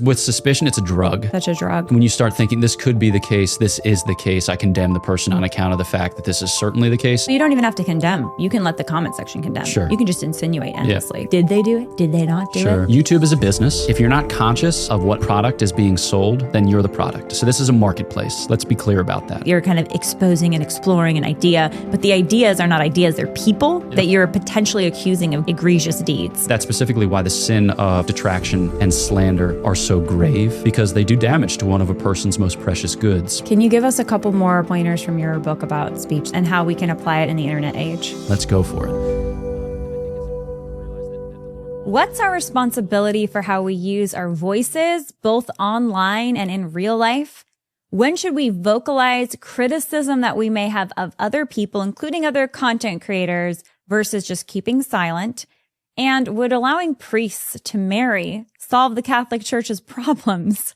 With suspicion, it's a drug. Such a drug. When you start thinking this could be the case, this is the case, I condemn the person on account of the fact that this is certainly the case. You don't even have to condemn. You can let the comment section condemn. Sure. You can just insinuate endlessly. Did they do it? Did they not do it? YouTube is a business. If you're not conscious of what product is being sold, then you're the product. So this is a marketplace. Let's be clear about that. You're kind of exposing and exploring an idea, but the ideas are not ideas. They're people that you're potentially accusing of egregious deeds. That's specifically why the sin of detraction and slander are so grave, because they do damage to one of a person's most precious goods. Can you give us a couple more pointers from your book about speech and how we can apply it in the internet age? Let's go for it. What's our responsibility for how we use our voices, both online and in real life? When should we vocalize criticism that we may have of other people, including other content creators, versus just keeping silent? And would allowing priests to marry solve the Catholic Church's problems?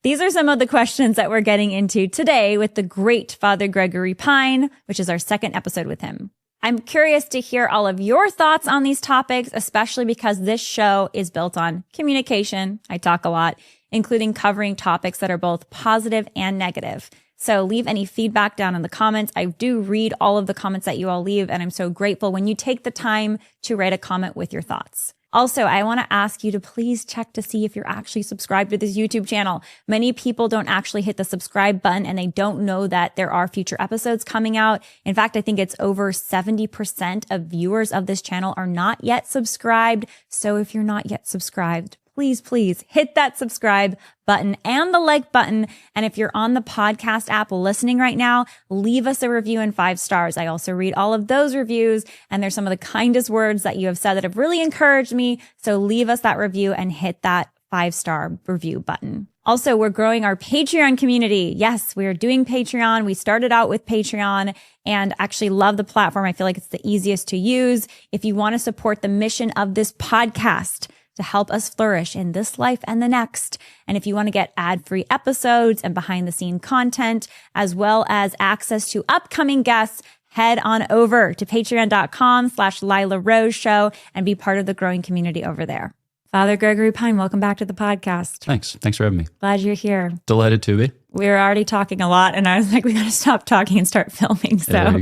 These are some of the questions that we're getting into today with the great Father Gregory Pine, which is our second episode with him. I'm curious to hear all of your thoughts on these topics, especially because this show is built on communication. I talk a lot, including covering topics that are both positive and negative. So leave any feedback down in the comments. I do read all of the comments that you all leave, and I'm so grateful when you take the time to write a comment with your thoughts. Also, I want to ask you to please check to see if you're actually subscribed to this YouTube channel. Many people don't actually hit the subscribe button, and they don't know that there are future episodes coming out. In fact, I think it's over 70% of viewers of this channel are not yet subscribed. So if you're not yet subscribed, please hit that subscribe button and the like button. And if you're on the podcast app listening right now, leave us a review and 5 stars. I also read all of those reviews, and there's some of the kindest words that you have said that have really encouraged me. So leave us that review and hit that 5-star review button. Also, we're growing our Patreon community. Yes, we're doing Patreon. We started out with Patreon and actually love the platform. I feel like it's the easiest to use. If you want to support the mission of this podcast, to help us flourish in this life and the next. And if you want to get ad-free episodes and behind-the-scene content, as well as access to upcoming guests, head on over to patreon.com/Lila Rose Show and be part of the growing community over there. Father Gregory Pine, welcome back to the podcast. Thanks for having me. Glad you're here. Delighted to be. We were already talking a lot, and I was like, we got to stop talking and start filming. So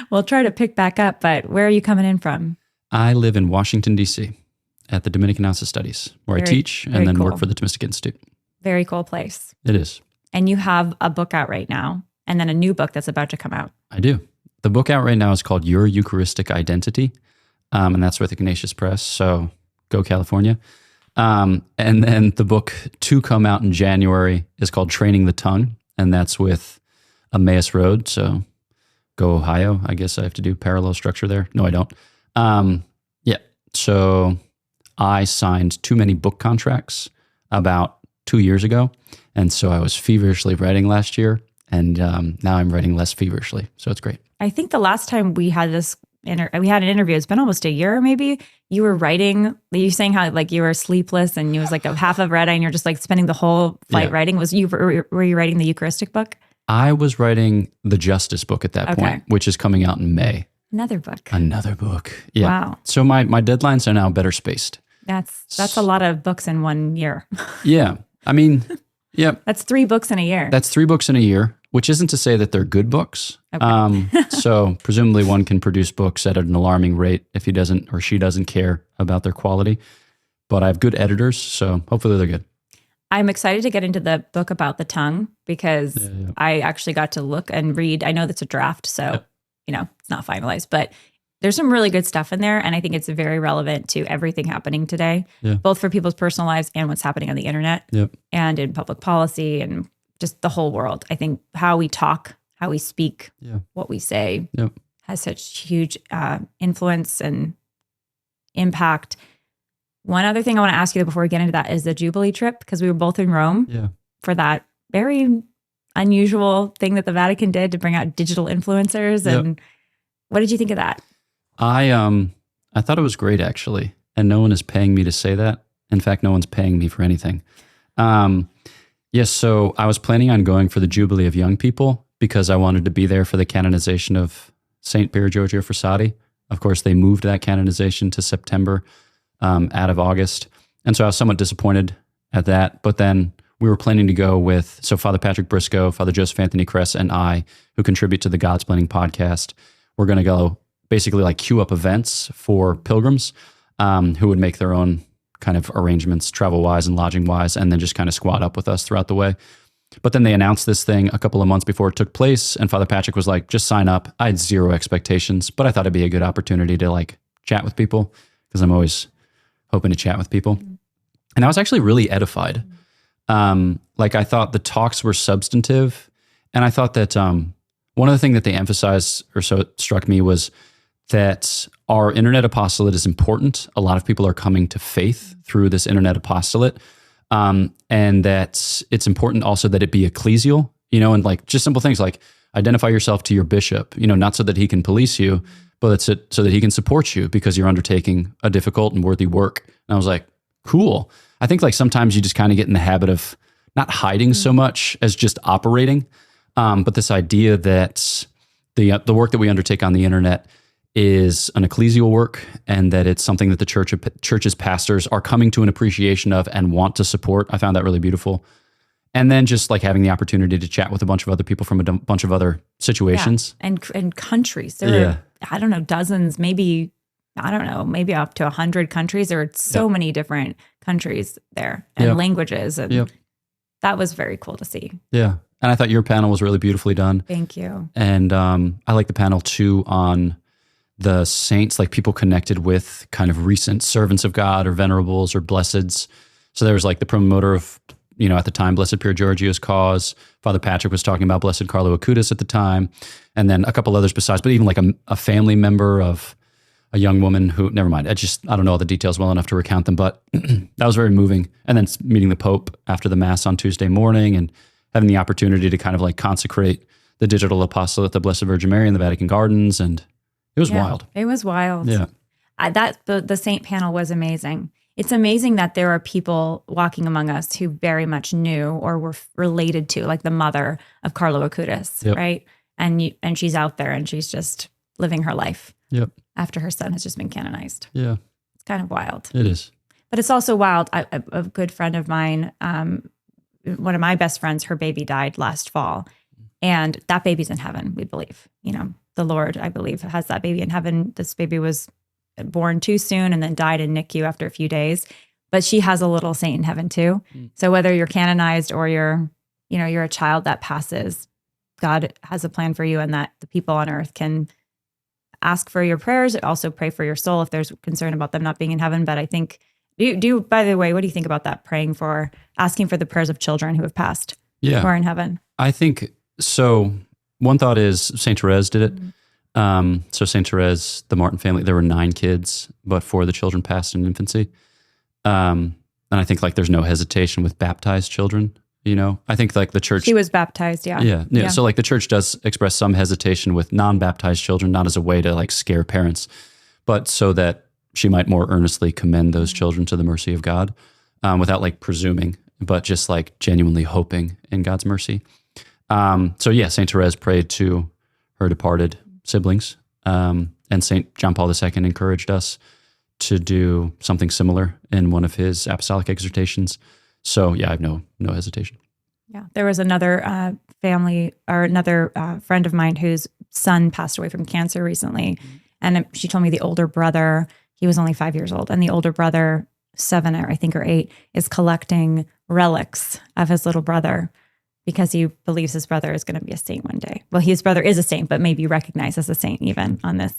we'll try to pick back up, but where are you coming in from? I live in Washington, D.C., at the Dominican House of Studies, where I teach and then work for the Dominican Institute. Very cool place. It is. And you have a book out right now, and then a new book that's about to come out. I do. The book out right now is called Your Eucharistic Identity, and that's with Ignatius Press, so go California. And then the book to come out in January is called Training the Tongue, and that's with Emmaus Road, so go Ohio. I guess I have to do parallel structure there. No, I don't. So I signed too many book contracts about 2 years ago. And so I was feverishly writing last year. And now I'm writing less feverishly. So it's great. I think the last time we had we had an interview, it's been almost a year maybe. You were writing, you were saying how like you were sleepless and you was like a half of red eye and you're just like spending the whole flight writing. Were you writing the Eucharistic book? I was writing the Justice book at that point, which is coming out in May. Another book. Yeah. Wow. So my deadlines are now better spaced. That's a lot of books in 1 year. Yeah. I mean, yeah. That's 3 books in a year. That's 3 books in a year, which isn't to say that they're good books. Okay. So presumably one can produce books at an alarming rate if he doesn't or she doesn't care about their quality. But I have good editors, so hopefully they're good. I'm excited to get into the book about the tongue because I actually got to look and read. I know that's a draft, so it's not finalized, but there's some really good stuff in there. And I think it's very relevant to everything happening today, both for people's personal lives and what's happening on the internet and in public policy and just the whole world. I think how we talk, how we speak, what we say has such huge influence and impact. One other thing I want to ask you before we get into that is the Jubilee trip, because we were both in Rome for that very unusual thing that the Vatican did to bring out digital influencers. And what did you think of that? I thought it was great, actually. And no one is paying me to say that. In fact, no one's paying me for anything. Yes, so I was planning on going for the Jubilee of Young People because I wanted to be there for the canonization of St. Pier Giorgio Frassati. Of course, they moved that canonization to September out of August. And so I was somewhat disappointed at that. But then we were planning to go with, so Father Patrick Briscoe, Father Joseph Anthony Kress, and I, who contribute to the God's Planning podcast, we're going to go basically like queue up events for pilgrims who would make their own kind of arrangements, travel-wise and lodging-wise, and then just kind of squat up with us throughout the way. But then they announced this thing a couple of months before it took place, and Father Patrick was like, just sign up. I had zero expectations, but I thought it'd be a good opportunity to like chat with people, because I'm always hoping to chat with people. And I was actually really edified. Like I thought the talks were substantive, and I thought that one of the things that they emphasized, or so it struck me, was that our internet apostolate is important. A lot of people are coming to faith through this internet apostolate. And that it's important also that it be ecclesial, and like just simple things like identify yourself to your bishop, not so that he can police you, but so that he can support you because you're undertaking a difficult and worthy work. And I was like, cool. I think like sometimes you just kind of get in the habit of not hiding so much as just operating. But this idea that the work that we undertake on the internet is an ecclesial work, and that it's something that the church's pastors are coming to an appreciation of and want to support. I found that really beautiful. And then just like having the opportunity to chat with a bunch of other people from a bunch of other situations. Yeah. And countries. There are, I don't know, dozens, maybe up to 100 countries. There are so many different countries there and languages. And that was very cool to see. Yeah. And I thought your panel was really beautifully done. Thank you. And I like the panel too on the saints, like people connected with kind of recent servants of God or venerables or blesseds. So there was like the promoter of, at the time, Blessed Pure Giorgio's cause. Father Patrick was talking about Blessed Carlo Acutis at the time. And then a couple others besides, but even like a family member of a young woman who, never mind, I don't know all the details well enough to recount them, but that was very moving. And then meeting the Pope after the Mass on Tuesday morning and having the opportunity to kind of like consecrate the digital apostolate, the Blessed Virgin Mary in the Vatican Gardens. And it was wild. It was wild. Yeah. The saint panel was amazing. It's amazing that there are people walking among us who very much knew or were related to, like the mother of Carlo Acutis, right? And she's out there and she's just living her life after her son has just been canonized. Yeah. It's kind of wild. It is. But it's also wild. A good friend of mine, one of my best friends, her baby died last fall. And that baby's in heaven, we believe. The Lord, I believe, has that baby in heaven. This baby was born too soon and then died in NICU after a few days. But she has a little saint in heaven too. So whether you're canonized or you're a child that passes, God has a plan for you, and that the people on earth can ask for your prayers, also pray for your soul if there's concern about them not being in heaven. But I think, by the way, what do you think about that? Asking for the prayers of children who have passed, who are in heaven? I think so. One thought is Saint Therese did it. So Saint Therese, the Martin family, there were 9 kids, but 4 of the children passed in infancy. And I think like there's no hesitation with baptized children. I think like the church. She was baptized, yeah. So like the church does express some hesitation with non-baptized children, not as a way to like scare parents, but so that she might more earnestly commend those children to the mercy of God, without like presuming, but just like genuinely hoping in God's mercy. Saint Therese prayed to her departed siblings, and Saint John Paul II encouraged us to do something similar in one of his apostolic exhortations. So I have no hesitation. Yeah, there was another family or another friend of mine whose son passed away from cancer recently, and she told me the older brother, he was only 5 years old, and the older brother, 7 or 8, is collecting relics of his little brother, because he believes his brother is going to be a saint one day. Well, his brother is a saint, but maybe recognized as a saint even on this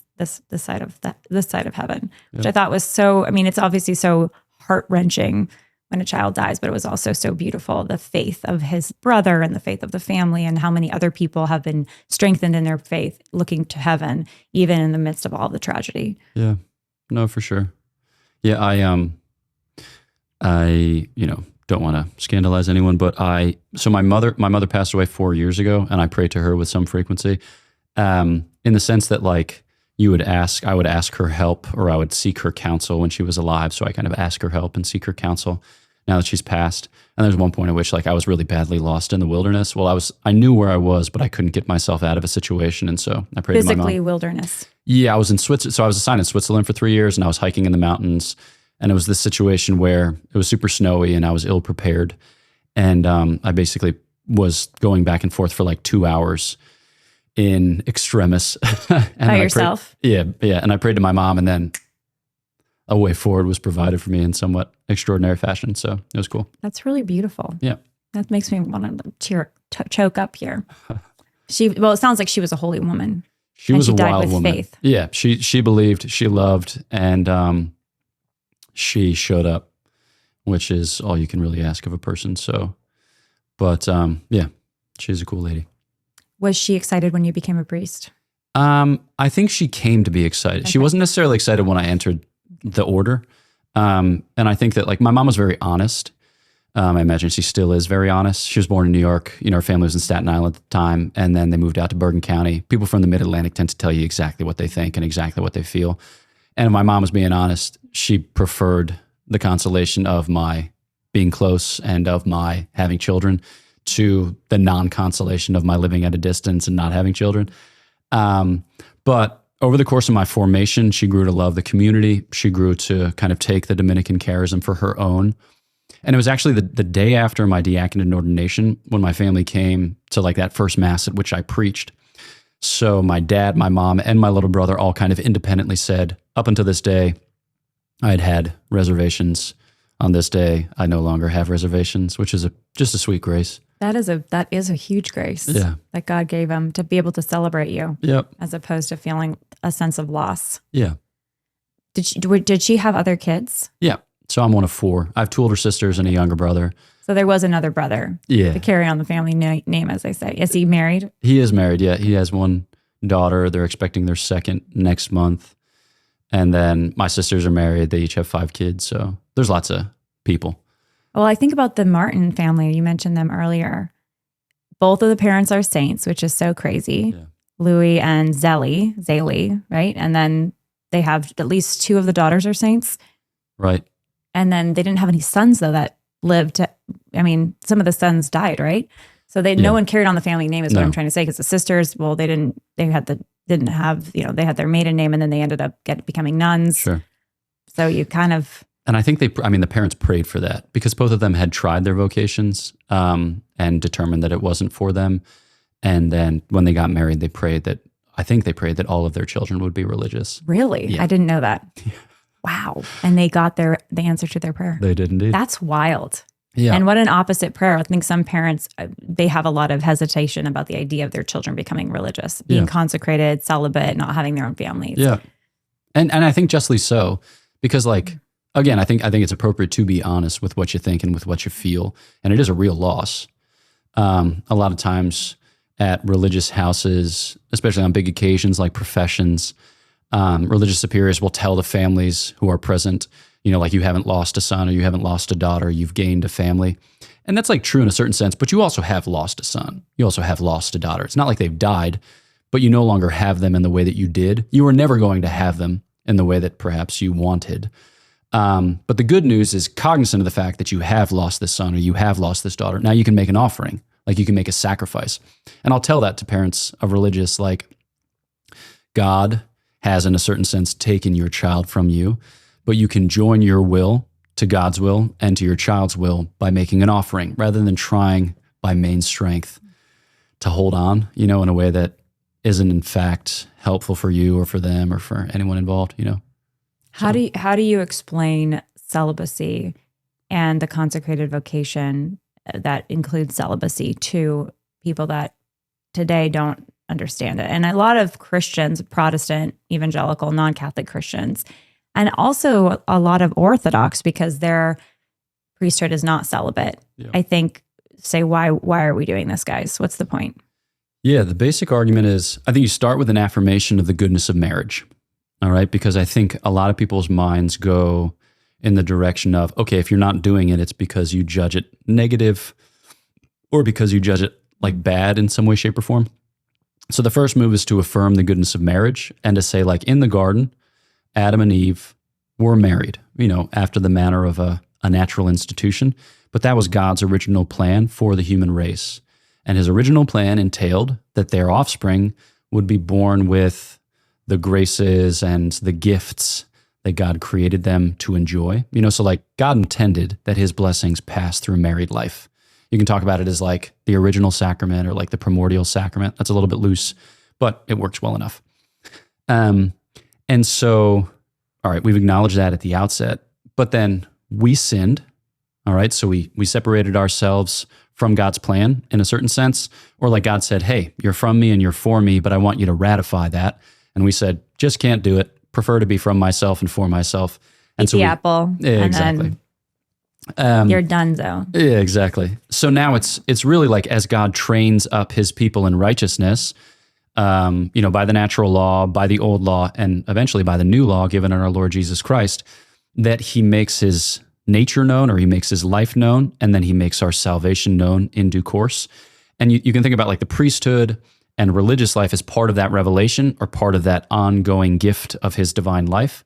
side of heaven, which I thought was so. I mean, it's obviously so heart-wrenching when a child dies, but it was also so beautiful. The faith of his brother and the faith of the family, and how many other people have been strengthened in their faith, looking to heaven, even in the midst of all the tragedy. Yeah, no, for sure. Yeah, I don't want to scandalize anyone, but so my mother passed away 4 years ago, and I pray to her with some frequency, in the sense that like I would ask her help, or I would seek her counsel when she was alive. So I kind of ask her help and seek her counsel now that she's passed. And there's one point at which like I was really badly lost in the wilderness. Well, I knew where I was, but I couldn't get myself out of a situation. And so I prayed to my mom. Physically wilderness. Yeah, I was in Switzerland. So I was assigned in Switzerland for 3 years, and I was hiking in the mountains. And it was this situation where it was super snowy and I was ill prepared. And I basically was going back and forth for like 2 hours in extremis. And By yourself? Yeah. And I prayed to my mom, and then a way forward was provided for me in somewhat extraordinary fashion. So it was cool. That's really beautiful. Yeah. That makes me want to choke up here. It sounds like she was a holy woman. She was a died wild with woman. Faith. Yeah. She believed, she loved, and she showed up, which is all you can really ask of a person. So, but yeah, she's a cool lady. Was she excited when you became a priest? I think she came to be excited. Okay. She wasn't necessarily excited when I entered the order. And I think that like my mom was very honest. I imagine she still is very honest. She was born in New York. You know, her family was in Staten Island at the time, and then they moved out to Bergen County. People from the Mid-Atlantic tend to tell you exactly what they think and exactly what they feel. And if my mom was being honest, she preferred the consolation of my being close and of my having children to the non-consolation of my living at a distance and not having children. But over the course of my formation, she grew to love the community. She grew to kind of take the Dominican charism for her own. And it was actually the day after my diaconate ordination when my family came to like that first mass at which I preached. So my dad, my mom, and my little brother all kind of independently said, up until this day, I had reservations. On this day, I no longer have reservations, which is just a sweet grace. That is a huge grace that God gave him to be able to celebrate you. Yep. As opposed to feeling a sense of loss. Yeah. Did she have other kids? Yeah. So I'm one of 4. I have 2 older sisters and a younger brother. So there was another brother. Yeah. To carry on the family name, as they say. Is he married? He is married, yeah. He has 1 daughter. They're expecting their second next month. And then my sisters are married. They each have 5 kids. So there's lots of people. Well, I think about the Martin family. You mentioned them earlier. Both of the parents are saints, which is so crazy. Yeah. Louis and Zélie, right? And then they have at least 2 of the daughters are saints. Right. And then they didn't have any sons, though, that lived. Some of the sons died, right? So no one carried on the family name is what I'm trying to say. Because the sisters, well, they had their maiden name, and then they ended up becoming nuns. Sure. So you kind of... And I think the parents prayed for that because both of them had tried their vocations and determined that it wasn't for them. And then when they got married, they prayed that all of their children would be religious. Really? Yeah. I didn't know that. Yeah. Wow. And they got the answer to their prayer. They did indeed. That's wild. Yeah. And what an opposite prayer. I think some parents, they have a lot of hesitation about the idea of their children becoming religious, being consecrated, celibate, not having their own families. Yeah. And I think justly so, because like, again, I think it's appropriate to be honest with what you think and with what you feel. And it is a real loss. A lot of times at religious houses, especially on big occasions like professions, religious superiors will tell the families who are present, like you haven't lost a son or you haven't lost a daughter, you've gained a family. And that's like true in a certain sense, but you also have lost a son. You also have lost a daughter. It's not like they've died, but you no longer have them in the way that you did. You were never going to have them in the way that perhaps you wanted. But the good news is cognizant of the fact that you have lost this son or you have lost this daughter. Now you can make an offering, like you can make a sacrifice. And I'll tell that to parents of religious, like God has in a certain sense taken your child from you, but you can join your will to God's will and to your child's will by making an offering rather than trying by main strength to hold on, in a way that isn't in fact helpful for you or for them or for anyone involved, How do you explain celibacy and the consecrated vocation that includes celibacy to people that today don't understand it? And a lot of Christians, Protestant, evangelical, non-Catholic Christians, and also a lot of Orthodox, because their priesthood is not celibate, I think, say, why are we doing this, guys? What's the point? Yeah, the basic argument is, I think you start with an affirmation of the goodness of marriage. All right, because I think a lot of people's minds go in the direction of, okay, if you're not doing it, it's because you judge it negative or because you judge it like bad in some way, shape, or form. So the first move is to affirm the goodness of marriage and to say, like in the garden, Adam and Eve were married, after the manner of a natural institution, but that was God's original plan for the human race. And his original plan entailed that their offspring would be born with the graces and the gifts that God created them to enjoy. So like God intended that his blessings pass through married life. You can talk about it as like the original sacrament or like the primordial sacrament. That's a little bit loose, but it works well enough. And so, all right, we've acknowledged that at the outset, but then we sinned. All right, so we separated ourselves from God's plan in a certain sense, or like God said, hey, you're from me and you're for me, but I want you to ratify that. And we said, just can't do it. Prefer to be from myself and for myself. And eat the apple. Yeah, exactly. You're donezo. Yeah, exactly. So now it's really like as God trains up his people in righteousness, by the natural law, by the old law, and eventually by the new law given in our Lord Jesus Christ, that he makes his nature known, or he makes his life known, and then he makes our salvation known in due course. And you can think about like the priesthood and religious life as part of that revelation or part of that ongoing gift of his divine life.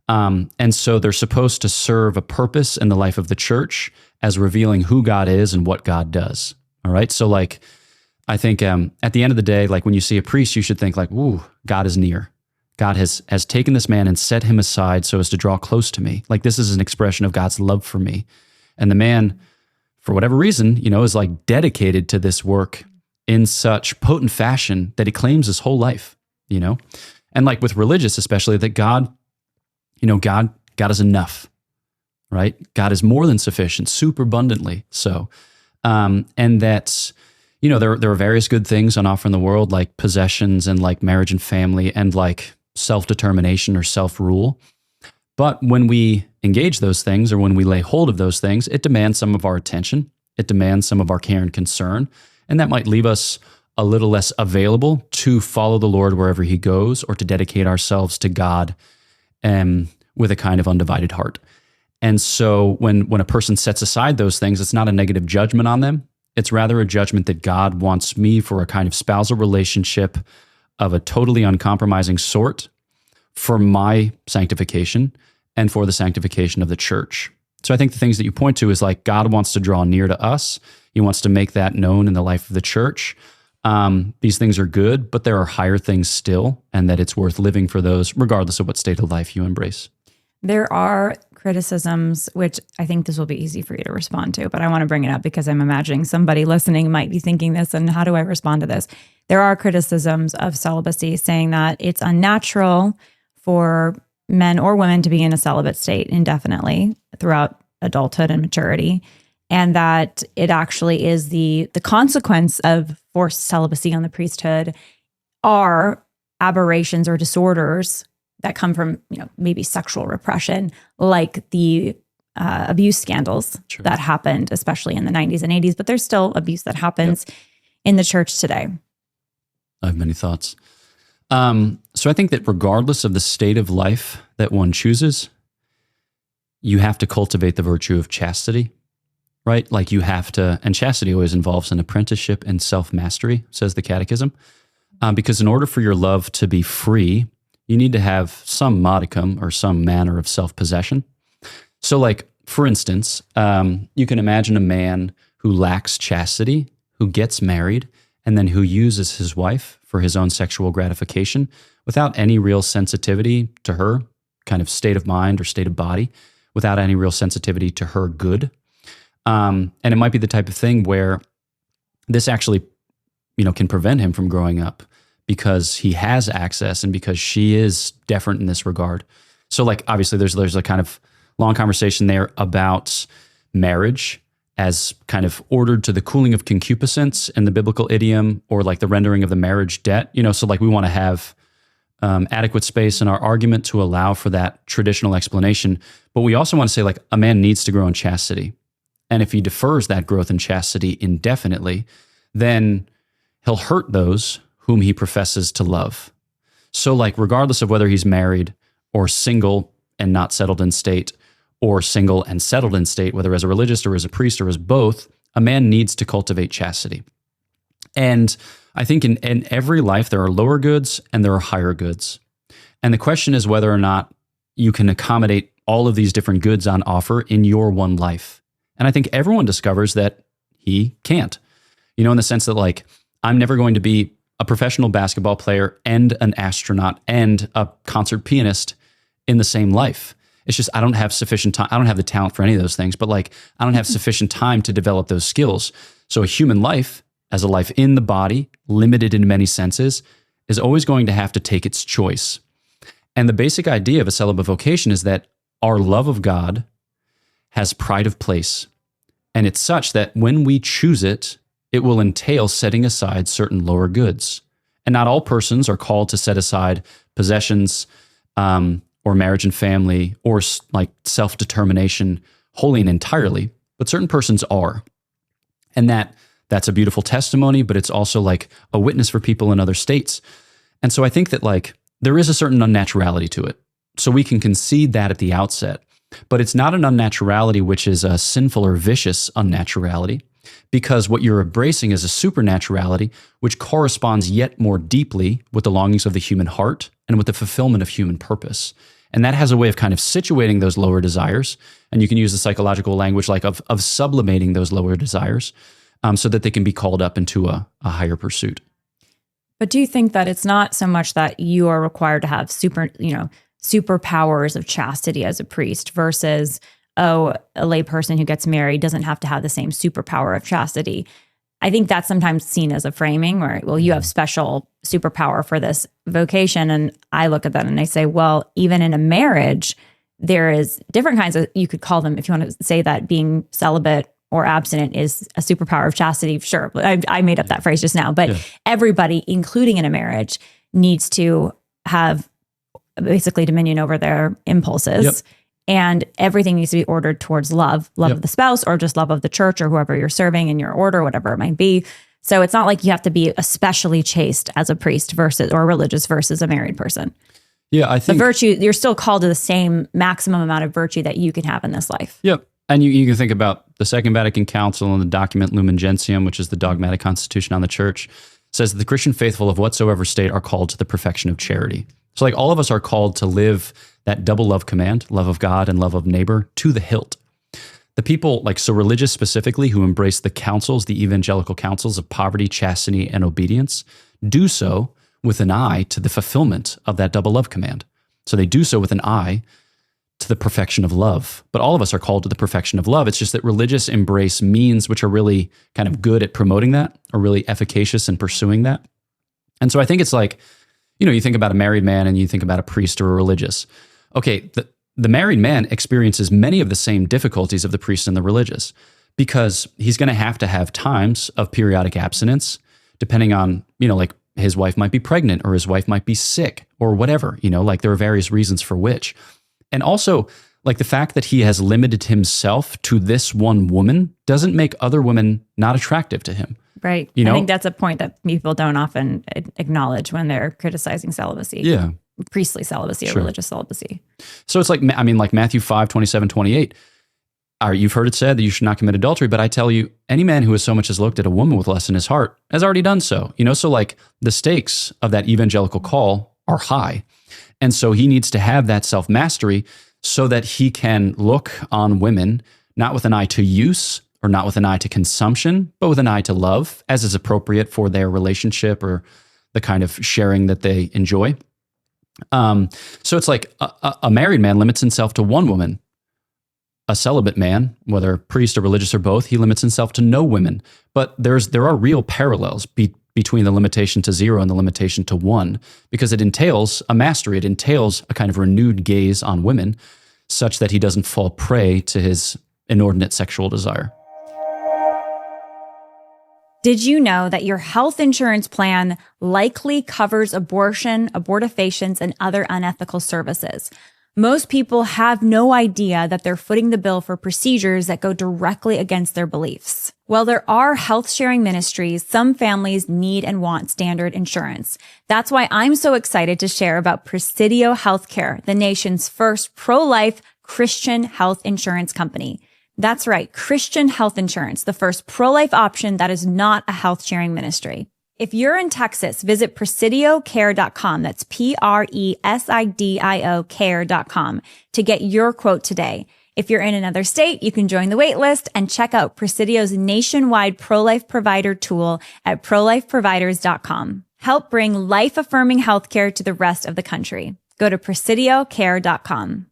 And so they're supposed to serve a purpose in the life of the church as revealing who God is and what God does. All right. So like, I think at the end of the day, like when you see a priest, you should think like, ooh, God is near. God has taken this man and set him aside so as to draw close to me. Like this is an expression of God's love for me. And the man, for whatever reason, is like dedicated to this work in such potent fashion that he claims his whole life, And like with religious, especially, that God is enough, right? God is more than sufficient, super abundantly so. And that's, there are various good things on offer in the world, like possessions and like marriage and family and like self-determination or self-rule. But when we engage those things or when we lay hold of those things, it demands some of our attention. It demands some of our care and concern. And that might leave us a little less available to follow the Lord wherever he goes or to dedicate ourselves to God with a kind of undivided heart. And so when a person sets aside those things, it's not a negative judgment on them. It's rather a judgment that God wants me for a kind of spousal relationship of a totally uncompromising sort for my sanctification and for the sanctification of the church. So I think the things that you point to is like God wants to draw near to us. He wants to make that known in the life of the church. These things are good, but there are higher things still, and that it's worth living for those regardless of what state of life you embrace. There are criticisms, which I think this will be easy for you to respond to, but I want to bring it up because I'm imagining somebody listening might be thinking this, and how do I respond to this? There are criticisms of celibacy saying that it's unnatural for men or women to be in a celibate state indefinitely throughout adulthood and maturity, and that it actually is the consequence of forced celibacy on the priesthood are aberrations or disorders that come from, maybe sexual repression, like the abuse scandals that happened, especially in the 90s and 80s. But there's still abuse that happens in the church today. I have many thoughts. So I think that regardless of the state of life that one chooses, you have to cultivate the virtue of chastity, right? Like you have to, and chastity always involves an apprenticeship and self-mastery, says the Catechism, because in order for your love to be free, you need to have some modicum or some manner of self-possession. So like, for instance, you can imagine a man who lacks chastity, who gets married, and then who uses his wife for his own sexual gratification without any real sensitivity to her kind of state of mind or state of body, without any real sensitivity to her good. And it might be the type of thing where this actually, can prevent him from growing up because he has access and because she is different in this regard. So like, obviously there's a kind of long conversation there about marriage as kind of ordered to the cooling of concupiscence in the biblical idiom, or like the rendering of the marriage debt, so like we want to have adequate space in our argument to allow for that traditional explanation. But we also want to say like a man needs to grow in chastity. And if he defers that growth in chastity indefinitely, then he'll hurt those whom he professes to love. So like, regardless of whether he's married or single and not settled in state, or single and settled in state, whether as a religious or as a priest or as both, a man needs to cultivate chastity. And I think in every life, there are lower goods and there are higher goods. And the question is whether or not you can accommodate all of these different goods on offer in your one life. And I think everyone discovers that he can't, in the sense that like, I'm never going to be a professional basketball player and an astronaut and a concert pianist in the same life. It's just, I don't have sufficient time. I don't have the talent for any of those things, but like, I don't have sufficient time to develop those skills. So a human life, as a life in the body, limited in many senses, is always going to have to take its choice. And the basic idea of a celibate vocation is that our love of God has pride of place. And it's such that when we choose it, it will entail setting aside certain lower goods. And not all persons are called to set aside possessions, or marriage and family, or like self-determination wholly and entirely, but certain persons are. And that's a beautiful testimony, but it's also like a witness for people in other states. And so I think that like there is a certain unnaturality to it. So we can concede that at the outset, but it's not an unnaturality which is a sinful or vicious unnaturality, because what you're embracing is a supernaturality which corresponds yet more deeply with the longings of the human heart and with the fulfillment of human purpose. And that has a way of kind of situating those lower desires. And you can use the psychological language like of sublimating those lower desires so that they can be called up into a higher pursuit. But do you think that it's not so much that you are required to have superpowers of chastity as a priest versus, a lay person who gets married doesn't have to have the same superpower of chastity? I think that's sometimes seen as a framing where, well, you have special superpower for this vocation. And I look at that and I say, well, even in a marriage, there is different kinds of, you could call them, if you want to say that being celibate or abstinent is a superpower of chastity, sure. I made up that phrase just now, but everybody, including in a marriage, needs to have basically dominion over their impulses. Yep. And everything needs to be ordered towards love of the spouse, or just love of the church or whoever you're serving in your order, whatever it might be. So it's not like you have to be especially chaste as a priest or religious versus a married person. Yeah, I think the virtue, you're still called to the same maximum amount of virtue that you can have in this life. Yep. And you can think about the Second Vatican Council and the document Lumen Gentium, which is the dogmatic constitution on the church, says that the Christian faithful of whatsoever state are called to the perfection of charity. So like all of us are called to live that double love command, love of God and love of neighbor, to the hilt. The people, like so religious specifically, who embrace the counsels, the evangelical counsels of poverty, chastity, and obedience, do so with an eye to the fulfillment of that double love command. So they do so with an eye to the perfection of love. But all of us are called to the perfection of love. It's just that religious embrace means which are really kind of good at promoting that, or really efficacious in pursuing that. And so I think it's like, you think about a married man and you think about a priest or a religious. Okay, the married man experiences many of the same difficulties of the priest and the religious, because he's going to have times of periodic abstinence, depending on, like his wife might be pregnant or his wife might be sick or whatever, like there are various reasons for which. And also, like the fact that he has limited himself to this one woman doesn't make other women not attractive to him. Right. I think that's a point that people don't often acknowledge when they're criticizing celibacy. Yeah. Priestly celibacy or religious celibacy. So it's like, like Matthew 5, 27, 28. You've heard it said that you should not commit adultery, but I tell you, any man who has so much as looked at a woman with lust in his heart has already done so. So like the stakes of that evangelical call are high. And so he needs to have that self-mastery so that he can look on women, not with an eye to use or not with an eye to consumption, but with an eye to love, as is appropriate for their relationship or the kind of sharing that they enjoy. So it's like a married man limits himself to one woman. A celibate man, whether priest or religious or both, he limits himself to no women. But there are real parallels between the limitation to 0 and the limitation to 1, because it entails a mastery. It entails a kind of renewed gaze on women such that he doesn't fall prey to his inordinate sexual desire. Did you know that your health insurance plan likely covers abortion, abortifacients, and other unethical services? Most people have no idea that they're footing the bill for procedures that go directly against their beliefs. While there are health sharing ministries, some families need and want standard insurance. That's why I'm so excited to share about Presidio Healthcare, the nation's first pro-life Christian health insurance company. That's right, Christian health insurance, the first pro-life option that is not a health sharing ministry. If you're in Texas, visit presidiocare.com. That's Presidio care.com to get your quote today. If you're in another state, you can join the wait list and check out Presidio's nationwide pro-life provider tool at prolifeproviders.com. Help bring life-affirming healthcare to the rest of the country. Go to presidiocare.com.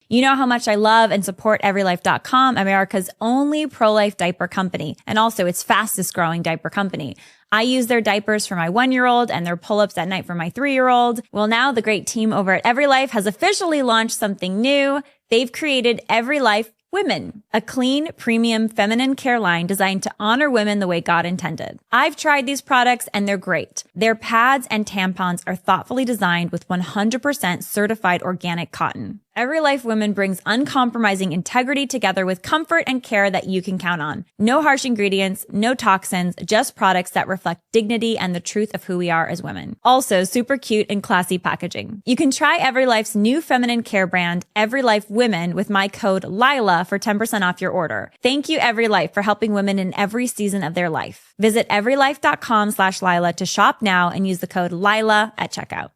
You know how much I love and support everylife.com, America's only pro-life diaper company, and also its fastest growing diaper company. I use their diapers for my 1-year-old and their pull-ups at night for my 3-year-old. Well, now the great team over at EveryLife has officially launched something new. They've created EveryLife Women, a clean, premium feminine care line designed to honor women the way God intended. I've tried these products and they're great. Their pads and tampons are thoughtfully designed with 100% certified organic cotton. EveryLife Women brings uncompromising integrity together with comfort and care that you can count on. No harsh ingredients, no toxins, just products that reflect dignity and the truth of who we are as women. Also, super cute and classy packaging. You can try EveryLife's new feminine care brand, EveryLife Women, with my code Lila for 10% off your order. Thank you, EveryLife, for helping women in every season of their life. Visit everylife.com/Lila to shop now and use the code Lila at checkout.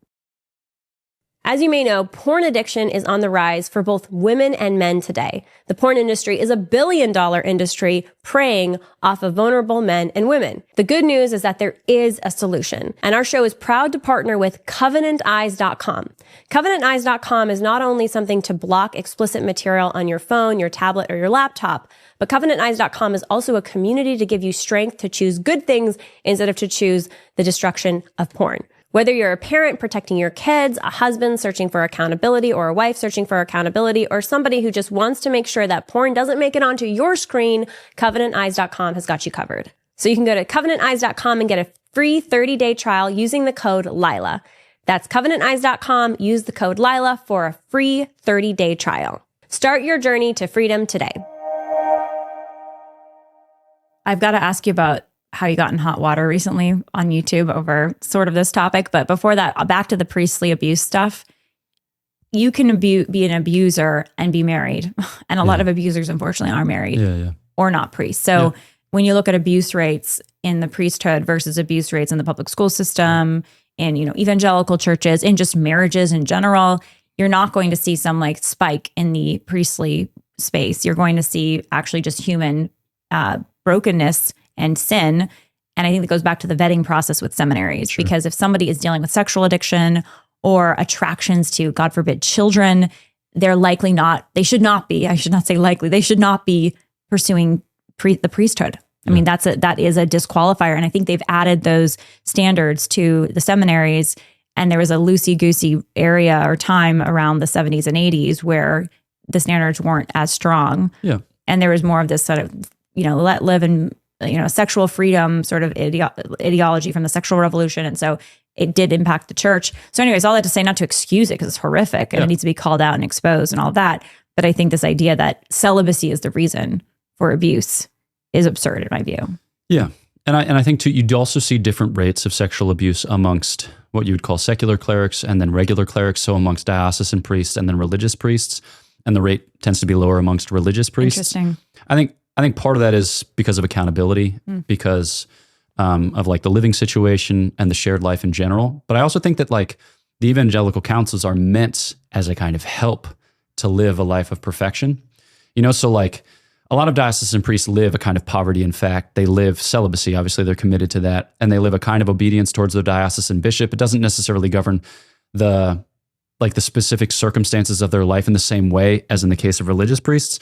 As you may know, porn addiction is on the rise for both women and men today. The porn industry is a billion-dollar industry preying off of vulnerable men and women. The good news is that there is a solution, and our show is proud to partner with CovenantEyes.com. CovenantEyes.com is not only something to block explicit material on your phone, your tablet, or your laptop, but CovenantEyes.com is also a community to give you strength to choose good things instead of to choose the destruction of porn. Whether you're a parent protecting your kids, a husband searching for accountability, or a wife searching for accountability, or somebody who just wants to make sure that porn doesn't make it onto your screen, CovenantEyes.com has got you covered. So you can go to CovenantEyes.com and get a free 30-day trial using the code Lila. That's CovenantEyes.com. Use the code Lila for a free 30-day trial. Start your journey to freedom today. I've got to ask you about how you got in hot water recently on YouTube over sort of this topic. But before that, back to the priestly abuse stuff. You can be an abuser and be married. And a lot of abusers, unfortunately, are married or not priests. So when you look at abuse rates in the priesthood versus abuse rates in the public school system, in, evangelical churches, in just marriages in general, you're not going to see some like spike in the priestly space. You're going to see actually just human brokenness and sin. And I think that goes back to the vetting process with seminaries, because if somebody is dealing with sexual addiction or attractions to, God forbid, children, they're likely not, they should not be, I should not say likely, they should not be pursuing the priesthood. I mean, that is a disqualifier. And I think they've added those standards to the seminaries. And there was a loosey-goosey area or time around the 70s and 80s where the standards weren't as strong. Yeah. And there was more of this sort of, let live and sexual freedom sort of ideology from the sexual revolution. And so it did impact the church. So anyways, all that to say, not to excuse it because it's horrific and it needs to be called out and exposed and all that. But I think this idea that celibacy is the reason for abuse is absurd in my view. Yeah. And I think too, you'd also see different rates of sexual abuse amongst what you would call secular clerics and then regular clerics. So amongst diocesan priests and then religious priests. And the rate tends to be lower amongst religious priests. Interesting. I think part of that is because of accountability, because of like the living situation and the shared life in general. But I also think that like the evangelical councils are meant as a kind of help to live a life of perfection. So like a lot of diocesan priests live a kind of poverty in fact. They live celibacy, obviously they're committed to that. And they live a kind of obedience towards the diocesan bishop. It doesn't necessarily govern the specific circumstances of their life in the same way as in the case of religious priests.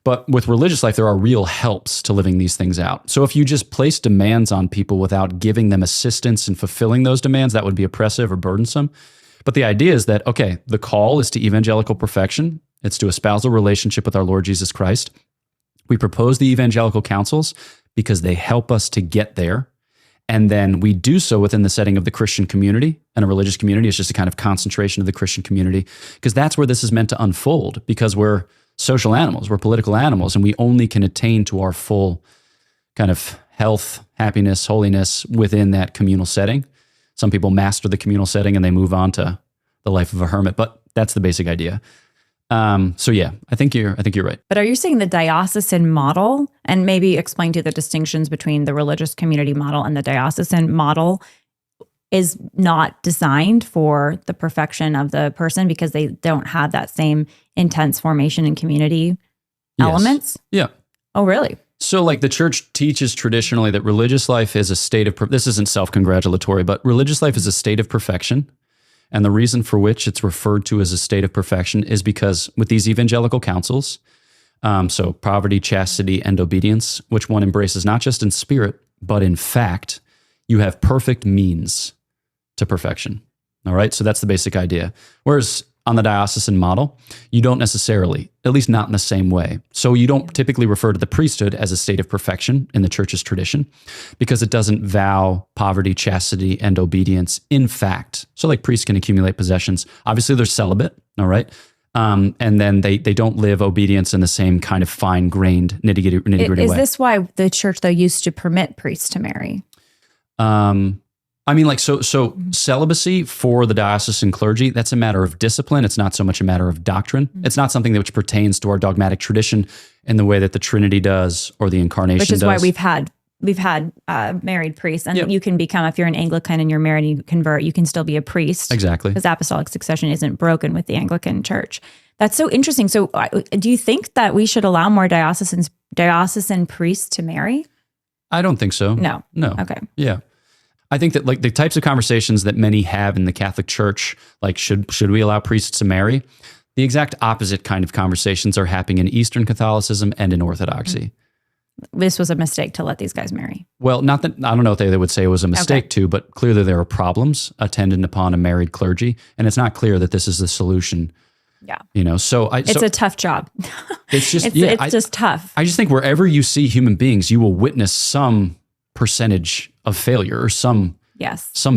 But with religious life, there are real helps to living these things out. So if you just place demands on people without giving them assistance in fulfilling those demands, that would be oppressive or burdensome. But the idea is that, okay, the call is to evangelical perfection. It's to a spousal relationship with our Lord Jesus Christ. We propose the evangelical councils because they help us to get there. And then we do so within the setting of the Christian community, and a religious community is just a kind of concentration of the Christian community, because that's where this is meant to unfold, because we're social animals, we're political animals, and we only can attain to our full kind of health, happiness, holiness within that communal setting. Some people master the communal setting and they move on to the life of a hermit, but that's the basic idea. So yeah, I think you're right. But are you saying the diocesan model, and maybe explain to the distinctions between the religious community model and the diocesan model, is not designed for the perfection of the person because they don't have that same intense formation and community elements? Yeah. Oh, really? So like the church teaches traditionally that religious life is a state of, this isn't self-congratulatory, but religious life is a state of perfection. And the reason for which it's referred to as a state of perfection is because with these evangelical counsels, so poverty, chastity, and obedience, which one embraces not just in spirit, but in fact, you have perfect means to perfection. All right, so that's the basic idea. Whereas on the diocesan model, you don't necessarily, at least not in the same way. So you don't typically refer to the priesthood as a state of perfection in the church's tradition because it doesn't vow poverty, chastity, and obedience in fact. So like priests can accumulate possessions. Obviously, they're celibate, all right? And then they don't live obedience in the same kind of fine-grained nitty-gritty way. Is this why the church, though, used to permit priests to marry? I mean, like, so celibacy for the diocesan clergy, that's a matter of discipline. It's not so much a matter of doctrine. It's not something which pertains to our dogmatic tradition in the way that the Trinity does or the Incarnation does. Which is why we've had married priests. And you can become, if you're an Anglican and you're married and you convert, you can still be a priest. Exactly. Because apostolic succession isn't broken with the Anglican Church. That's so interesting. So do you think that we should allow more diocesan priests to marry? I don't think so. No. Okay. Yeah. I think that like the types of conversations that many have in the Catholic Church, like should we allow priests to marry? The exact opposite kind of conversations are happening in Eastern Catholicism and in Orthodoxy. This was a mistake to let these guys marry. Well, not that I don't know if they would say it was a mistake but clearly there are problems attendant upon a married clergy, and it's not clear that this is the solution. Yeah. You know, it's a tough job. It's just it's just tough. I just think wherever you see human beings, you will witness some percentage of failure or some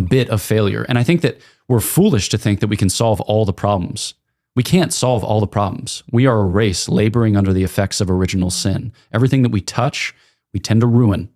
bit of failure. And I think that we're foolish to think that we can solve all the problems. We can't solve all the problems. We are a race laboring under the effects of original sin. Everything that we touch, we tend to ruin.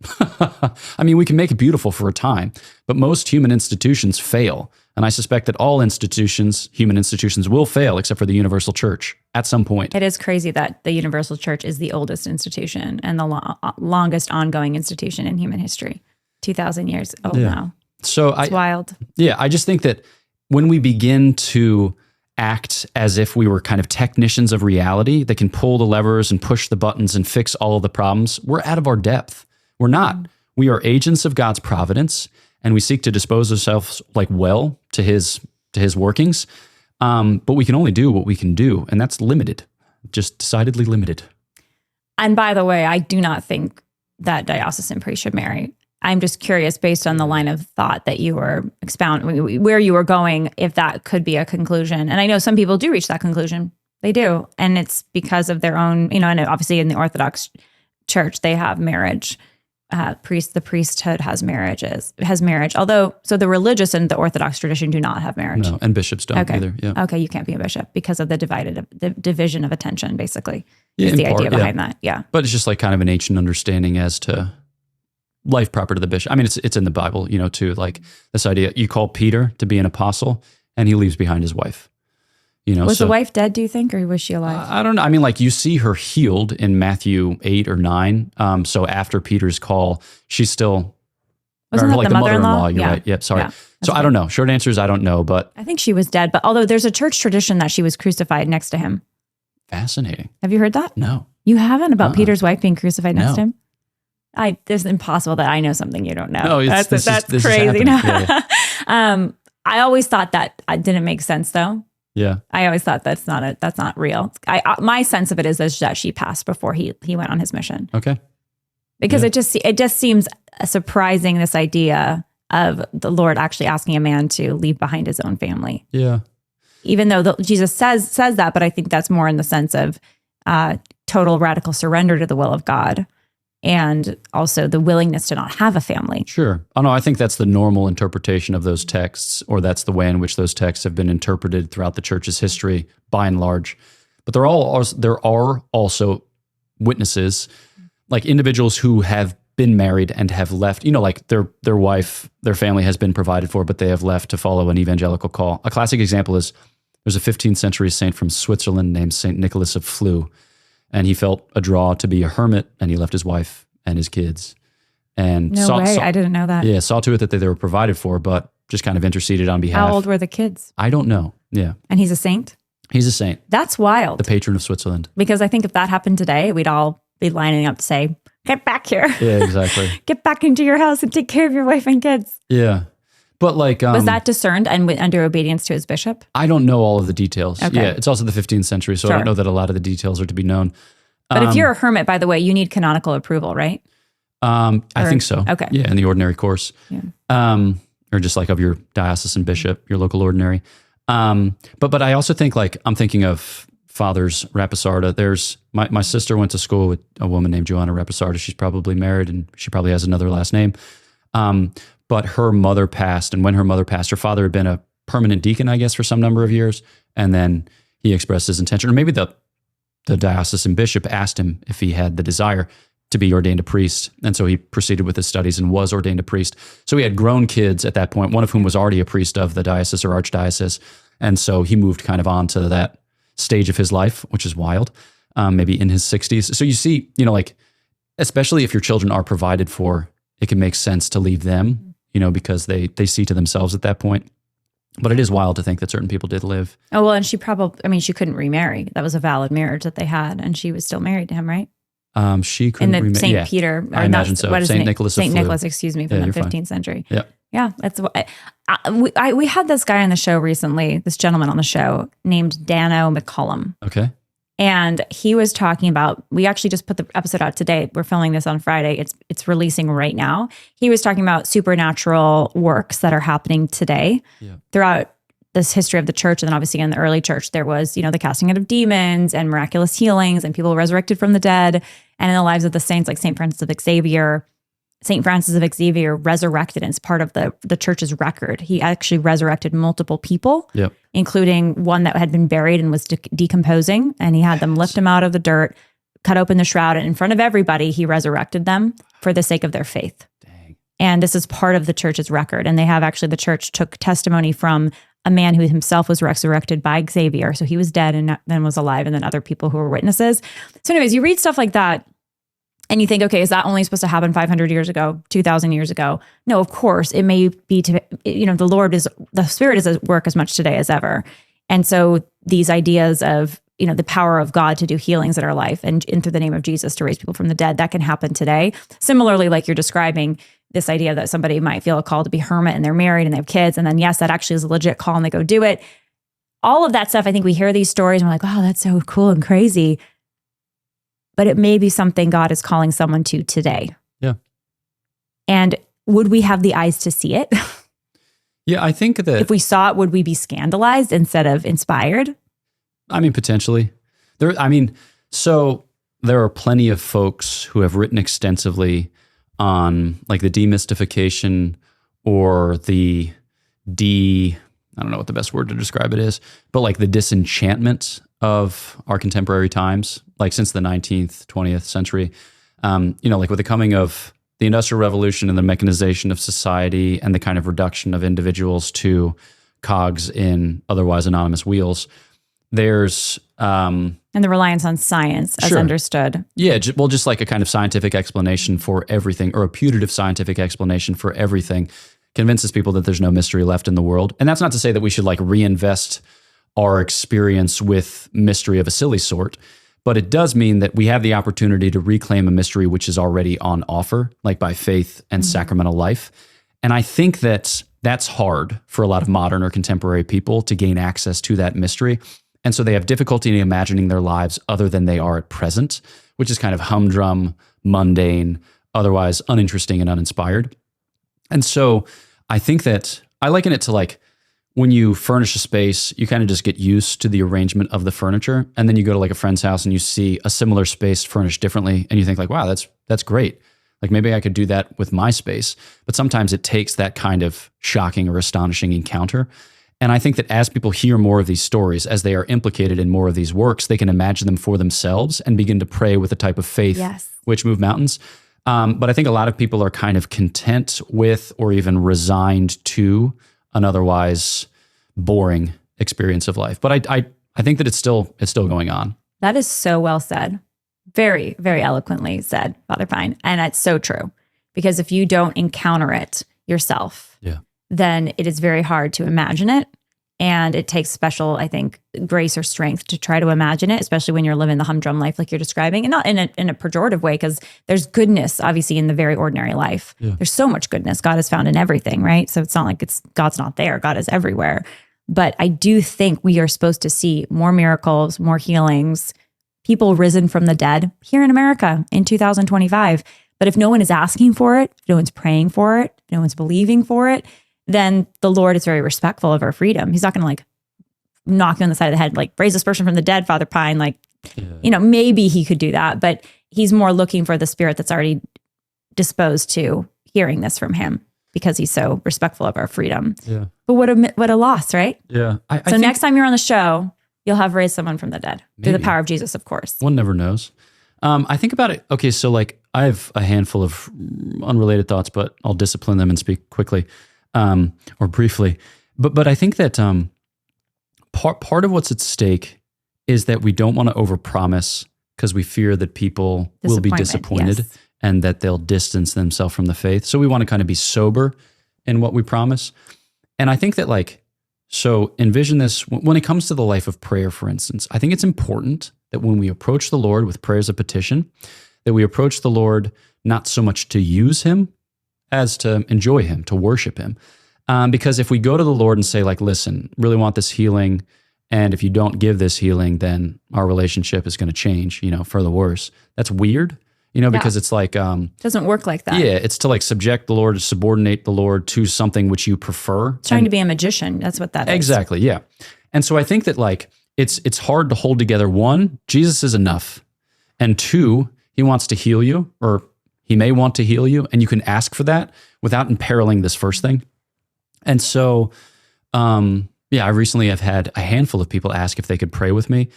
I mean, we can make it beautiful for a time, but most human institutions fail. And I suspect that all human institutions will fail except for the universal church at some point. It is crazy that the universal church is the oldest institution and the longest ongoing institution in human history. 2,000 years old now. So it's wild. Yeah, I just think that when we begin to act as if we were kind of technicians of reality that can pull the levers and push the buttons and fix all of the problems, we're out of our depth. We're not. We are agents of God's providence, and we seek to dispose ourselves well to his workings. But we can only do what we can do, and that's limited, just decidedly limited. And by the way, I do not think that diocesan priests should marry. I'm just curious, based on the line of thought that you were expounding, where you were going, if that could be a conclusion. And I know some people do reach that conclusion. They do. And it's because of their own, and obviously in the Orthodox Church, they have marriage. The priesthood has marriage. Although, so the religious and the Orthodox tradition do not have marriage. No, and bishops don't either. Yeah. Okay, you can't be a bishop because of the division of attention, basically. Yeah, is the idea behind that. Yeah. But it's just like kind of an ancient understanding as to life proper to the bishop. I mean, it's in the Bible, too, like this idea, you call Peter to be an apostle and he leaves behind his wife. Was the wife dead, do you think, or was she alive? I don't know. I mean, like you see her healed in Matthew 8 or 9. So after Peter's call, she's still Wasn't that like the mother-in-law? You're right. Yep. Sorry. Yeah, so I don't know. Short answer is I don't know, but I think she was dead. But although there's a church tradition that she was crucified next to him. Fascinating. Have you heard that? No. You haven't about Peter's wife being crucified next to him? It's impossible that I know something you don't know. No, that's crazy. I always thought that didn't make sense, though. Yeah, I always thought that's not real. My sense of it is that she passed before he went on his mission. Okay, because it just seems surprising, this idea of the Lord actually asking a man to leave behind his own family. Yeah, even though Jesus says that, but I think that's more in the sense of total radical surrender to the will of God. And also the willingness to not have a family. Sure. Oh, no, I think that's the normal interpretation of those texts, or that's the way in which those texts have been interpreted throughout the church's history, by and large. But there are also witnesses, like individuals who have been married and have left, like their wife, their family has been provided for, but they have left to follow an evangelical call. A classic example is there's a 15th century saint from Switzerland named Saint Nicholas of Flue. And he felt a draw to be a hermit, and he left his wife and his kids. And I didn't know that. Yeah, saw to it that they were provided for, but just kind of interceded on behalf. How old were the kids? I don't know. Yeah. And he's a saint? He's a saint. That's wild. The patron of Switzerland. Because I think if that happened today, we'd all be lining up to say, get back here. Yeah, exactly. Get back into your house and take care of your wife and kids. Yeah. But like, was that discerned and under obedience to his bishop? I don't know all of the details. Okay. Yeah, it's also the 15th century, so I don't know that a lot of the details are to be known. But if you're a hermit, by the way, you need canonical approval, right? I think so. Okay. Yeah, in the ordinary course. Yeah. Or just like of your diocesan bishop, your local ordinary. But I also think like, I'm thinking of Fathers Rapisarda. There's my sister went to school with a woman named Joanna Rapisarda. She's probably married and she probably has another last name. But her mother passed. And when her mother passed, her father had been a permanent deacon, I guess, for some number of years. And then he expressed his intention, or maybe the diocesan bishop asked him if he had the desire to be ordained a priest. And so he proceeded with his studies and was ordained a priest. So he had grown kids at that point, one of whom was already a priest of the diocese or archdiocese. And so he moved kind of on to that stage of his life, which is wild, maybe in his 60s. So you see, like, especially if your children are provided for, it can make sense to leave them, because they see to themselves at that point. But it is wild to think that certain people did live. Oh, well, and she couldn't remarry. That was a valid marriage that they had, and she was still married to him, right? She couldn't remarry. St. Peter. I imagine so. St. Nicholas of Flue. St. Nicholas, excuse me, from the 15th century. Yeah. Yeah, that's what we had this guy on the show recently, this gentleman on the show named Dano McCullum. Okay. And he was talking about, we actually just put the episode out today. We're filming this on Friday. It's releasing right now. He was talking about supernatural works that are happening today throughout this history of the church. And then obviously in the early church, there was, the casting out of demons and miraculous healings and people resurrected from the dead. And in the lives of the saints like St. Francis of Xavier resurrected, and it's part of the church's record. He actually resurrected multiple people, including one that had been buried and was decomposing. And he had them lift him out of the dirt, cut open the shroud, and in front of everybody, he resurrected them for the sake of their faith. Dang. And this is part of the church's record. And they have actually, the church took testimony from a man who himself was resurrected by Xavier. So he was dead and then was alive, and then other people who were witnesses. So anyways, you read stuff like that, and you think, okay, is that only supposed to happen 500 years ago, 2,000 years ago? No, of course, it may be the Spirit is at work as much today as ever. And so these ideas of, the power of God to do healings in our life and through the name of Jesus to raise people from the dead, that can happen today. Similarly, like you're describing, this idea that somebody might feel a call to be hermit and they're married and they have kids. And then, yes, that actually is a legit call and they go do it. All of that stuff, I think we hear these stories and we're like, wow, that's so cool and crazy. But it may be something God is calling someone to today. Yeah. And would we have the eyes to see it? Yeah, I think that if we saw it, would we be scandalized instead of inspired? I mean, potentially. So there are plenty of folks who have written extensively on like the demystification or I don't know what the best word to describe it is, but like the disenchantment of our contemporary times, like since the 19th, 20th century, like with the coming of the Industrial Revolution and the mechanization of society and the kind of reduction of individuals to cogs in otherwise anonymous wheels, there's... and the reliance on science as understood. Yeah, just like a kind of scientific explanation for everything, or a putative scientific explanation for everything, convinces people that there's no mystery left in the world. And that's not to say that we should like reinvest our experience with mystery of a silly sort, but it does mean that we have the opportunity to reclaim a mystery which is already on offer, like by faith and sacramental life. And I think that that's hard for a lot of modern or contemporary people to gain access to that mystery. And so they have difficulty in imagining their lives other than they are at present, which is kind of humdrum, mundane, otherwise uninteresting and uninspired. And so I think that I liken it to like when you furnish a space, you kind of just get used to the arrangement of the furniture. And then you go to like a friend's house and you see a similar space furnished differently. And you think like, wow, that's great. Like maybe I could do that with my space. But sometimes it takes that kind of shocking or astonishing encounter. And I think that as people hear more of these stories, as they are implicated in more of these works, they can imagine them for themselves and begin to pray with a type of faith which move mountains. But I think a lot of people are kind of content with or even resigned to an otherwise boring experience of life. But I think that it's still going on. That is so well said. Very, very eloquently said, Father Pine. And it's so true. Because if you don't encounter it yourself, then it is very hard to imagine it. And it takes special, I think, grace or strength to try to imagine it, especially when you're living the humdrum life like you're describing, and not in a pejorative way, because there's goodness, obviously, in the very ordinary life. Yeah. There's so much goodness. God is found in everything, right? So it's not like God's not there. God is everywhere. But I do think we are supposed to see more miracles, more healings, people risen from the dead here in America in 2025. But if no one is asking for it, if no one's praying for it, if no one's believing for it, then the Lord is very respectful of our freedom. He's not going to like knock you on the side of the head, like raise this person from the dead, Father Pine. Like, maybe he could do that, but he's more looking for the spirit that's already disposed to hearing this from him because he's so respectful of our freedom. Yeah. But what a loss, right? Yeah. So next time you're on the show, you'll have raised someone from the dead through the power of Jesus, of course. One never knows. I think about it. Okay. So like I have a handful of unrelated thoughts, but I'll discipline them and speak quickly. Or briefly, but I think that part of what's at stake is that we don't want to overpromise because we fear that people will be disappointed, yes, and that they'll distance themselves from the faith. So we want to kind of be sober in what we promise. And I think that so envision this when it comes to the life of prayer, for instance. I think it's important that when we approach the Lord with prayers of petition, that we approach the Lord not so much to use him as to enjoy him, to worship him. Because if we go to the Lord and say listen, really want this healing, and if you don't give this healing, then our relationship is going to change, for the worse. That's weird, because it's doesn't work like that. Yeah, it's to subject the Lord, to subordinate the Lord to something which you prefer. Trying to be a magician. That's what that is. Exactly, yeah. And so I think that it's hard to hold together. One, Jesus is enough. And two, he wants to heal you, or he may want to heal you, and you can ask for that without imperiling this first thing. And so, I recently have had a handful of people ask if they could pray with me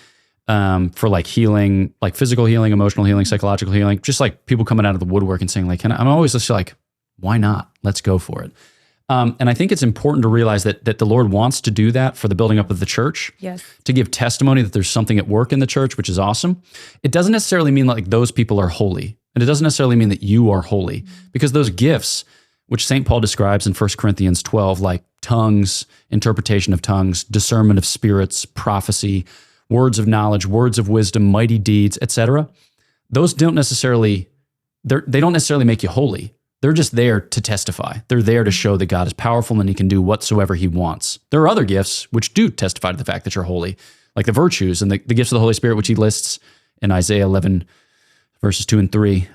for healing, physical healing, emotional healing, psychological healing, just people coming out of the woodwork and saying I'm always just why not? Let's go for it. And I think it's important to realize that the Lord wants to do that for the building up of the church. Yes. To give testimony that there's something at work in the church, which is awesome. It doesn't necessarily mean those people are holy. And it doesn't necessarily mean that you are holy, because those gifts, which St. Paul describes in 1 Corinthians 12, like tongues, interpretation of tongues, discernment of spirits, prophecy, words of knowledge, words of wisdom, mighty deeds, etc. Those don't necessarily make you holy. They're just there to testify. They're there to show that God is powerful and he can do whatsoever he wants. There are other gifts which do testify to the fact that you're holy, like the virtues and the gifts of the Holy Spirit, which he lists in Isaiah 11, verses 2 and 3.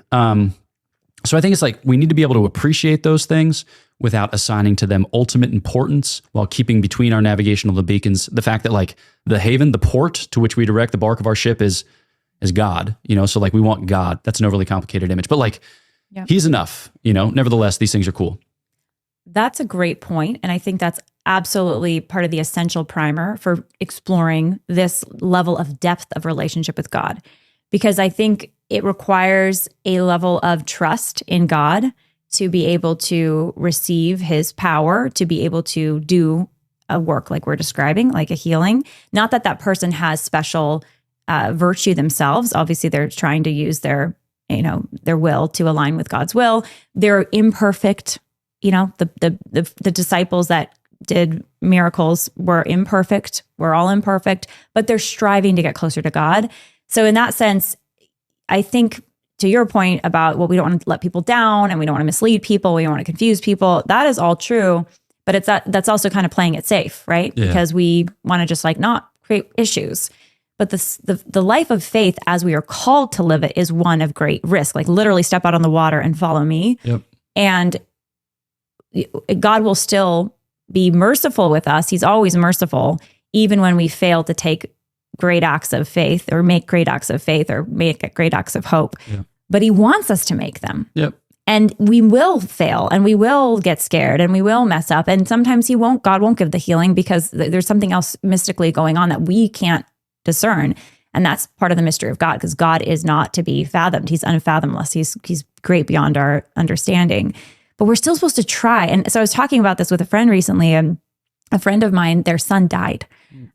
So I think it's we need to be able to appreciate those things without assigning to them ultimate importance, while keeping between our navigational beacons the fact that the haven, the port to which we direct the bark of our ship is God, so we want God. That's an overly complicated image, but he's enough, nevertheless, these things are cool. That's a great point. And I think that's absolutely part of the essential primer for exploring this level of depth of relationship with God. Because I think it requires a level of trust in God to be able to receive his power, to be able to do a work like we're describing, like a healing. Not that person has special virtue themselves. Obviously, they're trying to use their will to align with God's will. They're imperfect. The disciples that did miracles were imperfect. We're all imperfect, but they're striving to get closer to God. So in that sense, I think to your point about, we don't want to let people down and we don't want to mislead people. We don't want to confuse people. That is all true, but that's also kind of playing it safe, right? Yeah. Because we want to just not create issues. But the life of faith, as we are called to live it, is one of great risk. Literally step out on the water and follow me. Yep. And God will still be merciful with us. He's always merciful, even when we fail to take great acts of faith or make great acts of faith or make great acts of hope. Yep. But he wants us to make them. Yep. And we will fail and we will get scared and we will mess up. And sometimes God won't give the healing because there's something else mystically going on that we can't discern. And that's part of the mystery of God, because God is not to be fathomed. He's unfathomless. He's great beyond our understanding. But we're still supposed to try. And so I was talking about this with a friend recently, and a friend of mine, their son died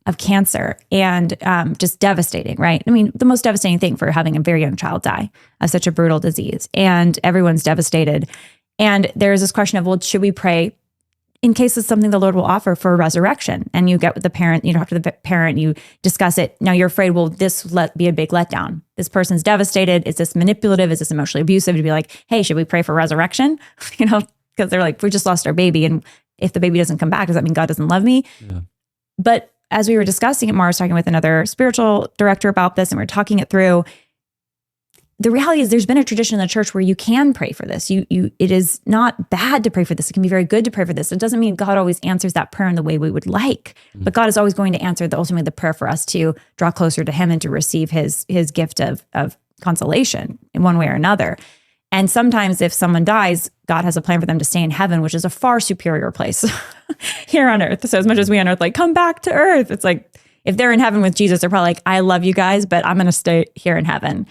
of cancer, and just devastating, right? I mean, the most devastating thing for having a very young child die of such a brutal disease, and everyone's devastated. And there's this question of, well, should we pray in case it's something the Lord will offer for resurrection. And you get with the parent, you talk to the parent, you discuss it. Now you're afraid, will this be a big letdown? This person's devastated. Is this manipulative? Is this emotionally abusive? To be like, hey, should we pray for resurrection? Because they're like, we just lost our baby. And if the baby doesn't come back, does that mean God doesn't love me? Yeah. But as we were discussing it, Mara was talking with another spiritual director about this, and we we're talking it through. The reality is there's been a tradition in the church where you can pray for this. It is not bad to pray for this. It can be very good to pray for this. It doesn't mean God always answers that prayer in the way we would like, but God is always going to answer ultimately the prayer for us to draw closer to him and to receive his gift of consolation in one way or another. And sometimes if someone dies, God has a plan for them to stay in heaven, which is a far superior place here on earth. So as much as we on earth, like, come back to earth, it's like, if they're in heaven with Jesus, they're probably like, I love you guys, but I'm going to stay here in heaven.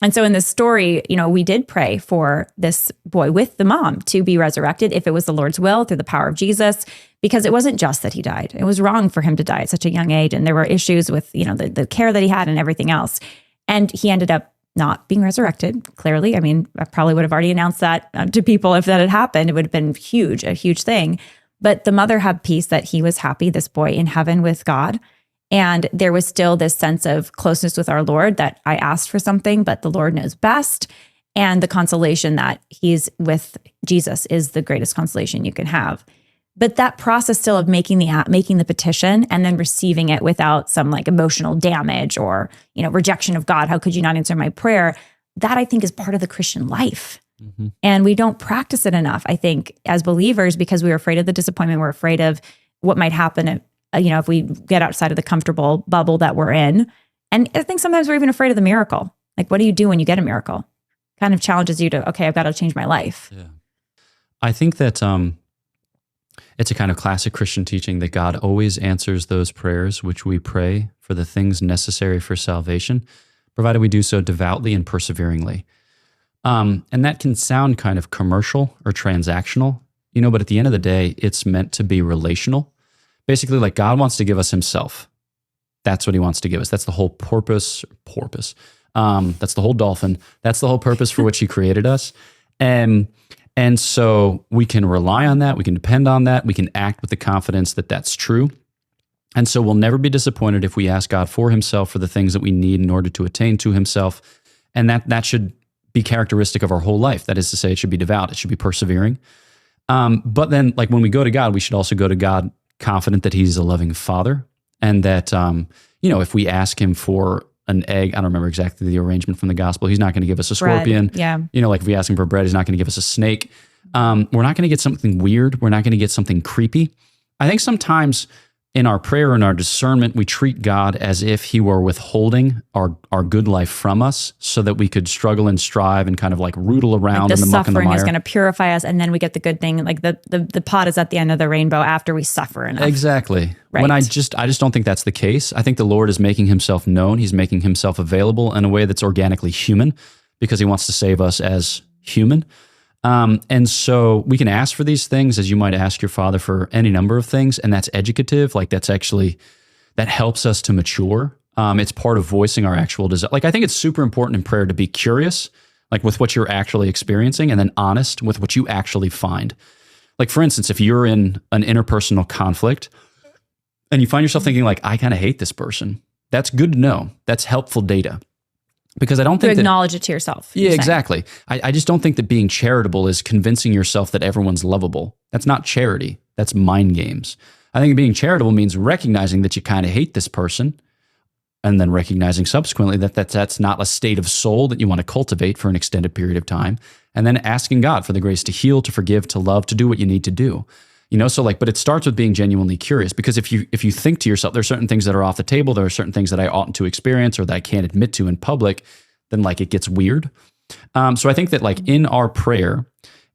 And so in this story, we did pray for this boy with the mom to be resurrected if it was the Lord's will through the power of Jesus, because it wasn't just that he died. It was wrong for him to die at such a young age. And there were issues with, the care that he had and everything else. And he ended up not being resurrected, clearly. I mean, I probably would have already announced that to people if that had happened. It would have been a huge thing. But the mother had peace that he was happy, this boy in heaven with God. And there was still this sense of closeness with our Lord, that I asked for something, but the Lord knows best. And the consolation that he's with Jesus is the greatest consolation you can have. But that process still of making the petition and then receiving it without some like emotional damage or, rejection of God. How could you not answer my prayer? That I think is part of the Christian life. Mm-hmm. And we don't practice it enough, I think, as believers, because we're afraid of the disappointment. We're afraid of what might happen if we get outside of the comfortable bubble that we're in. And I think sometimes we're even afraid of the miracle. Like, what do you do when you get a miracle? Kind of challenges you to, okay, I've got to change my life. Yeah. I think that it's a kind of classic Christian teaching that God always answers those prayers which we pray for the things necessary for salvation, provided we do so devoutly and perseveringly. And that can sound kind of commercial or transactional, but at the end of the day, it's meant to be relational. Basically, like, God wants to give us himself. That's what he wants to give us. That's the whole porpoise. That's the whole dolphin. That's the whole purpose for which he created us. And so we can rely on that. We can depend on that. We can act with the confidence that that's true. And so we'll never be disappointed if we ask God for himself for the things that we need in order to attain to himself. And that should be characteristic of our whole life. That is to say, it should be devout. It should be persevering. But then, like, when we go to God, we should also go to God confident that he's a loving father, and that, if we ask him for an egg, I don't remember exactly the arrangement from the gospel, he's not going to give us a scorpion. Bread, yeah. Like, if we ask him for bread, he's not going to give us a snake. We're not going to get something weird. We're not going to get something creepy. I think sometimes in our prayer and our discernment, we treat God as if he were withholding our good life from us so that we could struggle and strive and kind of like rootle around in the muck and the mire. The suffering is going to purify us, and then we get the good thing. Like the pot is at the end of the rainbow after we suffer enough. Exactly. Right. When I just don't think that's the case. I think the Lord is making himself known. He's making himself available in a way that's organically human, because he wants to save us as human. And so we can ask for these things as you might ask your father for any number of things. And that's educative. Like, that helps us to mature. It's part of voicing our actual desire. Like, I think it's super important in prayer to be curious, like, with what you're actually experiencing, and then honest with what you actually find. Like, for instance, if you're in an interpersonal conflict and you find yourself thinking like, I kind of hate this person, that's good to know. That's helpful data. Because I don't think to acknowledge it to yourself. Yeah, exactly. I just don't think that being charitable is convincing yourself that everyone's lovable. That's not charity. That's mind games. I think being charitable means recognizing that you kind of hate this person, and then recognizing subsequently that that's not a state of soul that you want to cultivate for an extended period of time, and then asking God for the grace to heal, to forgive, to love, to do what you need to do. But it starts with being genuinely curious, because if you think to yourself, there are certain things that are off the table, there are certain things that I oughtn't to experience or that I can't admit to in public, then like it gets weird. So I think that like in our prayer,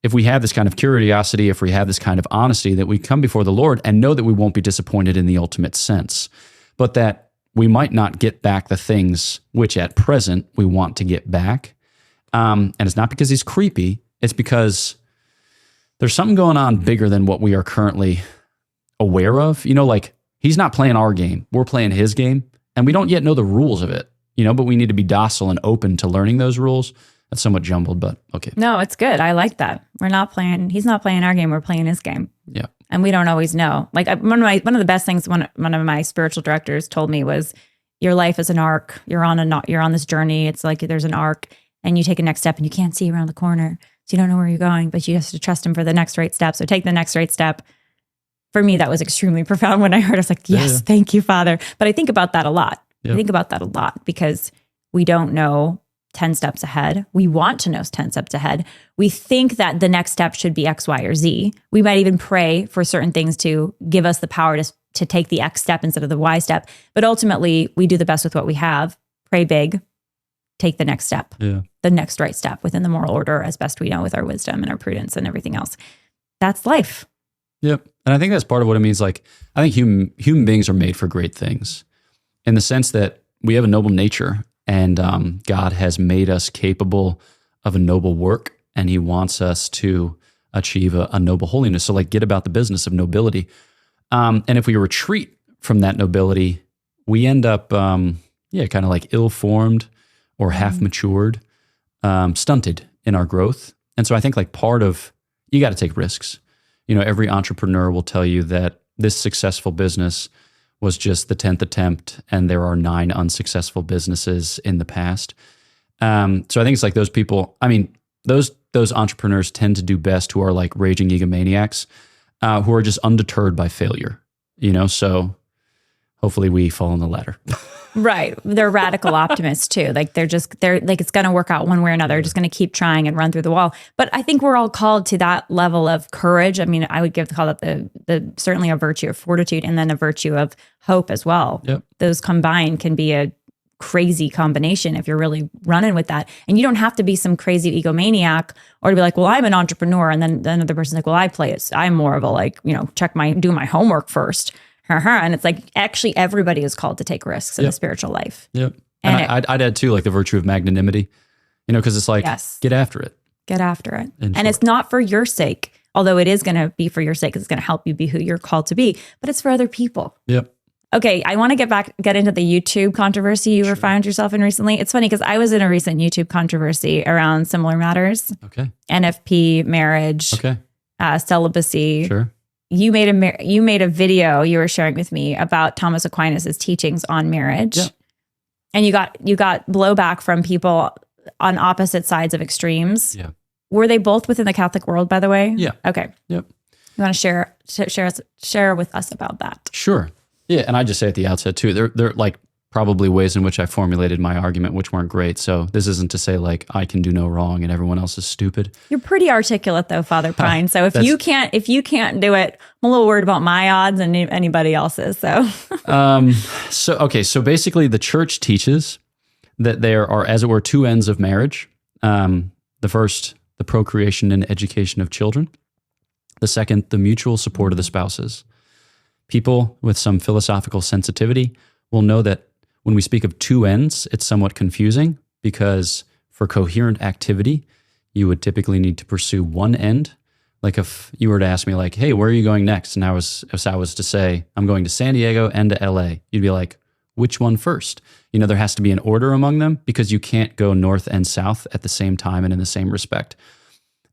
if we have this kind of curiosity, if we have this kind of honesty, that we come before the Lord and know that we won't be disappointed in the ultimate sense, but that we might not get back the things which at present we want to get back. And it's not because he's creepy, it's because there's something going on bigger than what we are currently aware of. Like, he's not playing our game. We're playing his game, and we don't yet know the rules of it, but we need to be docile and open to learning those rules. That's somewhat jumbled, but okay. No, it's good. I like that. He's not playing our game. We're playing his game. Yeah. And we don't always know. Like one of the best things one of my spiritual directors told me was, your life is an arc. You're on this journey. It's like there's an arc, and you take a next step, and you can't see around the corner, so you don't know where you're going. But you have to trust him for the next right step. So take the next right step. For me, that was extremely profound. When I heard, I was like, yes, thank you, Father. But I think about that a lot. Yep. I think about that a lot because we don't know 10 steps ahead. We want to know 10 steps ahead. We think that the next step should be X, Y, or Z. We might even pray for certain things to give us the power to take the X step instead of the Y step. But ultimately, we do the best with what we have. Pray big, take the next step, the next right step within the moral order as best we know with our wisdom and our prudence and everything else. That's life. Yep. And I think that's part of what it means. Like, I think human beings are made for great things in the sense that we have a noble nature, and God has made us capable of a noble work, and he wants us to achieve a noble holiness. So like, get about the business of nobility. And if we retreat from that nobility, we end up, kind of like ill-formed or half-matured, stunted in our growth. And so I think like part of, you got to take risks. Every entrepreneur will tell you that this successful business was just the 10th attempt, and there are 9 unsuccessful businesses in the past. So I think it's like those people, I mean, those entrepreneurs tend to do best who are like raging egomaniacs, who are just undeterred by failure, so hopefully we fall on the latter. Right. They're radical optimists too. Like they're like, it's going to work out one way or another. They're just going to keep trying and run through the wall. But I think we're all called to that level of courage. I mean, I would call it the certainly a virtue of fortitude, and then a virtue of hope as well. Yep. Those combined can be a crazy combination if you're really running with that. And you don't have to be some crazy egomaniac or to be like, well, I'm an entrepreneur. And then the other person's like, well, I'm more of a like, do my homework first. And it's like, actually, everybody is called to take risks in the spiritual life. Yep. And I'd add too, like the virtue of magnanimity, because it's like, get after it. Get after it. And it's not for your sake, although it is going to be for your sake. It's going to help you be who you're called to be, but it's for other people. Yep. Okay. I want to get into the YouTube controversy you found yourself in recently. It's funny because I was in a recent YouTube controversy around similar matters. Okay. NFP, marriage, celibacy. Sure. You made a video you were sharing with me about Thomas Aquinas' teachings on marriage. Yep. And you got blowback from people on opposite sides of extremes. Yeah. Were they both within the Catholic world, by the way? Yeah. Okay. Yep. You want to share with us about that? Sure. Yeah, and I just say at the outset too, there like probably ways in which I formulated my argument which weren't great. So this isn't to say like I can do no wrong and everyone else is stupid. You're pretty articulate though, Father Pine. So if you can't do it, I'm a little worried about my odds and anybody else's. So So basically the church teaches that there are, as it were, 2 ends of marriage. The first, the procreation and education of children. The second, the mutual support of the spouses. People with some philosophical sensitivity will know that when we speak of 2 ends, it's somewhat confusing because for coherent activity, you would typically need to pursue one end. Like if you were to ask me like, hey, where are you going next? And I was to say, I'm going to San Diego and to LA. You'd be like, which one first? There has to be an order among them because you can't go north and south at the same time and in the same respect.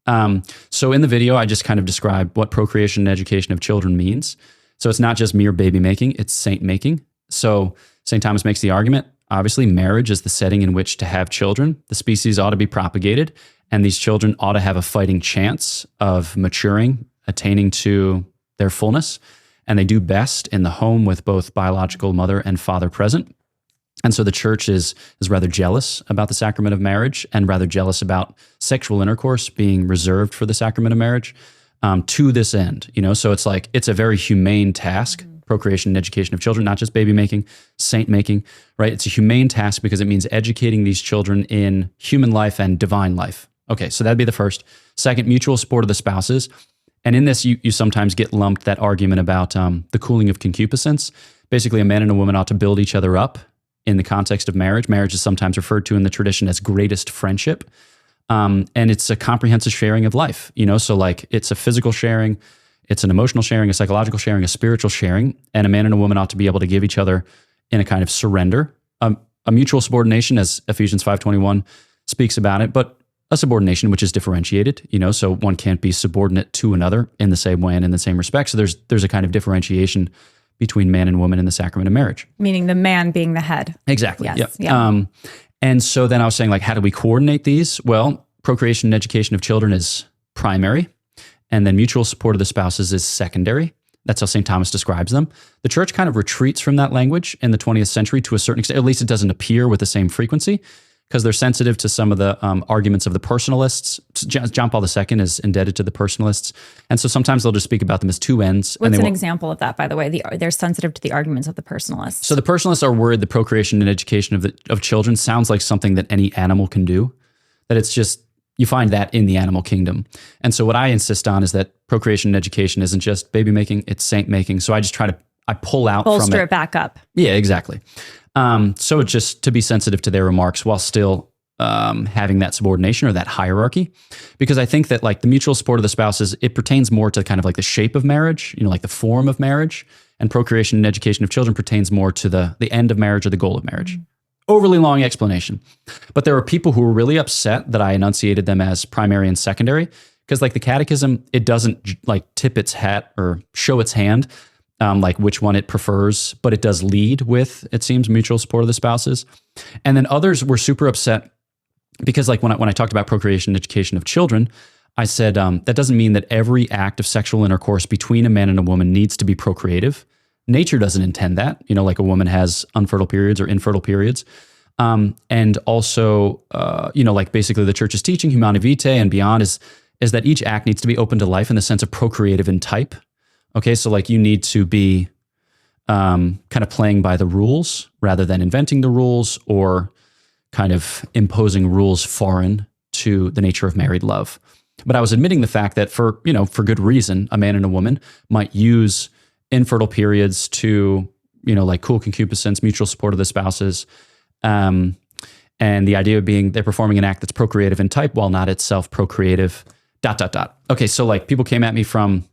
So in the video, I just kind of described what procreation and education of children means. So it's not just mere baby making, it's saint making. So St. Thomas makes the argument, obviously marriage is the setting in which to have children. The species ought to be propagated, and these children ought to have a fighting chance of maturing, attaining to their fullness. And they do best in the home with both biological mother and father present. And so the church is rather jealous about the sacrament of marriage and rather jealous about sexual intercourse being reserved for the sacrament of marriage to this end. So it's like, it's a very humane task, procreation and education of children, not just baby making, saint making, right? It's a humane task because it means educating these children in human life and divine life. Okay, so that'd be the first. Second, mutual support of the spouses. And in this, you sometimes get lumped that argument about the cooling of concupiscence. Basically, a man and a woman ought to build each other up in the context of marriage. Marriage is sometimes referred to in the tradition as greatest friendship. And it's a comprehensive sharing of life, so like it's a physical sharing, it's an emotional sharing, a psychological sharing, a spiritual sharing, and a man and a woman ought to be able to give each other in a kind of surrender, a mutual subordination as Ephesians 5:21 speaks about it, but a subordination which is differentiated, so one can't be subordinate to another in the same way and in the same respect. So there's a kind of differentiation between man and woman in the sacrament of marriage. Meaning the man being the head. Exactly. Yes. Yep. Yeah. And so then I was saying, like, how do we coordinate these? Well, procreation and education of children is primary, and then mutual support of the spouses is secondary. That's how St. Thomas describes them. The church kind of retreats from that language in the 20th century to a certain extent. At least it doesn't appear with the same frequency, because they're sensitive to some of the arguments of the personalists. John Paul II is indebted to the personalists. And so sometimes they'll just speak about them as two ends. What's an example of that, by the way? They're sensitive to the arguments of the personalists. So the personalists are worried the procreation and education of children sounds like something that any animal can do, that it's just, you find that in the animal kingdom. And so what I insist on is that procreation and education isn't just baby making, it's saint making. So I just I pull out from it. Bolster it back up. Yeah, exactly. So it's just to be sensitive to their remarks while still having that subordination or that hierarchy. Because I think that, like, the mutual support of the spouses, it pertains more to kind of like the shape of marriage, like the form of marriage, and procreation and education of children pertains more to the end of marriage or the goal of marriage. Overly long explanation. But there are people who were really upset that I enunciated them as primary and secondary, because, like, the catechism, it doesn't like tip its hat or show its hand, like which one it prefers, but it does lead with, it seems, mutual support of the spouses. And then others were super upset because, like, when I talked about procreation and education of children, I said that doesn't mean that every act of sexual intercourse between a man and a woman needs to be procreative. Nature doesn't intend that, like a woman has unfertile periods or infertile periods. And also, like, basically the church's teaching, Humanae Vitae and beyond, is that each act needs to be open to life in the sense of procreative in type. Okay, so, like, you need to be kind of playing by the rules rather than inventing the rules or kind of imposing rules foreign to the nature of married love. But I was admitting the fact that for good reason, a man and a woman might use infertile periods to, like, cool concupiscence, mutual support of the spouses. And the idea being they're performing an act that's procreative in type while not itself procreative, ... Okay, so, like, people came at me from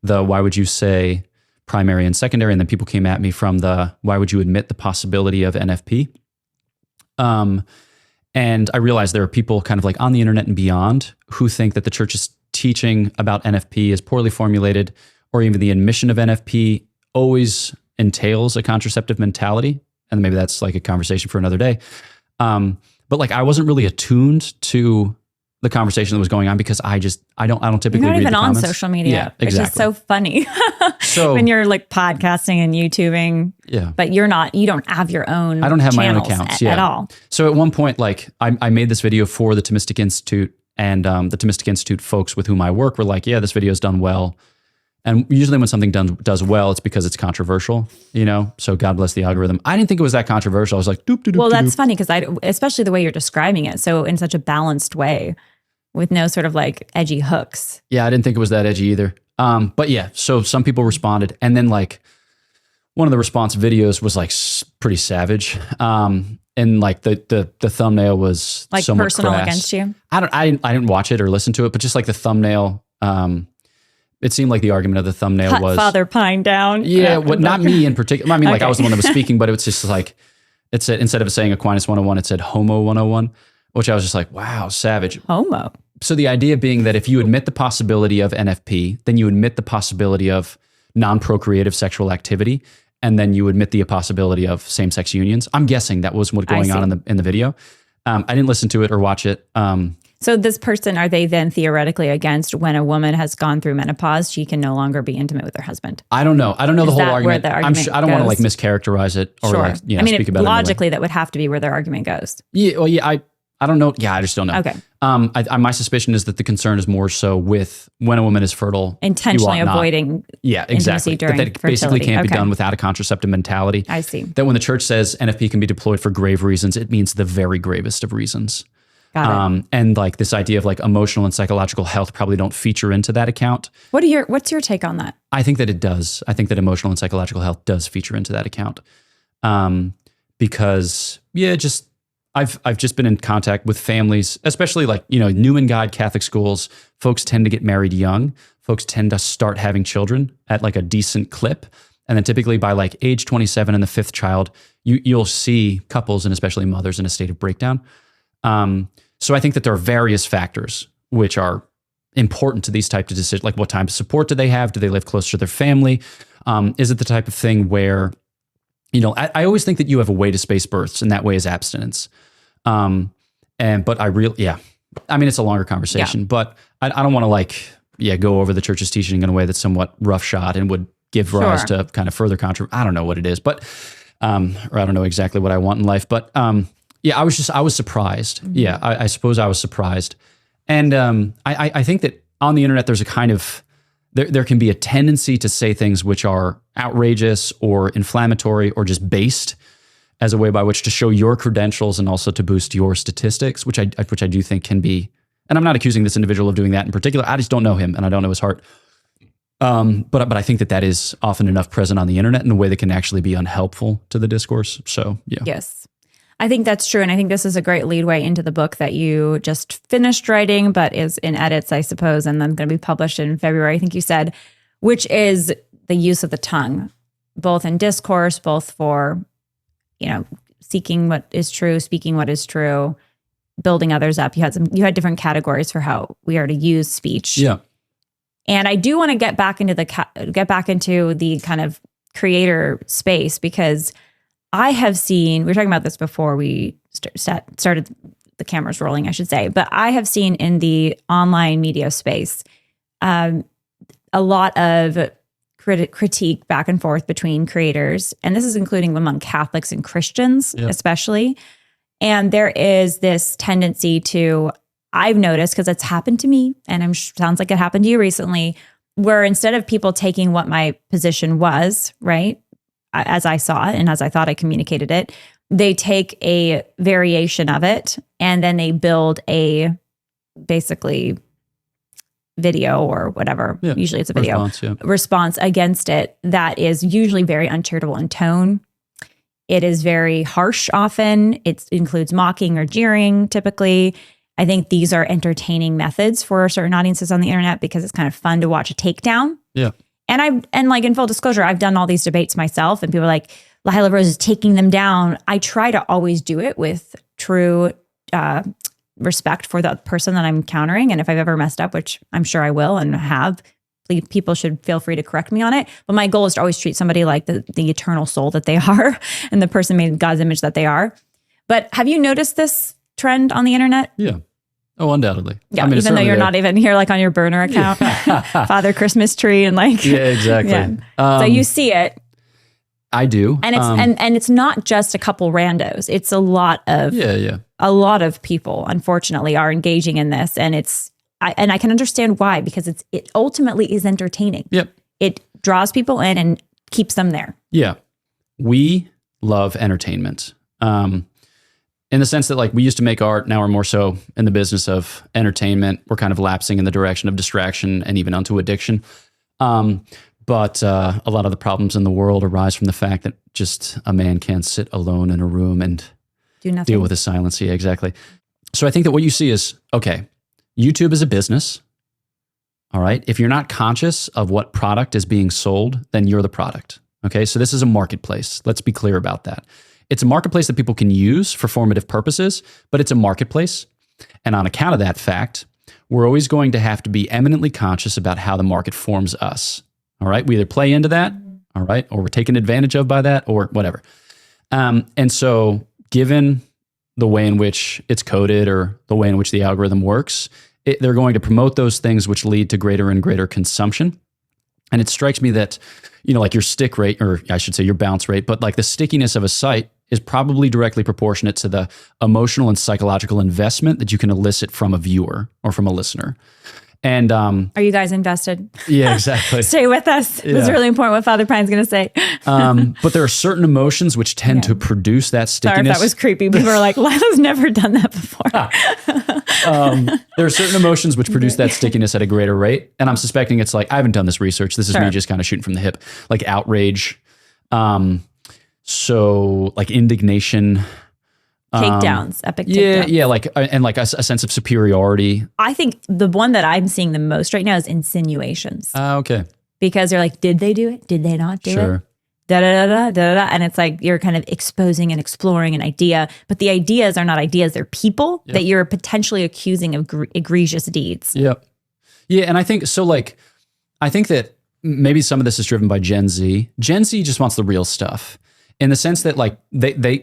the why would you say primary and secondary, and then people came at me from the why would you admit the possibility of NFP? And I realized there are people kind of like on the internet and beyond who think that the church's teaching about NFP is poorly formulated, or even the admission of NFP always entails a contraceptive mentality. And maybe that's like a conversation for another day. But, like, I wasn't really attuned to the conversation that was going on because I don't typically read the comments. You're not even on social media, yeah, exactly. Which is so funny. So when you're, like, podcasting and YouTubing, yeah, but you don't have your own. I don't have my own accounts at all. So at one point, like, I made this video for the Thomistic Institute, and the Thomistic Institute folks with whom I work were like, yeah, this video is done well. And usually when something does well, it's because it's controversial, so God bless the algorithm. I didn't think it was that controversial. I was like, doop. Well, that's funny because especially the way you're describing it. So in such a balanced way with no sort of, like, edgy hooks. Yeah, I didn't think it was that edgy either. But yeah, so some people responded. And then, like, one of the response videos was, like, pretty savage. And, like, the thumbnail was like somewhat personal crass. against you. I didn't watch it or listen to it, but just, like, the thumbnail, it seemed like the argument of the thumbnail Cut was Father Pine down. Yeah, not me in particular. I mean, like, Okay. I was the one that was speaking, but it was just like, it said, instead of saying Aquinas 101, it said Homo 101, which I was just like, wow, savage. Homo. So the idea being that if you admit the possibility of NFP, then you admit the possibility of non-procreative sexual activity, and then you admit the possibility of same-sex unions. I'm guessing that was what's going on in the video. I didn't listen to it or watch it. So this person, are they then theoretically against when a woman has gone through menopause, she can no longer be intimate with her husband? I don't know. I don't know the whole argument. The argument I don't want to, like, mischaracterize it or sure. Speak about it. Logically, that would have to be where their argument goes. Yeah. Well, yeah. I don't know. Yeah, I just don't know. Okay. My suspicion is that the concern is more so with when a woman is fertile, intentionally avoiding. Yeah, exactly. During that basically can't be done without a contraceptive mentality. I see. That when the church says NFP can be deployed for grave reasons, it means the very gravest of reasons. Got it. And, like, this idea of, like, emotional and psychological health probably don't feature into that account. What's your take on that? I think that it does. I think that emotional and psychological health does feature into that account. Because I've just been in contact with families, especially, like, new in God Catholic schools. Folks tend to get married young. Folks tend to start having children at, like, a decent clip. And then typically by, like, age 27 and the fifth child, you'll see couples and especially mothers in a state of breakdown. So I think that there are various factors which are important to these types of decisions, like what type of support do they have? Do they live close to their family? Is it the type of thing where, I always think that you have a way to space births, and that way is abstinence. But it's a longer conversation, but I don't want to go over the church's teaching in a way that's somewhat roughshod and would give rise to kind of further I don't know what it is, but, or I don't know exactly what I want in life, but, I was surprised. Mm-hmm. Yeah. I suppose I was surprised. And, I think that on the internet, there's a kind of, there can be a tendency to say things which are outrageous or inflammatory or just based as a way by which to show your credentials and also to boost your statistics, which I do think can be, and I'm not accusing this individual of doing that in particular. I just don't know him and I don't know his heart. But I think that is often enough present on the internet in a way that can actually be unhelpful to the discourse. So, yeah. Yes, I think that's true. And I think this is a great leadway into the book that you just finished writing, but is in edits, I suppose, and then going to be published in February, I think you said, which is the use of the tongue, both in discourse, both for, seeking what is true, speaking what is true, building others up. You had different categories for how we are to use speech. Yeah. And I do want to get back into the kind of creator space, because I have seen, we were talking about this before we started the cameras rolling, I should say, but I have seen in the online media space a lot of critique back and forth between creators. And this is including among Catholics and Christians, especially. And there is this tendency to, I've noticed, because it's happened to me, and sounds like it happened to you recently, where instead of people taking what my position was, right, as I saw it and as I thought I communicated it, they take a variation of it and then they build a basically video or whatever. Yeah. Usually it's a video response against it that is usually very uncharitable in tone. It is very harsh often. It includes mocking or jeering typically. I think these are entertaining methods for certain audiences on the internet because it's kind of fun to watch a takedown. Yeah. And like in full disclosure, I've done all these debates myself and people are like, Lila Rose is taking them down. I try to always do it with true respect for the person that I'm countering. And if I've ever messed up, which I'm sure I will and have, people should feel free to correct me on it. But my goal is to always treat somebody like the eternal soul that they are and the person made in God's image that they are. But have you noticed this trend on the internet? Yeah. Oh, undoubtedly. Yeah, even though you're not even here, like on your burner account, Father Christmas tree, and like, yeah, exactly. Yeah. So you see it. I do, and it's and it's not just a couple randos. It's a lot of a lot of people. Unfortunately, are engaging in this, and I can understand why, because it ultimately is entertaining. Yep, it draws people in and keeps them there. Yeah, we love entertainment. In the sense that like we used to make art, now we're more so in the business of entertainment. We're kind of lapsing in the direction of distraction and even onto addiction. But a lot of the problems in the world arise from the fact that just a man can't sit alone in a room and do nothing. Deal with his silence. Yeah, exactly. So I think that what you see is, okay, YouTube is a business. All right. If you're not conscious of what product is being sold, then you're the product. Okay. So this is a marketplace. Let's be clear about that. It's a marketplace that people can use for formative purposes, but it's a marketplace. And on account of that fact, we're always going to have to be eminently conscious about how the market forms us. All right. We either play into that, all right, or we're taken advantage of by that or whatever. And so given the way in which it's coded or the way in which the algorithm works, they're going to promote those things which lead to greater and greater consumption. And it strikes me that, like your stick rate, or I should say your bounce rate, but like the stickiness of a site is probably directly proportionate to the emotional and psychological investment that you can elicit from a viewer or from a listener. And are you guys invested? Yeah, exactly. Stay with us. Yeah. It's really important what Father Pine's going to say. But there are certain emotions which tend to produce that stickiness. Sorry if that was creepy. People are like, Lila's never done that before. There are certain emotions which produce that stickiness at a greater rate. And I'm suspecting it's like, I haven't done this research. This is me just kind of shooting from the hip, like outrage. So like indignation, takedowns, epic takedowns. Yeah, like and like a sense of superiority. I think the one that I'm seeing the most right now is insinuations. Okay. Because they're like, did they do it? Did they not do it? da da da da da da, and it's like you're kind of exposing and exploring an idea, but the ideas are not ideas; they're people that you're potentially accusing of egregious deeds. Yep. Yeah, and I think so. Like, I think that maybe some of this is driven by Gen Z. Gen Z just wants the real stuff, in the sense that like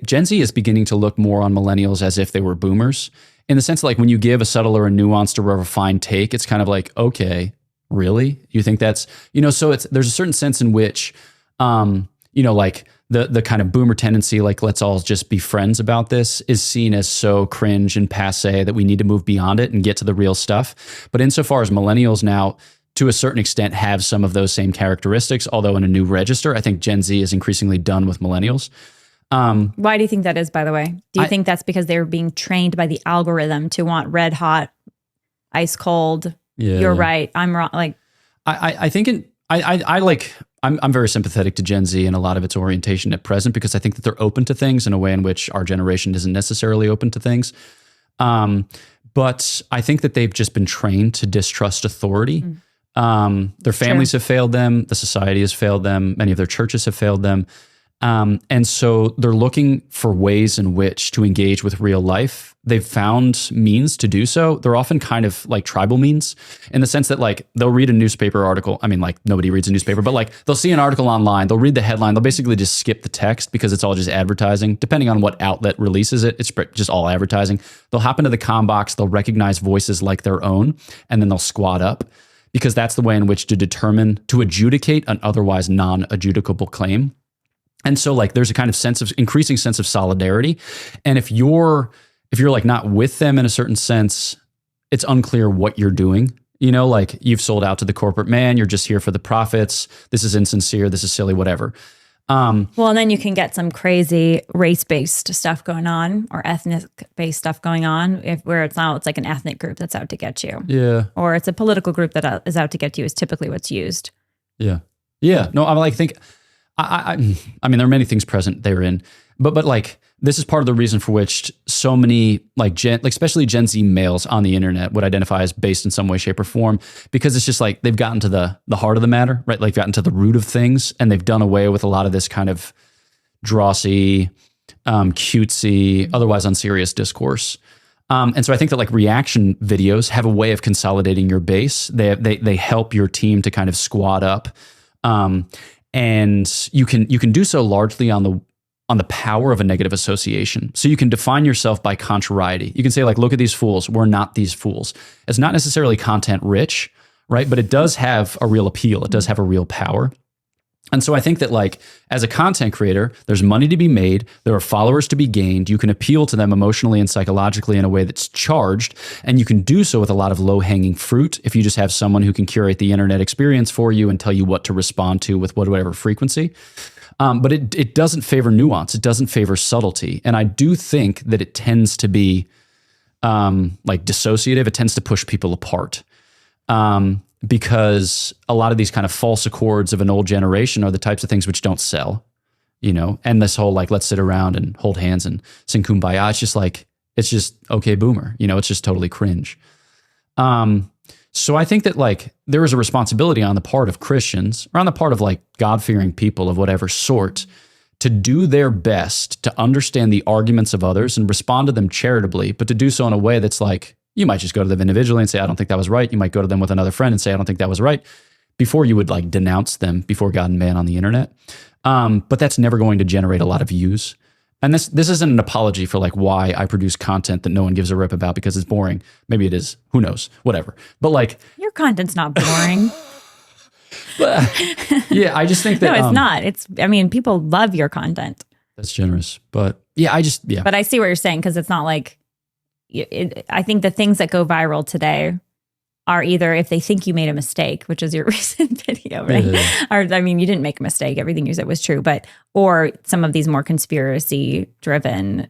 Gen Z is beginning to look more on millennials as if they were boomers. In the sense that like when you give a subtle or a nuanced or a refined take, it's kind of like, okay, really? You think that's, so there's a certain sense in which, like the kind of boomer tendency, like let's all just be friends about this, is seen as so cringe and passe that we need to move beyond it and get to the real stuff. But insofar as millennials now, to a certain extent, have some of those same characteristics, although in a new register, I think Gen Z is increasingly done with millennials. Why do you think that is, by the way? Do you think that's because they're being trained by the algorithm to want red hot, ice cold? Yeah, you're right. I'm wrong. Like, I think I'm very sympathetic to Gen Z and a lot of its orientation at present, because I think that they're open to things in a way in which our generation isn't necessarily open to things. But I think that they've just been trained to distrust authority. Their families have failed them. The society has failed them. Many of their churches have failed them. And so they're looking for ways in which to engage with real life. They've found means to do so. They're often kind of like tribal means, in the sense that like they'll read a newspaper article. I mean, like nobody reads a newspaper, but like they'll see an article online, they'll read the headline, they'll basically just skip the text because it's all just advertising. Depending on what outlet releases it, it's just all advertising. They'll hop into the comm box, they'll recognize voices like their own, and then they'll squat up, because that's the way in which to adjudicate an otherwise non-adjudicable claim. And so like there's a kind of increasing sense of solidarity. And if you're like not with them in a certain sense, it's unclear what you're doing. Like you've sold out to the corporate man, you're just here for the profits. This is insincere, this is silly, whatever. Well, and then you can get some crazy race-based stuff going on, or ethnic-based stuff going on, where it's like an ethnic group that's out to get you. Yeah. Or it's a political group that is out to get you, is typically what's used. Yeah. Yeah. No, I mean, there are many things present therein, but like this is part of the reason for which so many especially Gen Z males on the internet would identify as based in some way, shape, or form, because it's just like they've gotten to the heart of the matter, right? Like gotten to the root of things, and they've done away with a lot of this kind of drossy, cutesy, otherwise unserious discourse. And so I think that like reaction videos have a way of consolidating your base. They help your team to kind of squad up. And you can do so largely on the power of a negative association. So you can define yourself by contrariety. You can say like, look at these fools. We're not these fools. It's not necessarily content rich, right? But it does have a real appeal. It does have a real power. And so I think that like as a content creator, there's money to be made. There are followers to be gained. You can appeal to them emotionally and psychologically in a way that's charged. And you can do so with a lot of low hanging fruit if you just have someone who can curate the internet experience for you and tell you what to respond to with whatever frequency. But it doesn't favor nuance. It doesn't favor subtlety. And I do think that it tends to be like dissociative. It tends to push people apart. Because a lot of these kind of false accords of an old generation are the types of things which don't sell, and this whole like, let's sit around and hold hands and sing Kumbaya. It's just okay, boomer, it's just totally cringe. So I think that like there is a responsibility on the part of Christians, or on the part of like God-fearing people of whatever sort, to do their best to understand the arguments of others and respond to them charitably, but to do so in a way that's like, you might just go to them individually and say, I don't think that was right. You might go to them with another friend and say, I don't think that was right, before you would like denounce them before God and man on the internet. But that's never going to generate a lot of views. And this isn't an apology for like why I produce content that no one gives a rip about because it's boring. Maybe it is. Who knows? Whatever. But like, your content's not boring. Yeah, I just think that no, it's not. People love your content. That's generous. But yeah, But I see what you're saying, because it's not like, I think the things that go viral today are either if they think you made a mistake, which is your recent video, right? Yeah. Or, you didn't make a mistake. Everything you said was true, or some of these more conspiracy driven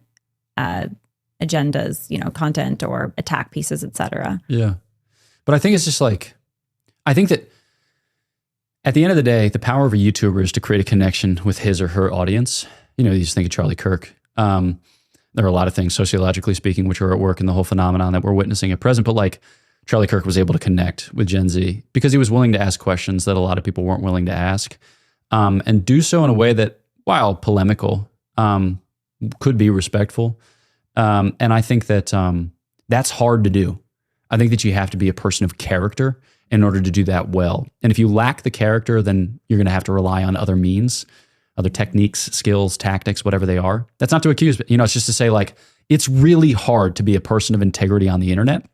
agendas, content or attack pieces, etc. Yeah. But I think it's just like, I think that at the end of the day, the power of a YouTuber is to create a connection with his or her audience. You just think of Charlie Kirk. There are a lot of things, sociologically speaking, which are at work in the whole phenomenon that we're witnessing at present. But like Charlie Kirk was able to connect with Gen Z because he was willing to ask questions that a lot of people weren't willing to ask. and do so in a way that, while polemical, could be respectful. And I think that that's hard to do. I think that you have to be a person of character in order to do that well. And if you lack the character, then you're going to have to rely on other means, other techniques, skills, tactics, whatever they are. That's not to accuse, but it's just to say, like, it's really hard to be a person of integrity on the internet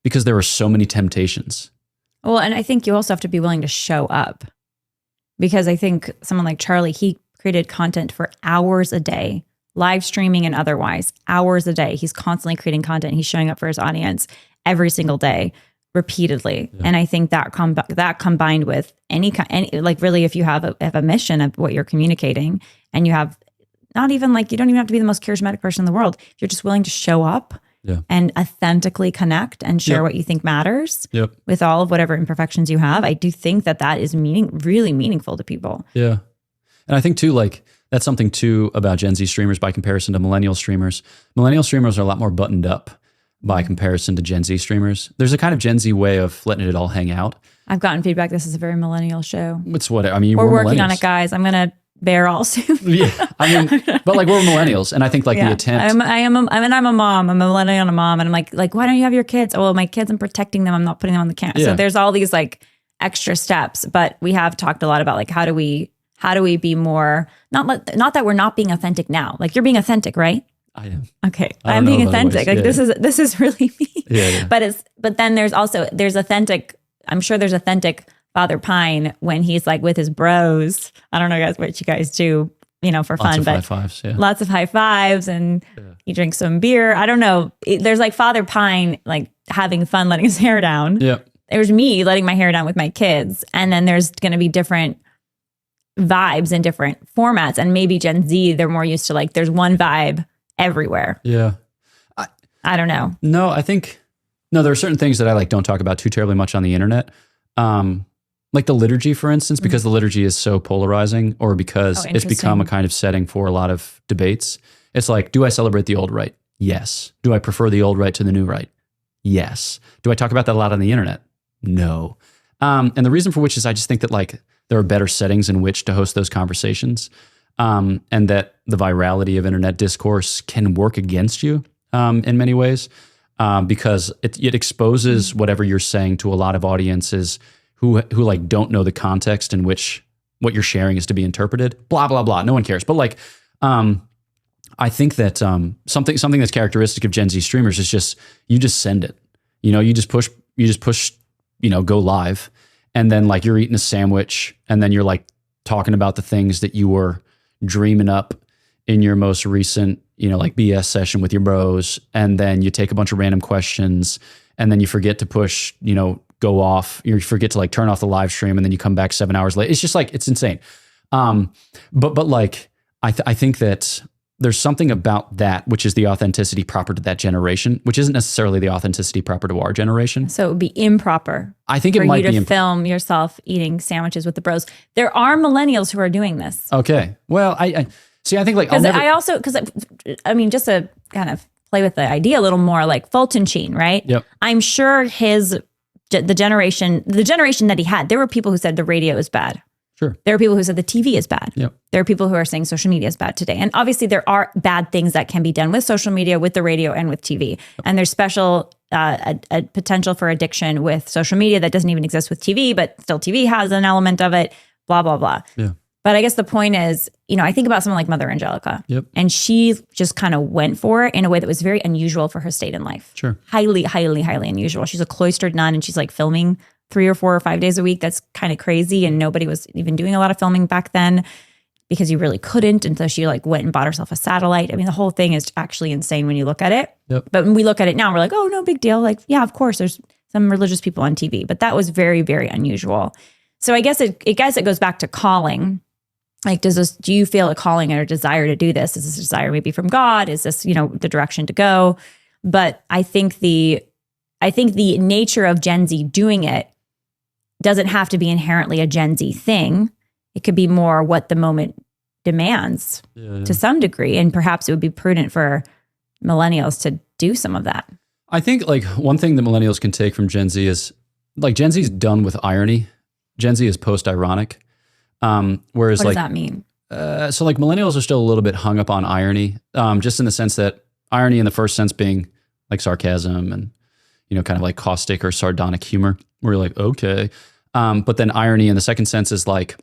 because there are so many temptations. Well, and I think you also have to be willing to show up, because I think someone like Charlie, he created content for hours a day, live streaming and otherwise, hours a day. He's constantly creating content. He's showing up for his audience every single day, repeatedly. Yeah. And I think that combined with any like, really, if you have a mission of what you're communicating, and you have not even like, you don't even have to be the most charismatic person in the world. If you're just willing to show up and authentically connect and share what you think matters with all of whatever imperfections you have, I do think that is really meaningful to people. Yeah. And I think too, like, that's something too about Gen Z streamers by comparison to millennial streamers. Millennial streamers are a lot more buttoned up by comparison to Gen Z streamers. There's a kind of Gen Z way of letting it all hang out. I've gotten feedback. This is a very millennial show. It's what, I mean, we're working on it, guys. I'm going to bear all soon. Yeah. I mean, but like, we're millennials. And I think like the attempt. I'm a mom. I'm a millennial and a mom. And I'm like, why don't you have your kids? Oh, well, my kids, I'm protecting them. I'm not putting them on the camera. Yeah. So there's all these like extra steps, but we have talked a lot about like, how do we be more, not that we're not being authentic now. Like, you're being authentic, right? I am. Okay. I'm being authentic. Like, this is really me. Yeah. But then there's authentic, I'm sure there's authentic Father Pine when he's like with his bros. I don't know, guys, what you guys do, for fun, but lots of high fives, and he drinks some beer. I don't know. There's like Father Pine, like having fun, letting his hair down. Yeah. There's me letting my hair down with my kids. And then there's going to be different vibes in different formats. And maybe Gen Z, they're more used to like, there's one vibe everywhere. Yeah. I don't know. No, I think, there are certain things that I like don't talk about too terribly much on the internet. Like the liturgy, for instance, because the liturgy is so polarizing, or because it's become a kind of setting for a lot of debates. It's like, do I celebrate the old rite? Yes. Do I prefer the old rite to the new rite? Yes. Do I talk about that a lot on the internet? No. And the reason for which is I just think that like there are better settings in which to host those conversations, and that the virality of internet discourse can work against you in many ways, because it exposes whatever you're saying to a lot of audiences who like don't know the context in which what you're sharing is to be interpreted. Blah blah blah. No one cares. But like, I think that something that's characteristic of Gen Z streamers is just you just send it. You just push. Go live. And then like you're eating a sandwich, and then you're like talking about the things that you were dreaming up in your most recent, like BS session with your bros. And then you take a bunch of random questions, and then you forget to push, go off. You forget to like turn off the live stream, and then you come back 7 hours late. It's just like, it's insane. But like, I think that there's something about that, which is the authenticity proper to that generation, which isn't necessarily the authenticity proper to our generation. So it would be improper. I think it might be for you to film yourself eating sandwiches with the bros. There are millennials who are doing this. Okay. Well, I see. I think like just to kind of play with the idea a little more, like Fulton Sheen, right? Yep. I'm sure the generation that he had, there were people who said the radio is bad. Sure. There are people who said the TV is bad. Yep. There are people who are saying social media is bad today. And obviously there are bad things that can be done with social media, with the radio, and with TV. Yep. And there's special a potential for addiction with social media that doesn't even exist with TV, but still TV has an element of it, blah, blah, blah. Yeah. But I guess the point is, I think about someone like Mother Angelica. Yep. And she just kind of went for it in a way that was very unusual for her state in life. Sure. Highly, highly, highly unusual. She's a cloistered nun, and she's like filming 3 or 4 or 5 days a week. That's kind of crazy. And nobody was even doing a lot of filming back then because you really couldn't. And so she like went and bought herself a satellite. I mean, the whole thing is actually insane when you look at it. Yep. But when we look at it now, we're like, oh, no big deal. Like, yeah, of course, there's some religious people on TV, but that was very, very unusual. So I guess it goes back to calling. Like, do you feel a calling or a desire to do this? Is this a desire maybe from God? Is this, the direction to go? But I think the nature of Gen Z doing it doesn't have to be inherently a Gen Z thing. It could be more what the moment demands to some degree. And perhaps it would be prudent for millennials to do some of that. I think like one thing that millennials can take from Gen Z is like Gen Z is done with irony. Gen Z is post-ironic. Whereas What like, does that mean? so like millennials are still a little bit hung up on irony, just in the sense that irony in the first sense being like sarcasm and, kind of like caustic or sardonic humor, where you're like, okay. But then irony in the second sense is like,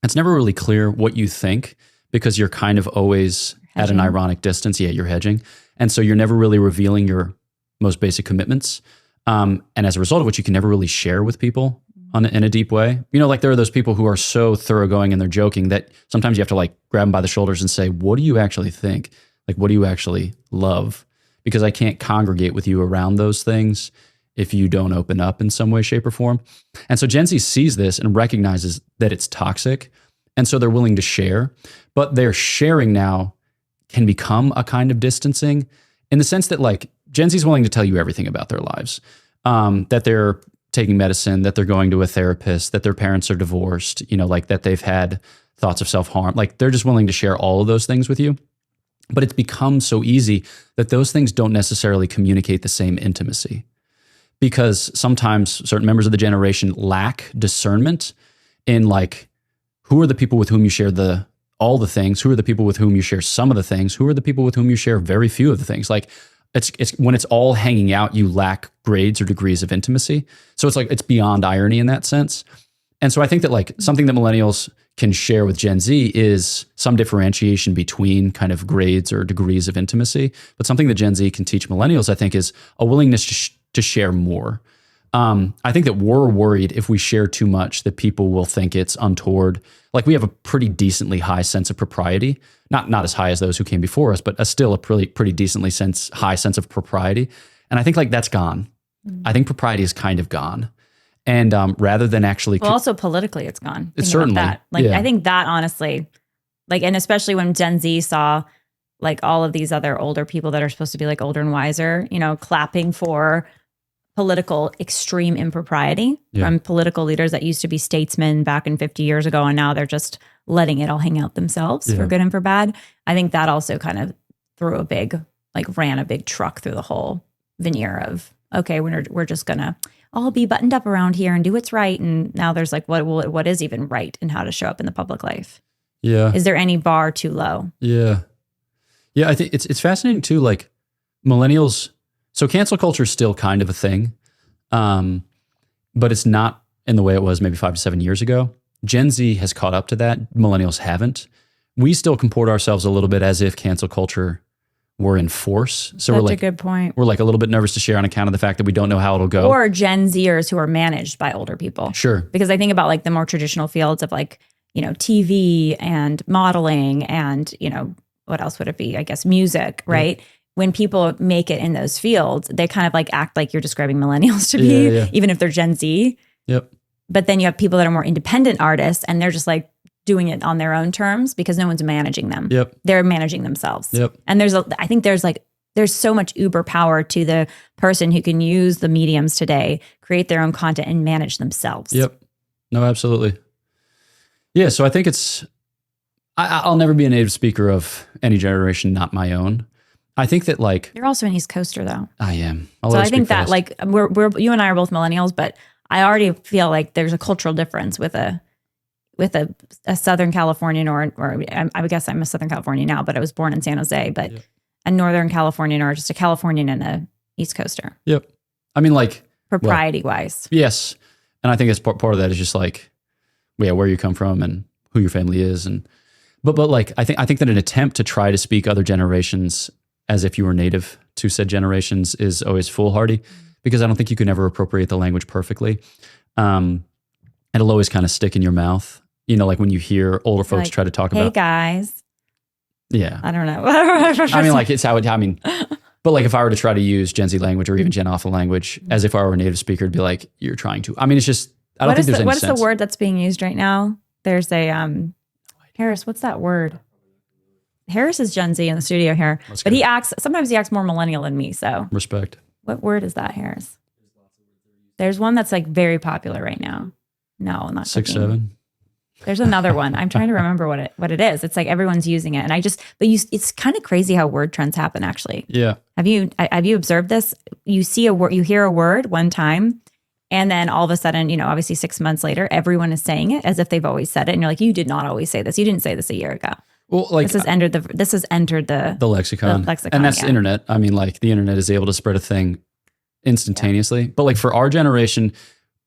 it's never really clear what you think because you're kind of always at an ironic distance. Yeah, you're hedging. And so you're never really revealing your most basic commitments. And as a result of which you can never really share with people in a deep way. Like there are those people who are so thoroughgoing and they're joking that sometimes you have to like grab them by the shoulders and say, what do you actually think? Like, what do you actually love? Because I can't congregate with you around those things if you don't open up in some way, shape, or form. And so Gen Z sees this and recognizes that it's toxic. And so they're willing to share, but their sharing now can become a kind of distancing in the sense that like Gen Z is willing to tell you everything about their lives, that they're taking medicine, that they're going to a therapist, that their parents are divorced, like that they've had thoughts of self-harm. Like they're just willing to share all of those things with you. But it's become so easy that those things don't necessarily communicate the same intimacy because sometimes certain members of the generation lack discernment in like, who are the people with whom you share all the things? Who are the people with whom you share some of the things? Who are the people with whom you share very few of the things? Like it's when it's all hanging out, you lack grades or degrees of intimacy. So it's like, it's beyond irony in that sense. And so I think that like something that millennials can share with Gen Z is some differentiation between kind of grades or degrees of intimacy. But something that Gen Z can teach millennials, I think, is a willingness to share more. I think that we're worried if we share too much that people will think it's untoward. Like we have a pretty decently high sense of propriety, not as high as those who came before us, but still a pretty decently high sense of propriety. And I think like that's gone. I think propriety is kind of gone. And rather than actually, well, also politically, it's gone. It's certainly that. Like I think that honestly, like, and especially when Gen Z saw like all of these other older people that are supposed to be like older and wiser, clapping for political extreme impropriety from political leaders that used to be statesmen back in 50 years ago. And now they're just letting it all hang out themselves for good and for bad. I think that also kind of ran a big truck through the whole veneer of, okay, we're just going to all be buttoned up around here and do what's right. And now there's like, what is even right and how to show up in the public life? Yeah. Is there any bar too low? Yeah. Yeah. I think it's fascinating too. Like millennials, so cancel culture is still kind of a thing, but it's not in the way it was maybe 5 to 7 years ago. Gen Z has caught up to that. Millennials haven't. We still comport ourselves a little bit as if cancel culture were in force. So That's a good point. We're like a little bit nervous to share on account of the fact that we don't know how it'll go. Or Gen Zers who are managed by older people. Sure. Because I think about like the more traditional fields of like, TV and modeling and, what else would it be? I guess music, right? Yeah. When people make it in those fields, they kind of like act like you're describing millennials to be, even if they're Gen Z. Yep. But then you have people that are more independent artists and they're just like doing it on their own terms because no one's managing them. Yep. They're managing themselves. Yep. And I think there's so much uber power to the person who can use the mediums today, create their own content and manage themselves. Yep. No, absolutely. Yeah. So I think I'll never be a native speaker of any generation, not my own. I think that like you're also an East Coaster though. I am. So I think that like we're you and I are both millennials, but I already feel like there's a cultural difference with a Southern Californian or I would guess I'm a Southern Californian now, but I was born in San Jose, but a Northern Californian or just a Californian and a East Coaster. Yep. I mean like propriety wise. Yes. And I think it's part of that is just like, where you come from and who your family is. But like, I think that an attempt to try to speak other generations as if you were native to said generations is always foolhardy because I don't think you can ever appropriate the language perfectly. It'll always kind of stick in your mouth. Like when you hear older folks like, try to talk hey about. Hey guys. Yeah. I don't know. I mean like it's how but like if I were to try to use Gen Z language or even Gen Alpha language as if I were a native speaker, it'd be like, you're trying to. I mean, it's just, I don't think there's any sense. What is the word that's being used right now? There's a, Harris, what's that word? Harris is Gen Z in the studio here, but sometimes he acts more millennial than me. So respect. What word is that, Harris? There's one that's like very popular right now. No, not 6, 7. There's another one. I'm trying to remember what it is. It's like everyone's using it. And it's kind of crazy how word trends happen actually. Yeah. Have you observed this? You see you hear a word one time And then all of a sudden, obviously 6 months later, everyone is saying it as if they've always said it. And you're like, you did not always say this. You didn't say this a year ago. Well, like this has entered the lexicon. And that's the internet. I mean, like the internet is able to spread a thing instantaneously. Yeah. But like for our generation,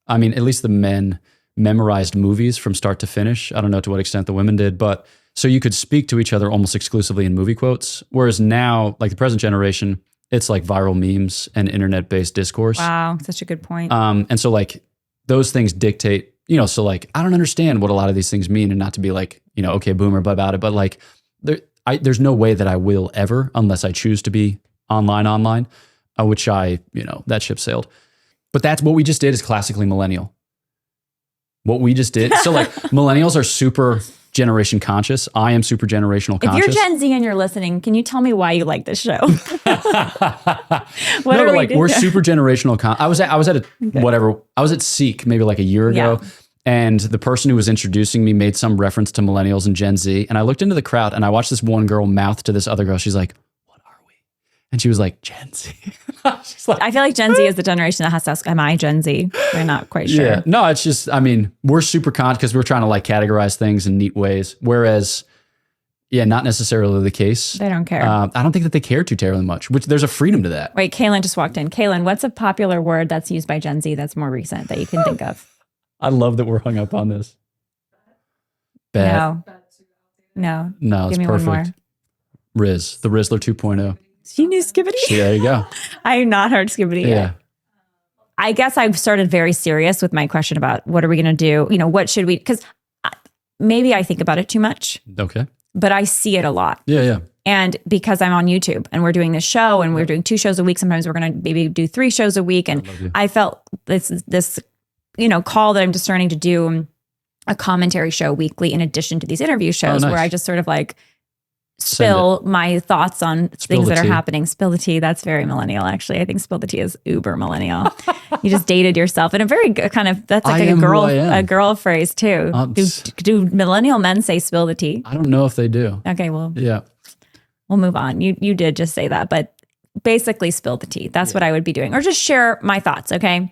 I mean, at least the men memorized movies from start to finish. I don't know to what extent the women did, but so you could speak to each other almost exclusively in movie quotes. Whereas now, like the present generation, it's like viral memes and internet-based discourse. Wow, such a good point. And so like those things dictate, so like I don't understand what a lot of these things mean, and not to be like, okay, boomer about it, but like there's no way that I will ever, unless I choose to be online, which that ship sailed. But that's what we just did is classically millennial. What we just did. So like millennials are super generation conscious. I am super generational conscious. If you're Gen Z and you're listening, can you tell me why you like this show? We're super generational. I was at Seek maybe like a year ago, and the person who was introducing me made some reference to millennials and Gen Z, and I looked into the crowd and I watched this one girl mouth to this other girl. She's like, "What are we?" And she was like, "Gen Z." She's like, I feel like Gen Z is the generation that has to ask, "Am I Gen Z?" We're not quite sure. Yeah, no, it's just, I mean, we're super conscious because we're trying to like categorize things in neat ways, whereas. Yeah, not necessarily the case. They don't care. I don't think that they care too terribly much, which there's a freedom to that. Wait, Kaylin just walked in. Kaylin, what's a popular word that's used by Gen Z that's more recent that you can think of? I love that we're hung up on this. Bad. No, it's Give me perfect. One more. Riz, the Rizzler 2.0. She knew Skibbity? There you go. I have not heard Skibbity yet. I guess I've started very serious with my question about what are we going to do? What should we, because maybe I think about it too much. Okay. But I see it a lot. Yeah. And because I'm on YouTube and we're doing this show and we're doing 2 shows a week, sometimes we're going to maybe do 3 shows a week. And I felt this call that I'm discerning to do a commentary show weekly in addition to these interview shows where I just sort of like spill my thoughts on things that are happening. Spill the tea. That's very millennial, actually. I think spill the tea is uber millennial. You just dated yourself in a very good kind of, that's like a girl phrase too. Do millennial men say spill the tea? I don't know if they do. Okay, well, yeah, we'll move on. You did just say that, but basically spill the tea. That's what I would be doing, or just share my thoughts. Okay.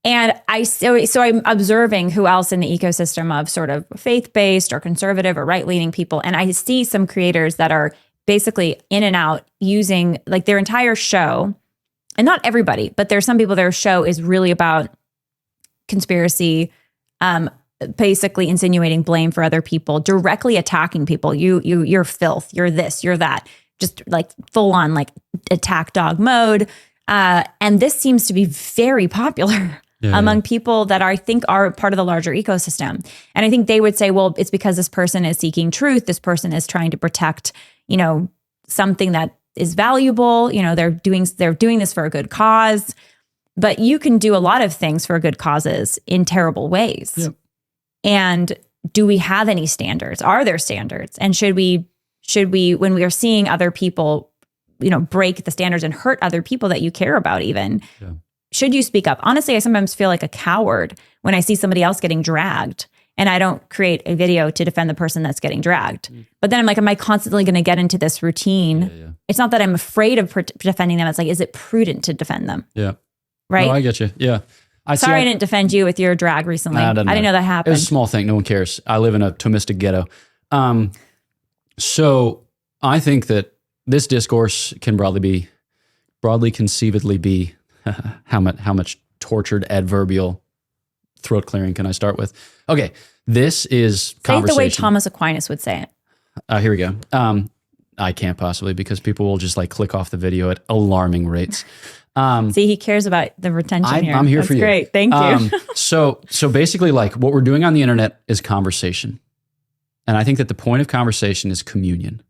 And so I'm observing who else in the ecosystem of sort of faith-based or conservative or right-leaning people. And I see some creators that are basically in and out using like their entire show, and not everybody, but there's some people their show is really about conspiracy, basically insinuating blame for other people, directly attacking people. You're filth, you're this, you're that, just like full on like attack dog mode. And this seems to be very popular among people that I think are part of the larger ecosystem. And I think they would say, well, it's because this person is seeking truth. This person is trying to protect, something that is valuable. They're doing this for a good cause. But you can do a lot of things for good causes in terrible ways. Yep. And do we have any standards? Are there standards? And should we, when we are seeing other people, break the standards and hurt other people that you care about even, should you speak up? Honestly, I sometimes feel like a coward when I see somebody else getting dragged and I don't create a video to defend the person that's getting dragged. But then I'm like, am I constantly going to get into this routine? It's not that I'm afraid of defending them. It's like, is it prudent to defend them? Yeah. Right? No, I get you. Yeah. I didn't defend you with your drag recently. I didn't know that happened. It was a small thing. No one cares. I live in a Thomistic ghetto. So I think that this discourse can broadly conceivably be how much tortured adverbial throat clearing can I start with? Okay, this is conversation. Say it the way Thomas Aquinas would say it. Here we go. I can't possibly because people will just like click off the video at alarming rates. See, he cares about the retention here. I'm here That's for you. Great, thank you. So basically, like what we're doing on the internet is conversation, and I think that the point of conversation is communion.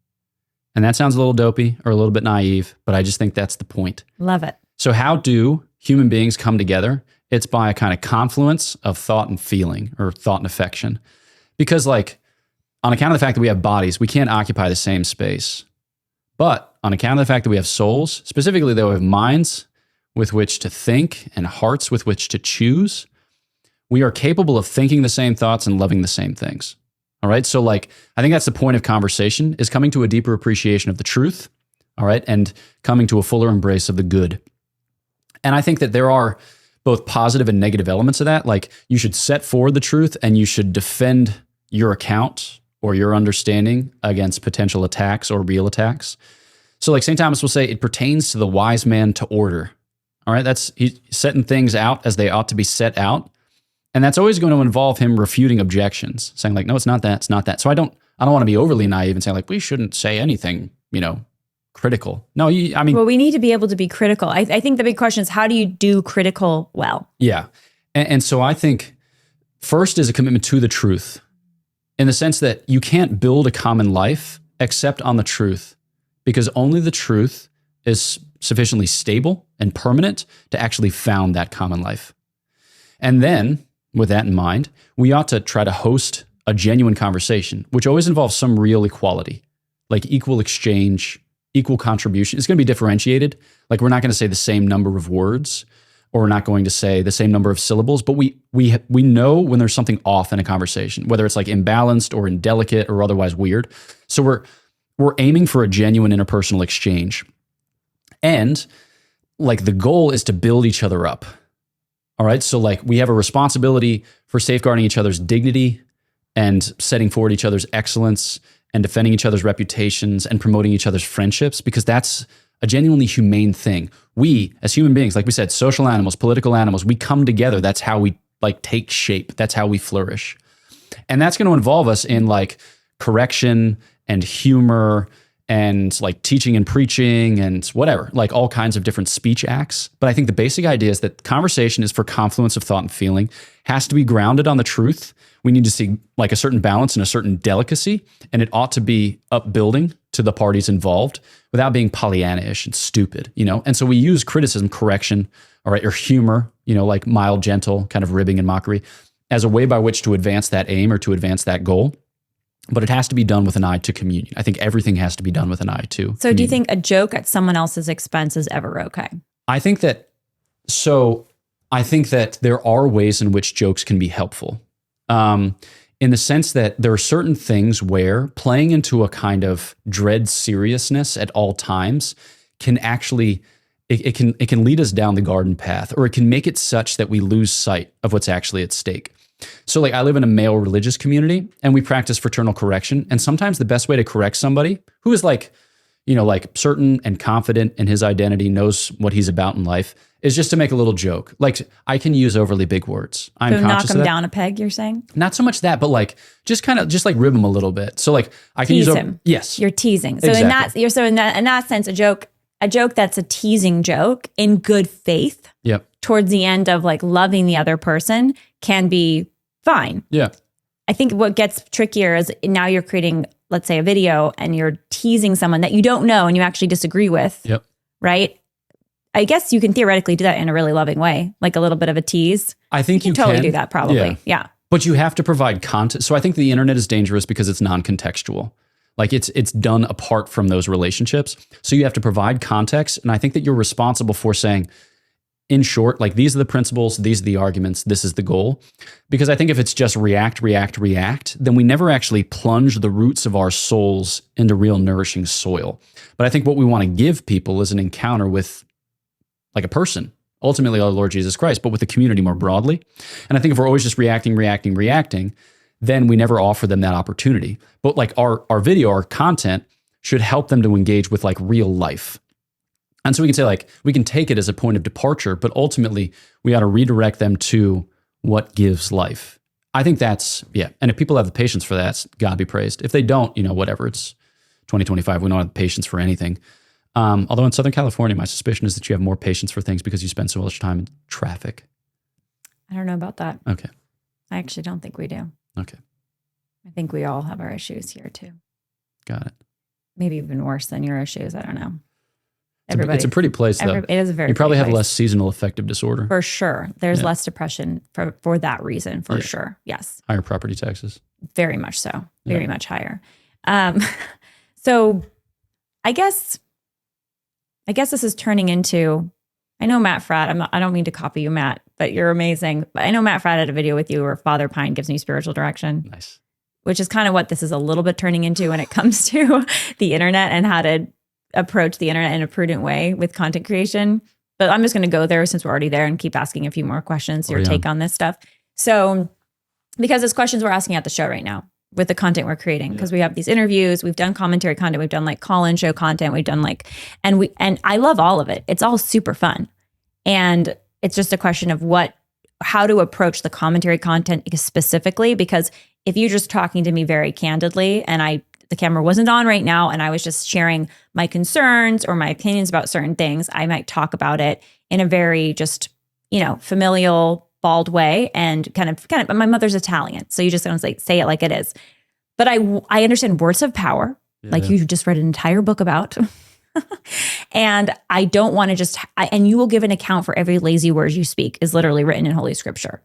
And that sounds a little dopey or a little bit naive, but I just think that's the point. Love it. So how do human beings come together? It's by a kind of confluence of thought and feeling, or thought and affection. Because like on account of the fact that we have bodies, we can't occupy the same space. But on account of the fact that we have souls, specifically that we have minds with which to think and hearts with which to choose, we are capable of thinking the same thoughts and loving the same things. All right. So like, I think that's the point of conversation, is coming to a deeper appreciation of the truth. All right. And coming to a fuller embrace of the good. And I think that there are both positive and negative elements of that. Like you should set forward the truth and you should defend your account or your understanding against potential attacks or real attacks. So like St. Thomas will say, it pertains to the wise man to order. All right, he's setting things out as they ought to be set out. And that's always going to involve him refuting objections, saying like, no, it's not that, it's not that. So I don't want to be overly naive and say like, we shouldn't say anything, critical. No, well, we need to be able to be critical. I think the big question is, how do you do critical well? Yeah. And so I think first is a commitment to the truth, in the sense that you can't build a common life except on the truth, because only the truth is sufficiently stable and permanent to actually found that common life. And then with that in mind, we ought to try to host a genuine conversation, which always involves some real equality, like equal exchange, equal contribution. It's going to be differentiated. Like we're not going to say the same number of words, or we're not going to say the same number of syllables, but we know when there's something off in a conversation, whether it's like imbalanced or indelicate or otherwise weird. So we're aiming for a genuine interpersonal exchange. And like the goal is to build each other up. All right. So like we have a responsibility for safeguarding each other's dignity and setting forward each other's excellence and defending each other's reputations and promoting each other's friendships, because that's a genuinely humane thing. We, as human beings, like we said, social animals, political animals, we come together. That's how we like take shape. That's how we flourish. And that's going to involve us in like correction and humor and like teaching and preaching and whatever, like all kinds of different speech acts. But I think the basic idea is that conversation is for confluence of thought and feeling, has to be grounded on the truth. We need to see like a certain balance and a certain delicacy, and it ought to be upbuilding to the parties involved without being Pollyanna-ish and stupid, And so we use criticism, correction, all right, or humor, like mild, gentle, kind of ribbing and mockery as a way by which to advance that aim or to advance that goal. But it has to be done with an eye to communion. I think everything has to be done with an eye to communion. Do you think a joke at someone else's expense is ever okay? I think that there are ways in which jokes can be helpful. In the sense that there are certain things where playing into a kind of dread seriousness at all times can actually, it can lead us down the garden path, or it can make it such that we lose sight of what's actually at stake. So like I live in a male religious community and we practice fraternal correction. And sometimes the best way to correct somebody who is like, like certain and confident in his identity, knows what he's about in life, is just to make a little joke. Like I can use overly big words. I'm so conscious knock him of that. Down a peg, you're saying? Not so much that, but like just like rib him a little bit. So like I can tease use him. Yes. You're teasing. So exactly. in that sense, a joke that's a teasing joke in good faith. Yep. Towards the end of like loving the other person can be fine. Yeah. I think what gets trickier is now you're creating, let's say, a video and you're teasing someone that you don't know and you actually disagree with. Yep. Right? I guess you can theoretically do that in a really loving way, like a little bit of a tease. I think you can totally can do that probably. Yeah. But you have to provide content. So I think the internet is dangerous because it's non-contextual. Like it's done apart from those relationships. So you have to provide context. And I think that you're responsible for saying, in short, like these are the principles, these are the arguments, this is the goal. Because I think if it's just react, then we never actually plunge the roots of our souls into real nourishing soil. But I think what we want to give people is an encounter with like a person, ultimately our Lord Jesus Christ, but with the community more broadly. And I think if we're always just reacting, then we never offer them that opportunity. But like our video, our content should help them to engage with like real life. And so we can say like, we can take it as a point of departure, but ultimately we ought to redirect them to what gives life. I think that's, yeah. And if people have the patience for that, God be praised. If they don't, whatever, it's 2025, we don't have the patience for anything. Although in Southern California, my suspicion is that you have more patience for things because you spend so much time in traffic. I don't know about that. Okay. I actually don't think we do. Okay. I think we all have our issues here too. Got it. Maybe even worse than your issues. I don't know. It's a pretty place, though. It is a very. You probably have place. Less seasonal affective disorder. For sure. There's less depression for that reason, for sure. Yes. Higher property taxes. Very much so. Very much higher. So I guess this is turning into, I know Matt Fradd, I don't mean to copy you, Matt, but you're amazing. But I know Matt Fradd had a video with you where Father Pine gives me spiritual direction. Nice. Which is kind of what this is a little bit turning into when it comes to the internet and how to approach the internet in a prudent way with content creation. but I'm just going to go there since we're already there and keep asking a few more questions, your take on this stuff. So, because it's questions we're asking at the show right now with the content we're creating, because we have these interviews, we've done commentary content, we've done like call-in show content, we've done like, and I love all of it. It's all super fun. And it's just a question of how to approach the commentary content specifically, because if you're just talking to me very candidly and the camera wasn't on right now and I was just sharing my concerns or my opinions about certain things, I might talk about it in a very just, familial, bald way and kind of, but my mother's Italian. So you just gonna say it like it is. But I understand words of power, like you just read an entire book about. And I don't want to and you will give an account for every lazy word you speak is literally written in Holy Scripture.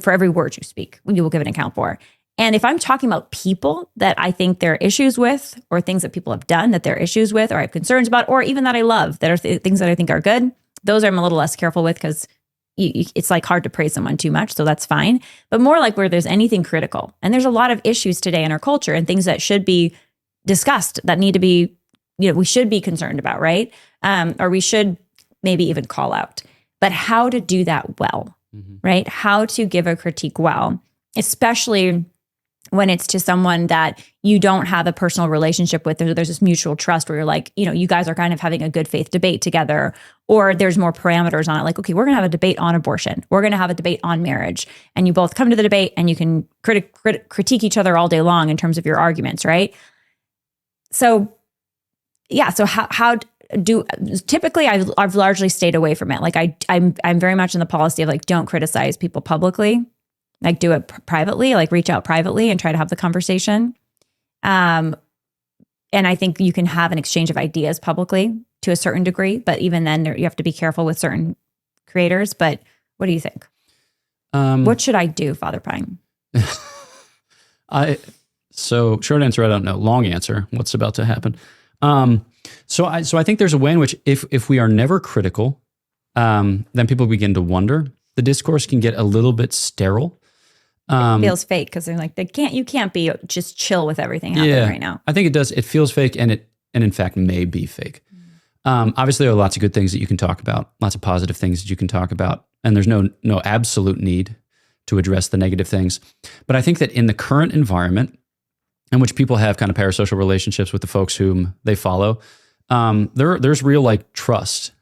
For every word you speak, you will give an account for. And if I'm talking about people that I think there are issues with, or things that people have done that there are issues with, or I have concerns about, or even that I love, that are things that I think are good, those I'm a little less careful with, because it's like hard to praise someone too much. So that's fine. But more like where there's anything critical. And there's a lot of issues today in our culture and things that should be discussed, that need to be, we should be concerned about, right? Or we should maybe even call out. But how to do that well, right? How to give a critique well, especially when it's to someone that you don't have a personal relationship with. There's this mutual trust where you're like, you guys are kind of having a good faith debate together, or there's more parameters on it. Like, okay, we're going to have a debate on abortion. We're going to have a debate on marriage. And you both come to the debate and you can critique each other all day long in terms of your arguments, right? So, yeah. So how typically I've largely stayed away from it. Like I'm very much in the policy of like, don't criticize people publicly. Like do it privately, like reach out privately and try to have the conversation. And I think you can have an exchange of ideas publicly to a certain degree, but even then you have to be careful with certain creators. But what do you think? What should I do, Father Pine? So short answer, I don't know. Long answer, what's about to happen? So I think there's a way in which if we are never critical, then people begin to wonder. The discourse can get a little bit sterile. It feels fake because they're like, you can't be just chill with everything happening right now. I think it does. It feels fake, and in fact may be fake. Obviously, there are lots of good things that you can talk about, lots of positive things that you can talk about, and there's no absolute need to address the negative things. But I think that in the current environment, in which people have kind of parasocial relationships with the folks whom they follow, there's real like trust,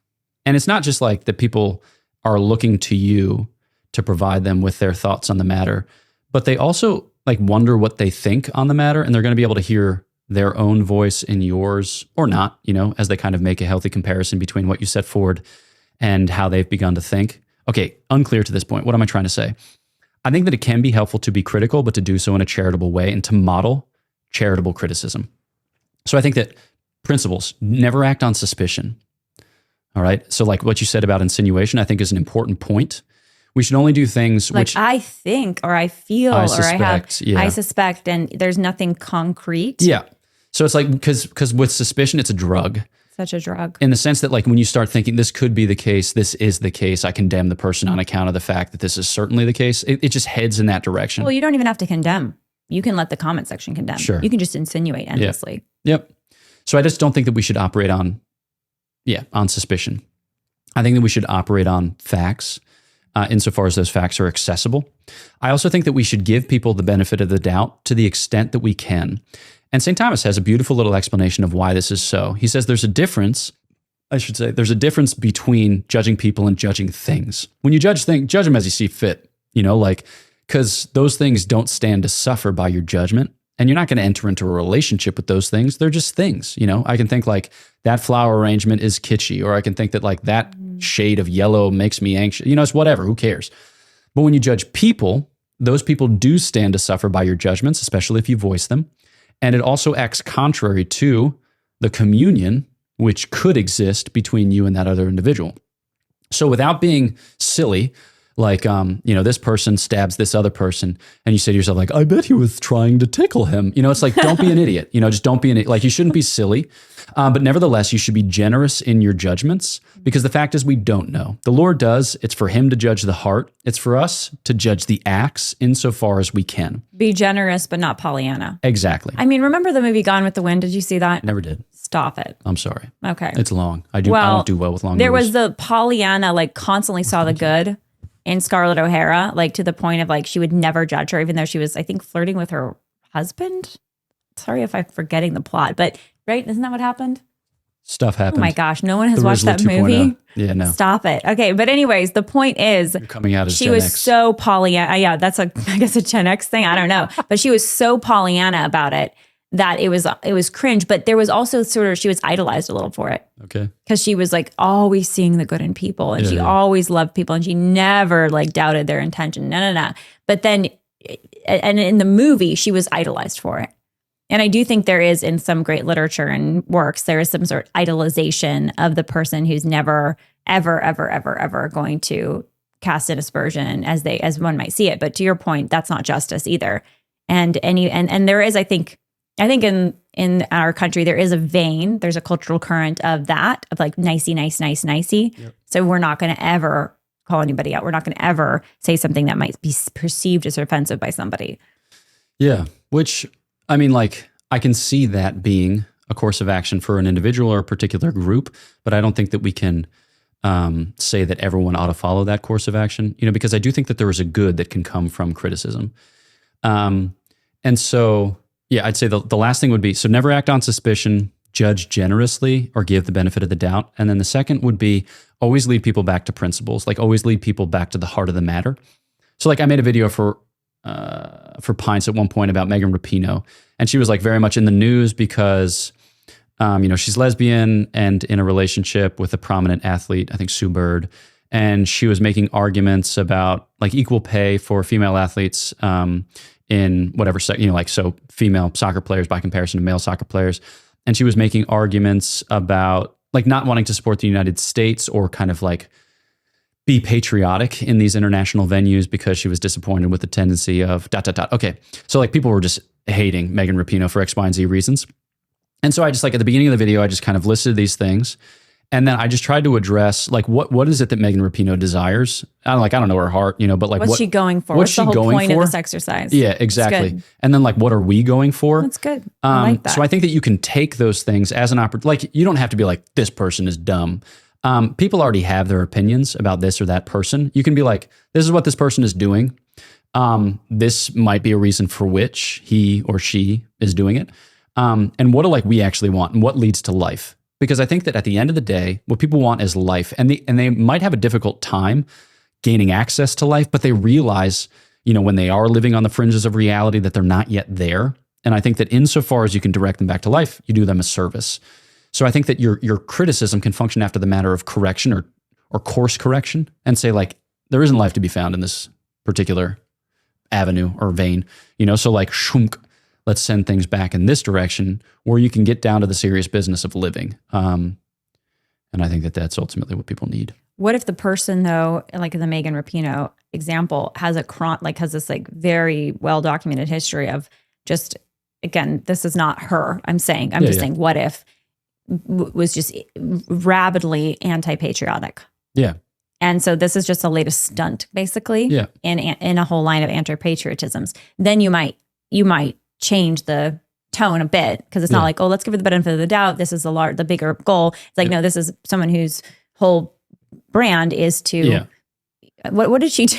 and it's not just like that people are looking to you to provide them with their thoughts on the matter, but they also like wonder what they think on the matter, and they're going to be able to hear their own voice in yours or not, as they kind of make a healthy comparison between what you set forward and how they've begun to think. Okay, unclear to this point. What am I trying to say? I think that it can be helpful to be critical, but to do so in a charitable way and to model charitable criticism. So I think that principles, never act on suspicion. All right. So like what you said about insinuation, I think is an important point. We should only do things like which I think, or I feel, I suspect, and there's nothing concrete. Yeah. So it's like, because with suspicion, it's a drug. Such a drug. In the sense that like when you start thinking this could be the case, this is the case, I condemn the person on account of the fact that this is certainly the case, it just heads in that direction. Well, you don't even have to condemn. You can let the comment section condemn. Sure. You can just insinuate endlessly. Yep. So I just don't think that we should operate on suspicion. I think that we should operate on facts, insofar as those facts are accessible. I also think that we should give people the benefit of the doubt to the extent that we can. And St. Thomas has a beautiful little explanation of why this is so. He says there's a difference between judging people and judging things. When you judge things, judge them as you see fit, because those things don't stand to suffer by your judgment. And you're not going to enter into a relationship with those things. They're just things, I can think like that flower arrangement is kitschy, or I can think that like that shade of yellow makes me anxious. It's whatever, who cares? But when you judge people, those people do stand to suffer by your judgments, especially if you voice them. And it also acts contrary to the communion which could exist between you and that other individual. So without being silly, Like, this person stabs this other person, and you say to yourself, like, I bet he was trying to tickle him. It's like, don't be an idiot. Just don't be an idiot. Like, you shouldn't be silly. But nevertheless, you should be generous in your judgments, because the fact is we don't know. The Lord does. It's for him to judge the heart. It's for us to judge the acts insofar as we can. Be generous, but not Pollyanna. Exactly. I mean, remember the movie Gone with the Wind? Did you see that? Never did. Stop it. I'm sorry. Okay. It's long. I don't do well with long movies. There was the Pollyanna, like, constantly saw the good in Scarlett O'Hara, like, to the point of, like, she would never judge her, even though she was, I think, flirting with her husband. Sorry if I'm forgetting the plot, but right? Isn't that what happened? Stuff happened. Oh my gosh, no one has The watched that Rizzler 2.0. movie. Yeah, no. Stop it. Okay, but anyways, the point is, You're coming out as she Gen was X. so Pollyanna. Yeah, that's I guess a Gen X thing. I don't know, but she was so Pollyanna about it that it was cringe. But there was also sort of, she was idolized a little for it. Okay. Because she was like always seeing the good in people, and she always loved people, and she never like doubted their intention. No. But then, and in the movie, she was idolized for it. And I do think there is, in some great literature and works, there is some sort of idolization of the person who's never, ever going to cast an aspersion as one might see it. But to your point, that's not justice either. And there is, I think in our country, there is there's a cultural current of that, of like nicey. Yep. So we're not going to ever call anybody out. We're not going to ever say something that might be perceived as offensive by somebody. Yeah. Which, I mean, like, I can see that being a course of action for an individual or a particular group, but I don't think that we can say that everyone ought to follow that course of action, because I do think that there is a good that can come from criticism. And so, yeah, I'd say the last thing would be, so never act on suspicion, judge generously, or give the benefit of the doubt. And then the second would be always lead people back to principles, like always lead people back to the heart of the matter. So like I made a video for Pints at one point about Megan Rapinoe, and she was like very much in the news because, she's lesbian and in a relationship with a prominent athlete, I think Sue Bird, and she was making arguments about like equal pay for female athletes in whatever, so female soccer players by comparison to male soccer players. And she was making arguments about like not wanting to support the United States or kind of like be patriotic in these international venues because she was disappointed with the tendency of ... Okay. So like people were just hating Megan Rapinoe for X, Y, and Z reasons. And so I just like at the beginning of the video, I just kind of listed these things. And then I just tried to address like, what is it that Megan Rapinoe desires? I don't know her heart, but like, what's she going for? What's the whole point of this exercise? Yeah, exactly. And then like, what are we going for? That's good. I like that. So I think that you can take those things as an opportunity. Like, you don't have to be like, this person is dumb. People already have their opinions about this or that person. You can be like, this is what this person is doing. This might be a reason for which he or she is doing it. And what do like we actually want, and what leads to life? Because I think that at the end of the day, what people want is life, and they might have a difficult time gaining access to life, but they realize, when they are living on the fringes of reality, that they're not yet there. And I think that insofar as you can direct them back to life, you do them a service. So I think that your criticism can function after the matter of correction or course correction, and say like, there isn't life to be found in this particular avenue or vein, so like shunk. Let's send things back in this direction where you can get down to the serious business of living. And I think that that's ultimately what people need. What if the person, though, like in the Megan Rapinoe example, has this like very well documented history of just, again, this is not her. I'm just saying, what if was just rabidly anti-patriotic? Yeah. And so this is just the latest stunt, basically, in a whole line of anti-patriotisms. Then you might change the tone a bit, because it's not like, oh, let's give her the benefit of the doubt. This is the bigger goal. It's like, no, this is someone whose whole brand is to, what did she do?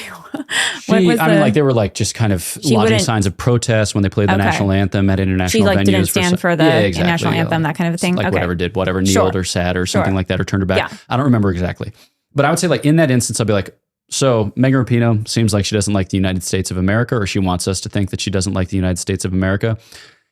They were like just kind of lodging signs of protest when they played the national anthem at international venues. She like didn't stand for the national anthem, that kind of thing. Like whatever, kneeled or sat or something like that, or turned her back. Yeah. I don't remember exactly. But I would say like in that instance, I'll be like, so Megan Rapinoe seems like she doesn't like the United States of America, or she wants us to think that she doesn't like the United States of America.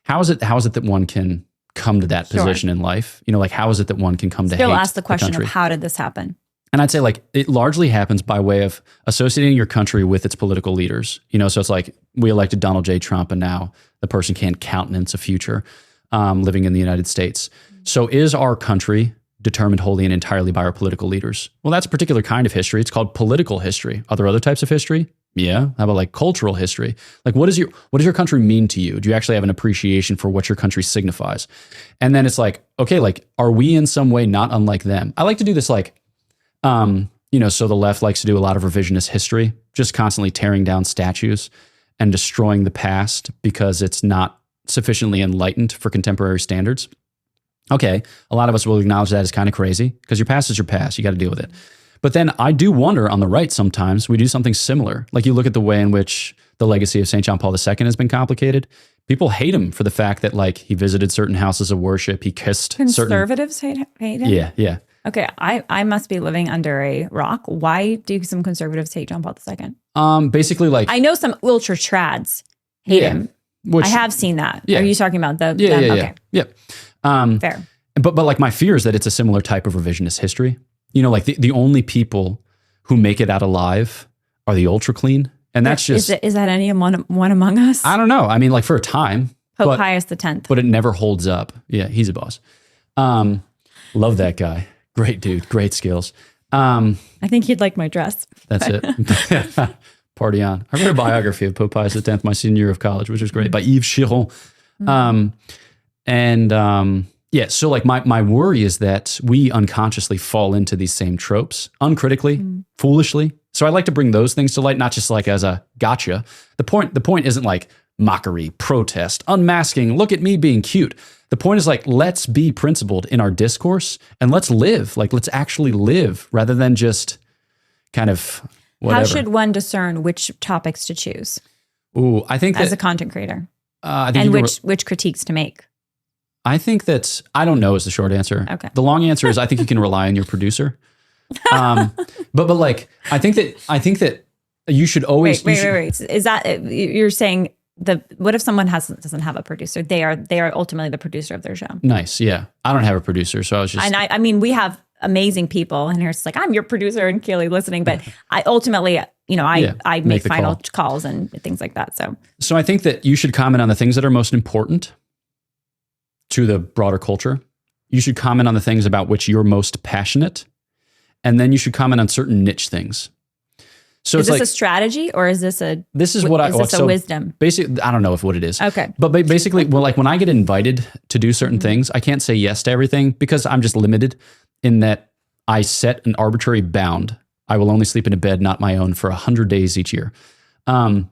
How is it that one can come to that position in life? Like, how is it that one can come to hate ask the question of how did this happen? And I'd say like it largely happens by way of associating your country with its political leaders. So it's like we elected Donald J. Trump, and now the person can't countenance a future living in the United States. So is our country determined wholly and entirely by our political leaders. Well, that's a particular kind of history. It's called political history. Are there other types of history? Yeah. How about like cultural history? Like what does your country mean to you? Do you actually have an appreciation for what your country signifies? And then it's like, okay, like, are we in some way not unlike them? I like to do this like, so the left likes to do a lot of revisionist history, just constantly tearing down statues and destroying the past because it's not sufficiently enlightened for contemporary standards. Okay, a lot of us will acknowledge that as kind of crazy because your past is your past. You got to deal with it. But then I do wonder on the right sometimes we do something similar. Like you look at the way in which the legacy of St. John Paul II has been complicated. People hate him for the fact that like he visited certain houses of worship. He kissed Conservatives hate him? Yeah. Okay, I must be living under a rock. Why do some conservatives hate John Paul II? Basically like... I know some ultra trads hate him. I have seen that. Yeah. Are you talking about the... Yeah. Okay. Fair. But like my fear is that it's a similar type of revisionist history. Like the only people who make it out alive are the ultra clean. And that's just... Is that anyone one among us? I don't know. I mean, like for a time. Pope Pius X. But it never holds up. Yeah, he's a boss. Love that guy. Great dude. Great skills. I think he'd like my dress. That's it. Party on. I read a biography of Pope Pius X my senior year of college, which was great, by Yves Chiron. So like my worry is that we unconsciously fall into these same tropes, uncritically, foolishly. So I like to bring those things to light, not just like as a gotcha. The point isn't like mockery, protest, unmasking, look at me being cute. The point is like, let's be principled in our discourse and let's live. Like, let's actually live rather than just kind of whatever. How should one discern which topics to choose? Ooh, I think as a content creator, I think which critiques to make. I think that I don't know is the short answer. Okay. The long answer is I think you can rely on your producer. But like I think that you should always wait. Is that you're saying? What if someone doesn't have a producer? They are ultimately the producer of their show. Nice, yeah. I don't have a producer, so I was just. And I mean, we have amazing people, and it's like I'm your producer and Keely listening, but I ultimately, I make final calls and things like that. So I think that you should comment on the things that are most important to the broader culture. You should comment on the things about which you're most passionate, and then you should comment on certain niche things. So is this a strategy or is this a wisdom? Basically, I don't know what it is. Okay. But basically, like when I get invited to do certain things, I can't say yes to everything because I'm just limited in that I set an arbitrary bound. I will only sleep in a bed not my own for 100 days each year. And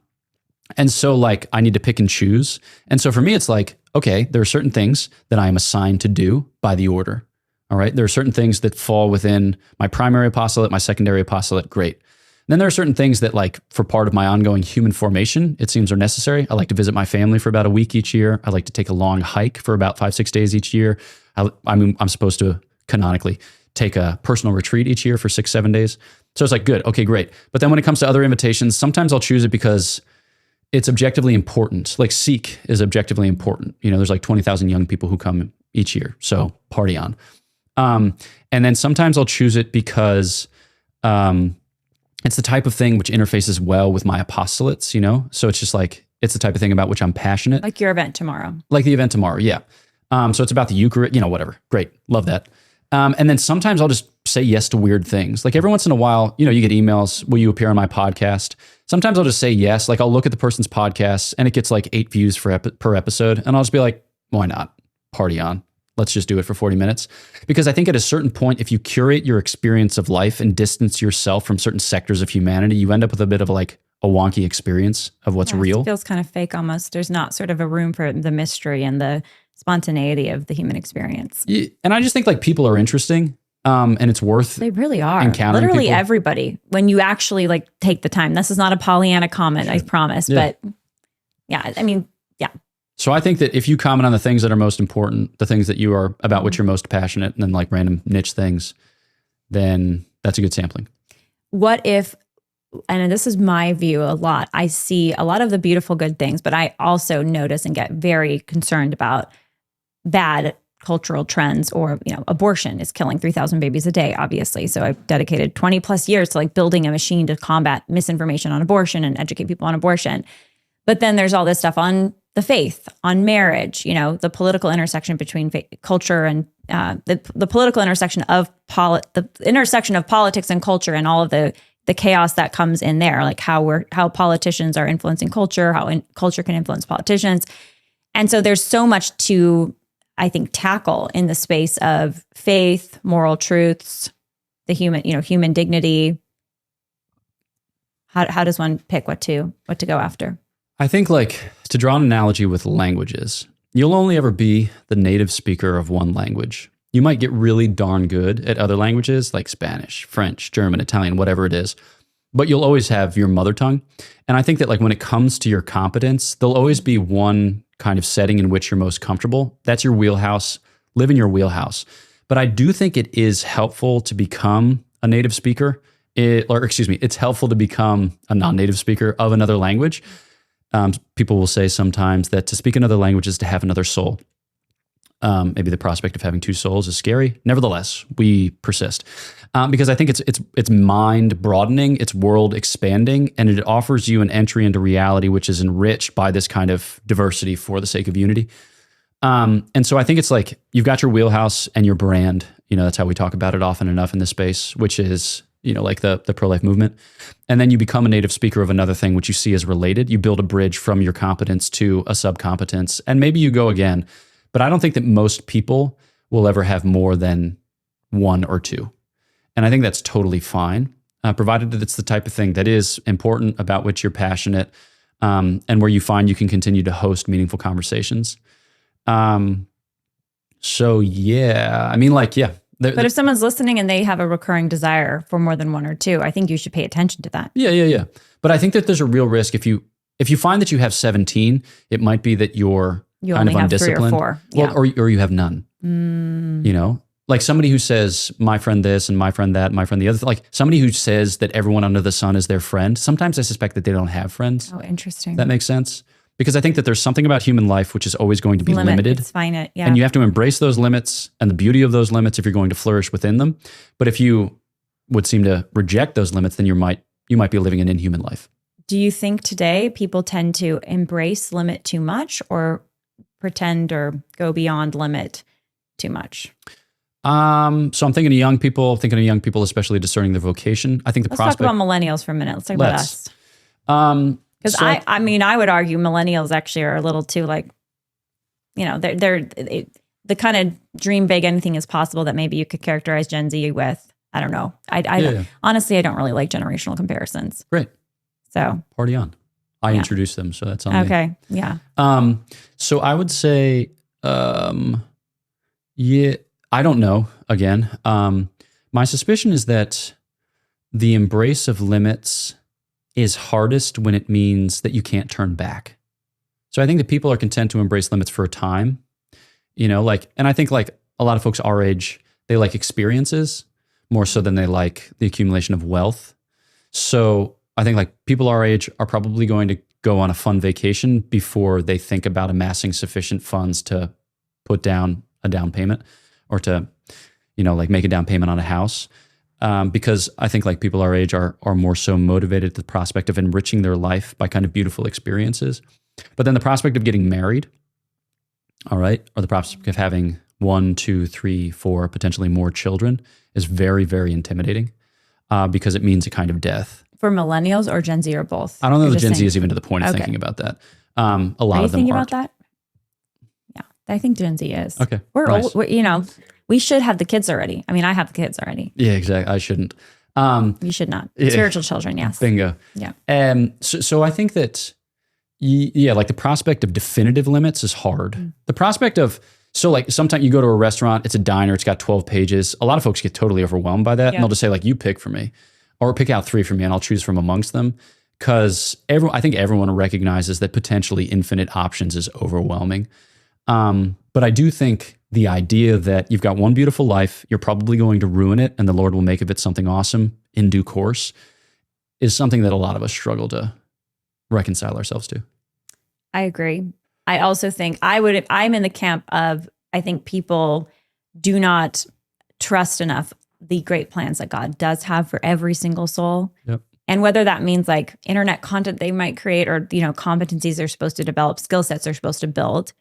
so like I need to pick and choose. And so for me, it's like, okay, there are certain things that I am assigned to do by the order. All right. There are certain things that fall within my primary apostolate, my secondary apostolate. Great. Then there are certain things that like for part of my ongoing human formation, it seems are necessary. I like to visit my family for about a week each year. I like to take a long hike for about 5-6 days each year. I'm supposed to canonically take a personal retreat each year for 6-7 days. So it's like, good. Okay, great. But then when it comes to other invitations, sometimes I'll choose it because it's objectively important. Like Seek is objectively important. There's like 20,000 young people who come each year. So party on. And then sometimes I'll choose it because, it's the type of thing which interfaces well with my apostolates, So it's just like, it's the type of thing about which I'm passionate. Like your event tomorrow. Like the event tomorrow, yeah. So it's about the Eucharist, whatever. Great. Love that. And then sometimes I'll just say yes to weird things. Like every once in a while, you get emails, will you appear on my podcast? Sometimes I'll just say yes. Like I'll look at the person's podcast and it gets like 8 views per episode. And I'll just be like, why not? Party on. Let's just do it for 40 minutes. Because I think at a certain point, if you curate your experience of life and distance yourself from certain sectors of humanity, you end up with a bit of like a wonky experience of what's real. It feels kind of fake almost. There's not sort of a room for the mystery and the spontaneity of the human experience. Yeah, and I just think like people are interesting and it's worth They really are. Encountering literally people. Everybody, when you actually like take the time. This is not a Pollyanna comment, I promise. Yeah. But yeah, I mean, yeah. So I think that if you comment on the things that are most important, the things that you are about which you're most passionate, and then like random niche things, then that's a good sampling. What if, and this is my view a lot, I see a lot of the beautiful good things, but I also notice and get very concerned about bad cultural trends, or, abortion is killing 3,000 babies a day, obviously. So I've dedicated 20 plus years to like building a machine to combat misinformation on abortion and educate people on abortion. But then there's all this stuff on the faith, on marriage, the political intersection between culture and the political intersection of the intersection of politics and culture and all of the chaos that comes in there, like how politicians are influencing culture, how culture can influence politicians. And so there's so much to, I think, tackle in the space of faith, moral truths, the human dignity. How does one pick what to go after? I think, like, to draw an analogy with languages, you'll only ever be the native speaker of one language. You might get really darn good at other languages like Spanish, French, German, Italian, whatever it is, but you'll always have your mother tongue. And I think that, like, when it comes to your competence, there'll always be one kind of setting in which you're most comfortable. That's your wheelhouse. Live in your wheelhouse. But I do think it is helpful to become a native speaker, it's helpful to become a non-native speaker of another language. People will say sometimes that to speak another language is to have another soul. Maybe the prospect of having two souls is scary. Nevertheless, we persist because I think it's mind broadening, it's world expanding, and it offers you an entry into reality which is enriched by this kind of diversity for the sake of unity. And so I think it's like you've got your wheelhouse and your brand. That's how we talk about it often enough in this space, which is like the pro-life movement. And then you become a native speaker of another thing which you see as related. You build a bridge from your competence to a subcompetence, and maybe you go again. But I don't think that most people will ever have more than one or two. And I think that's totally fine, provided that it's the type of thing that is important, about which you're passionate, and where you find you can continue to host meaningful conversations. So yeah, I mean, like, yeah. But if someone's listening and they have a recurring desire for more than one or two, I think you should pay attention to that. Yeah. But I think that there's a real risk if you find that you have 17, it might be that you kind of undisciplined. 3 or 4. Yeah. Well, or you have none. Like somebody who says my friend this and my friend that, and my friend the other. Like somebody who says that everyone under the sun is their friend. Sometimes I suspect that they don't have friends. Oh, interesting. That makes sense. Because I think that there's something about human life which is always going to be limited. It's finite, yeah. And you have to embrace those limits and the beauty of those limits if you're going to flourish within them. But if you would seem to reject those limits, then you might be living an inhuman life. Do you think today people tend to embrace limit too much or pretend or go beyond limit too much? So I'm thinking of young people, especially discerning their vocation. I think Let's talk about millennials for a minute. Let's talk about us. Because I mean, I would argue millennials actually are a little too they're the kind of dream big, anything is possible that maybe you could characterize Gen Z with. I don't know. Honestly, I don't really like generational comparisons. Great. So party on. I introduced them, so that's on me. Okay. Yeah. So I would say, I don't know. Again, my suspicion is that the embrace of limits is hardest when it means that you can't turn back. So I think that people are content to embrace limits for a time, and I think like a lot of folks our age, they like experiences more so than they like the accumulation of wealth. So I think like people our age are probably going to go on a fun vacation before they think about amassing sufficient funds to put down a down payment or to, make a down payment on a house. Because I think like people our age are more so motivated at the prospect of enriching their life by kind of beautiful experiences. But then the prospect of getting married, all right, or the prospect of having 1, 2, 3, 4, potentially more children is very, very intimidating because it means a kind of death. For millennials or Gen Z or both? I don't know that Gen Z is even to the point of thinking about that. A lot of them thinking aren't. about that? Yeah, I think Gen Z is. Okay. We're nice. old, we should have the kids already. I mean, I have the kids already. Yeah, exactly. I shouldn't. You should not. Spiritual children, yes. Bingo. Yeah. So I think that, like the prospect of definitive limits is hard. The prospect of, sometimes you go to a restaurant, it's a diner, it's got 12 pages. A lot of folks get totally overwhelmed by that. And they'll just say like, you pick for me or pick out 3 for me and I'll choose from amongst them. Because I think everyone recognizes that potentially infinite options is overwhelming. But I do think the idea that you've got one beautiful life, you're probably going to ruin it, and the Lord will make of it something awesome in due course, is something that a lot of us struggle to reconcile ourselves to. I agree. I also think I'm in the camp of, I think people do not trust enough the great plans that God does have for every single soul. Yep. And whether that means like internet content they might create or, competencies they're supposed to develop, skill sets they're supposed to build,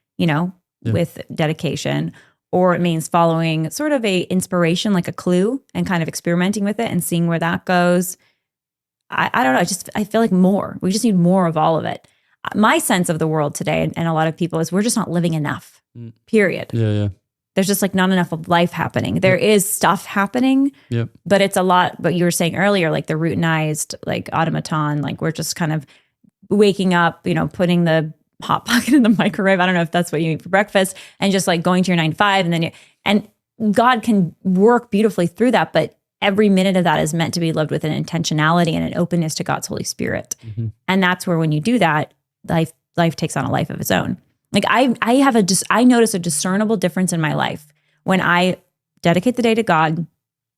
with dedication, or it means following sort of a inspiration, like a clue, and kind of experimenting with it and seeing where that goes. I don't know. I feel like more. We just need more of all of it. My sense of the world today, and a lot of people, is we're just not living enough, period. Yeah. There's just like not enough of life happening. There is stuff happening, but it's a lot. But you were saying earlier, like the routinized, like automaton, like we're just kind of waking up, putting the Hot Pocket in the microwave. I don't know if that's what you eat for breakfast, and just like going to your 9 to 5, and then and God can work beautifully through that, but every minute of that is meant to be lived with an intentionality and an openness to God's Holy Spirit. And that's where, when you do that, life takes on a life of its own. Like I notice a discernible difference in my life when I dedicate the day to God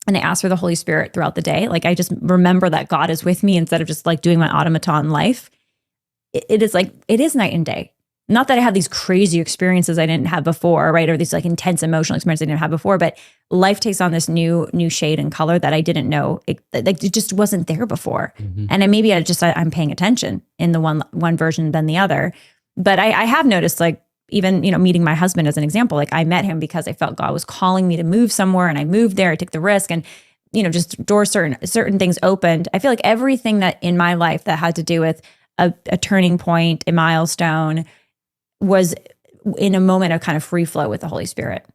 and I ask for the Holy Spirit throughout the day. Like I just remember that God is with me instead of just like doing my automaton life. It is night and day. Not that I have these crazy experiences I didn't have before, right? Or these like intense emotional experiences I didn't have before, but life takes on this new shade and color that I didn't know. It just wasn't there before. And maybe I'm paying attention in the one version than the other. But I have noticed, like, even, meeting my husband as an example, like I met him because I felt God was calling me to move somewhere, and I moved there. I took the risk, and, just doors, certain things opened. I feel like everything that in my life that had to do with a turning point, a milestone, was in a moment of kind of free flow with the Holy Spirit.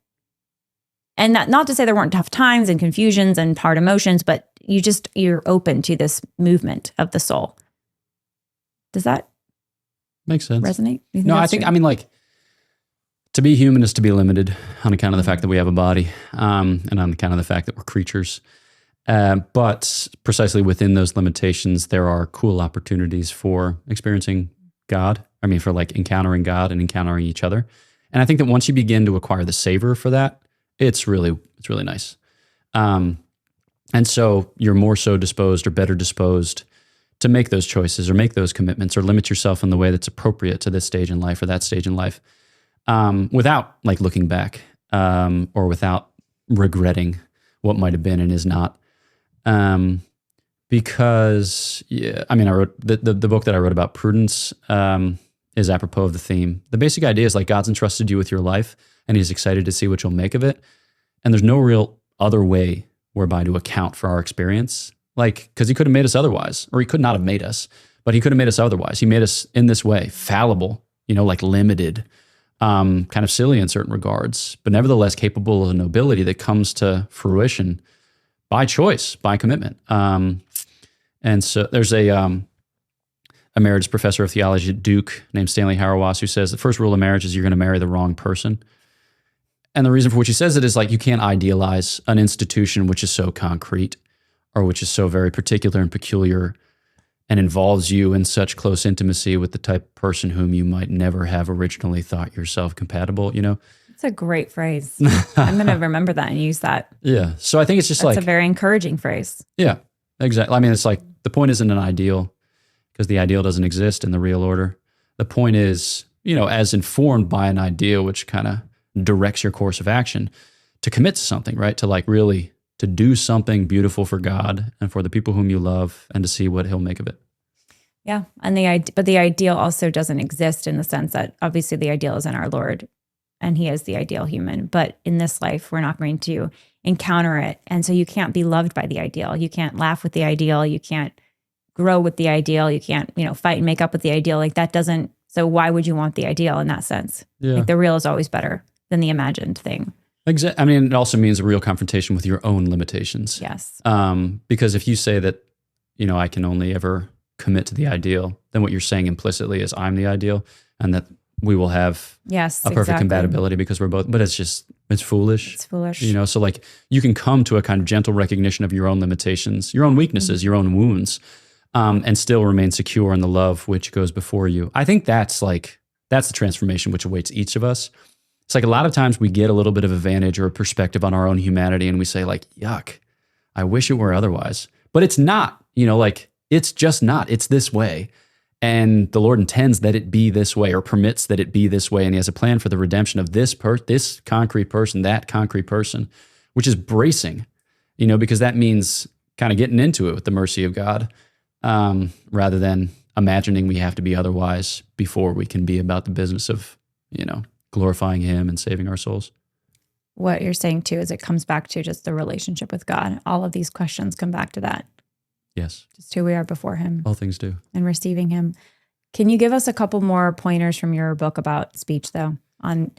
And not to say there weren't tough times and confusions and hard emotions, but you're open to this movement of the soul. Does that makes sense? Resonate? No, like, to be human is to be limited on account of the fact that we have a body, and on account of the fact that we're creatures. But precisely within those limitations, there are cool opportunities for experiencing God. For like encountering God and encountering each other. And I think that once you begin to acquire the savor for that, it's really nice. And so you're more so disposed or better disposed to make those choices or make those commitments or limit yourself in the way that's appropriate to this stage in life or that stage in life, without like looking back, or without regretting what might have been and is not. Because I wrote the book that I wrote about prudence, is apropos of the theme. The basic idea is like God's entrusted you with your life, and He's excited to see what you'll make of it. And there's no real other way whereby to account for our experience. Like, because He could have made us otherwise, or He could not have made us, but He could have made us otherwise. He made us in this way, fallible, like limited, kind of silly in certain regards, but nevertheless capable of a nobility that comes to fruition by choice, by commitment. And so there's a emeritus professor of theology at Duke named Stanley Hauerwas, who says the first rule of marriage is you're going to marry the wrong person. And the reason for which he says it is like you can't idealize an institution which is so concrete or which is so very particular and peculiar and involves you in such close intimacy with the type of person whom you might never have originally thought yourself compatible, It's a great phrase. I'm going to remember that and use that. Yeah. So I think it's just That's a very encouraging phrase. Yeah, exactly. It's like the point isn't an ideal, because the ideal doesn't exist in the real order. The point is, as informed by an ideal, which kind of directs your course of action, to commit to something, right? To like really, to do something beautiful for God and for the people whom you love, and to see what He'll make of it. Yeah. And but the ideal also doesn't exist in the sense that obviously the ideal is in our Lord, and He is the ideal human. But in this life, we're not going to encounter it. And so you can't be loved by the ideal. You can't laugh with the ideal. You can't grow with the ideal. You can't, fight and make up with the ideal. Like that doesn't, so why would you want the ideal in that sense? Yeah. Like the real is always better than the imagined thing. Exactly. It also means a real confrontation with your own limitations. Yes. Because if you say that, I can only ever commit to the ideal, then what you're saying implicitly is I'm the ideal, and that we will have a perfect compatibility because we're both, but it's foolish. It's foolish. So like you can come to a kind of gentle recognition of your own limitations, your own weaknesses, your own wounds, and still remain secure in the love which goes before you. I think that's the transformation which awaits each of us. It's like a lot of times we get a little bit of a vantage or a perspective on our own humanity, and we say like, yuck, I wish it were otherwise. But it's not, it's just not. It's this way. And the Lord intends that it be this way, or permits that it be this way. And He has a plan for the redemption of this concrete person, that concrete person, which is bracing, because that means kind of getting into it with the mercy of God, rather than imagining we have to be otherwise before we can be about the business of, glorifying Him and saving our souls. what you're saying too is it comes back to just the relationship with God. All of these questions come back to that. Yes. Just who we are before him. All things do. And receiving him. Can you give us a couple more pointers from your book about speech though, on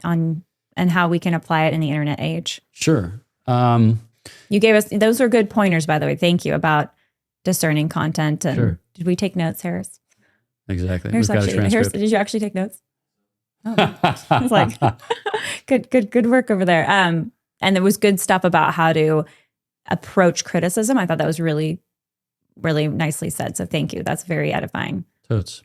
and how we can apply it in the internet age? Sure. You gave us, those were good pointers, by the way. Thank you, about discerning content. And Sure. Did we take notes, Harris? Exactly. Harris, We've got a transcript. did you actually take notes? Oh, I was like, good work over there. And there was good stuff about how to approach criticism. I thought that was really, really nicely said. So thank you. That's very edifying. Totes.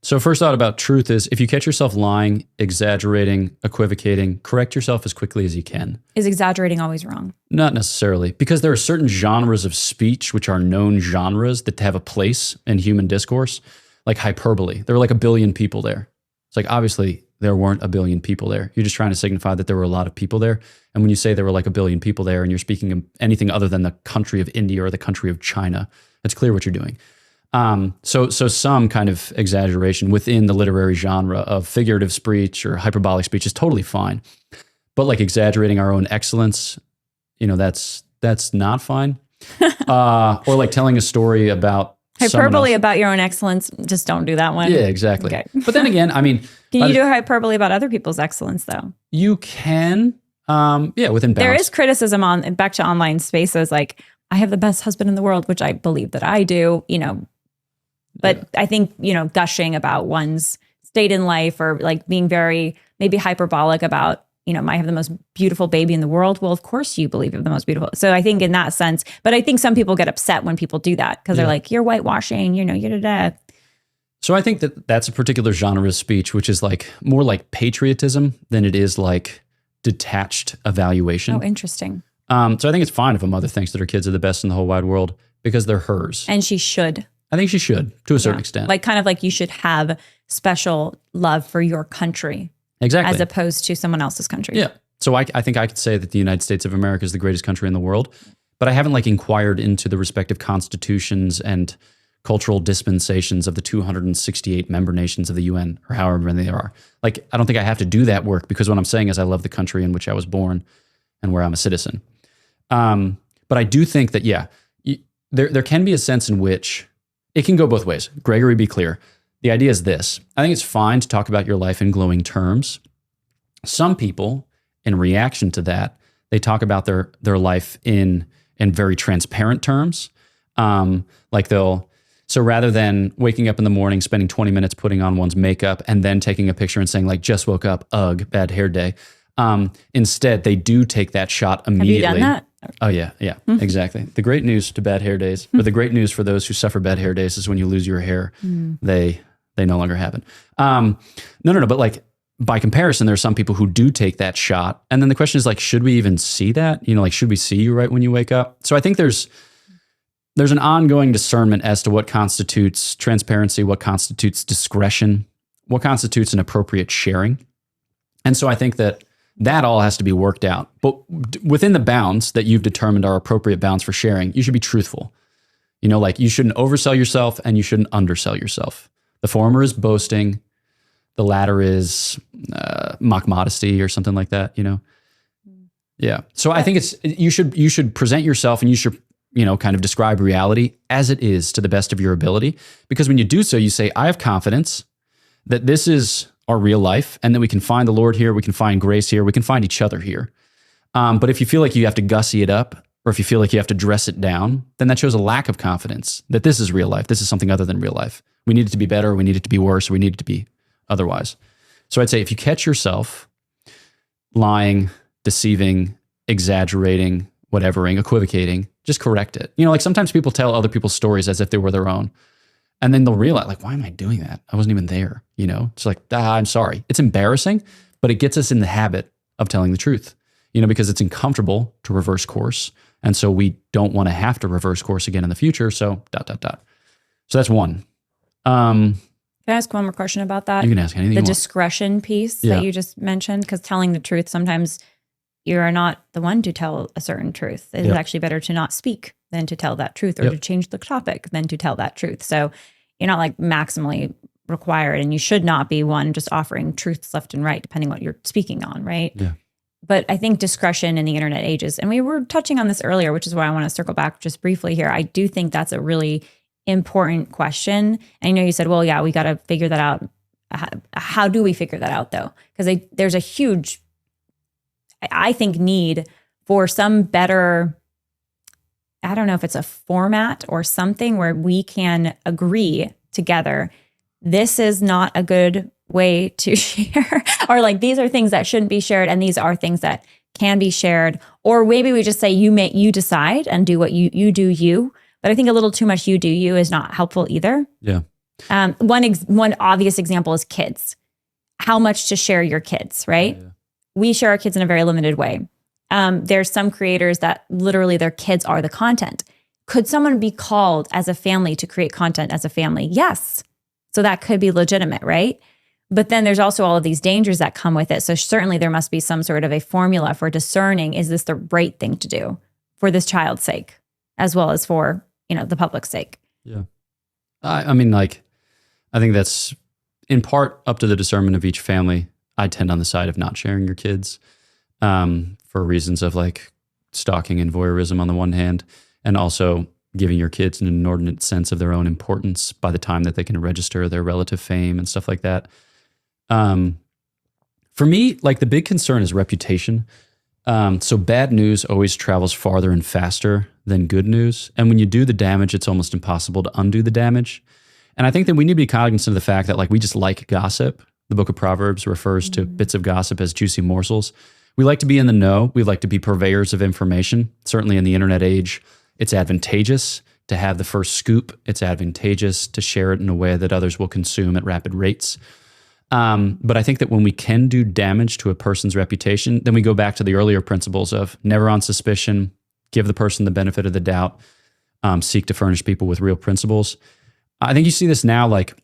So first thought about truth is, if you catch yourself lying, exaggerating, equivocating, correct yourself as quickly as you can. Is exaggerating always wrong? Not necessarily, because there are certain genres of speech which are known genres that have a place in human discourse, like hyperbole. There were like 1 billion people there. It's like, obviously there weren't 1 billion people there. You're just trying to signify that there were a lot of people there. And when you say there were like 1 billion people there and you're speaking of anything other than the country of India or the country of China, it's clear what you're doing. So some kind of exaggeration within the literary genre of figurative speech or hyperbolic speech is totally fine. But like exaggerating our own excellence, that's not fine. Or like telling a story about hyperbole about your own excellence. Just don't do that one. Yeah, exactly. Okay. But then again, I mean, can you do hyperbole about other people's excellence though? You can, within bounds. There is criticism back to online spaces. Like, I have the best husband in the world, which I believe that I do, but I think, gushing about one's state in life, or like being very maybe hyperbolic about, I have the most beautiful baby in the world. Well, of course you believe you're the most beautiful. So I think in that sense, but I think some people get upset when people do that because they're like, you're whitewashing, you're to death. So I think that that's a particular genre of speech, which is like more like patriotism than it is like detached evaluation. Oh, interesting. So I think it's fine if a mother thinks that her kids are the best in the whole wide world because they're hers. And she should. I think she should, to a certain extent. Like kind of like you should have special love for your country. Exactly. As opposed to someone else's country. Yeah. So I think I could say that the United States of America is the greatest country in the world, but I haven't like inquired into the respective constitutions and cultural dispensations of the 268 member nations of the UN, or however many there are. Like, I don't think I have to do that work, because what I'm saying is I love the country in which I was born and where I'm a citizen. But I do think that, there can be a sense in which it can go both ways. Gregory, be clear. The idea is this. I think it's fine to talk about your life in glowing terms. Some people, in reaction to that, they talk about their life in very transparent terms. So rather than waking up in the morning, spending 20 minutes putting on one's makeup and then taking a picture and saying like, just woke up, ugh, bad hair day. Instead, they do take that shot immediately. Have you done that? Oh, yeah, exactly. The great news to bad hair days, or the great news for those who suffer bad hair days, is when you lose your hair, they no longer happen. No, but like by comparison, there are some people who do take that shot. And then the question is like, should we even see that? Like, should we see you right when you wake up? So I think there's an ongoing discernment as to what constitutes transparency, what constitutes discretion, what constitutes an appropriate sharing. And so I think that all has to be worked out. But within the bounds that you've determined are appropriate bounds for sharing, you should be truthful. Like you shouldn't oversell yourself and you shouldn't undersell yourself. The former is boasting. The latter is mock modesty or something like that, Yeah. So I think you should present yourself, and you should, kind of describe reality as it is to the best of your ability. Because when you do so, you say, I have confidence that this is our real life, and that we can find the Lord here, we can find grace here, we can find each other here. But if you feel like you have to gussy it up, or if you feel like you have to dress it down, then that shows a lack of confidence that this is real life. This is something other than real life. We need it to be better, we need it to be worse, we need it to be otherwise. So I'd say if you catch yourself lying, deceiving, exaggerating, whatevering, equivocating, just correct it. Like sometimes people tell other people's stories as if they were their own. And then they'll realize, like, why am I doing that? I wasn't even there, It's like, I'm sorry. It's embarrassing, but it gets us in the habit of telling the truth, because it's uncomfortable to reverse course. And so we don't want to have to reverse course again in the future. So ... So that's one. Can I ask one more question about that? You can ask anything you want. The discretion piece that you just mentioned, because telling the truth, sometimes you are not the one to tell a certain truth. It is actually better to not speak than to tell that truth, or to change the topic than to tell that truth. So you're not like maximally required, and you should not be one just offering truths left and right, depending on what you're speaking on, right? Yeah. But I think discretion in the internet ages, and we were touching on this earlier, which is why I want to circle back just briefly here. I do think that's a really important question. I know you said, well, yeah, we got to figure that out. How do we figure that out though? Because there's a huge, I think, need for some better, I don't know if it's a format or something where we can agree together. This is not a good way to share, or like these are things that shouldn't be shared, and these are things that can be shared. Or maybe we just say you decide and do what you do you. But I think a little too much you do you is not helpful either. Yeah. One obvious example is kids. How much to share your kids, right? Yeah. We share our kids in a very limited way. There's some creators that literally their kids are the content. Could someone be called as a family to create content as a family? Yes. So that could be legitimate, right? But then there's also all of these dangers that come with it. So certainly there must be some sort of a formula for discerning, is this the right thing to do for this child's sake, as well as for, the public's sake? Yeah. I mean, like, I think that's in part up to the discernment of each family. I tend on the side of not sharing your kids for reasons of like stalking and voyeurism on the one hand, and also giving your kids an inordinate sense of their own importance by the time that they can register their relative fame and stuff like that. For me, like the big concern is reputation. So bad news always travels farther and faster than good news. And when you do the damage, it's almost impossible to undo the damage. And I think that we need to be cognizant of the fact that like we just like gossip. The book of Proverbs refers to bits of gossip as juicy morsels. We like to be in the know. We like to be purveyors of information. Certainly in the internet age, it's advantageous to have the first scoop. It's advantageous to share it in a way that others will consume at rapid rates. But I think that when we can do damage to a person's reputation, then we go back to the earlier principles of never on suspicion, give the person the benefit of the doubt, seek to furnish people with real principles. I think you see this now, like,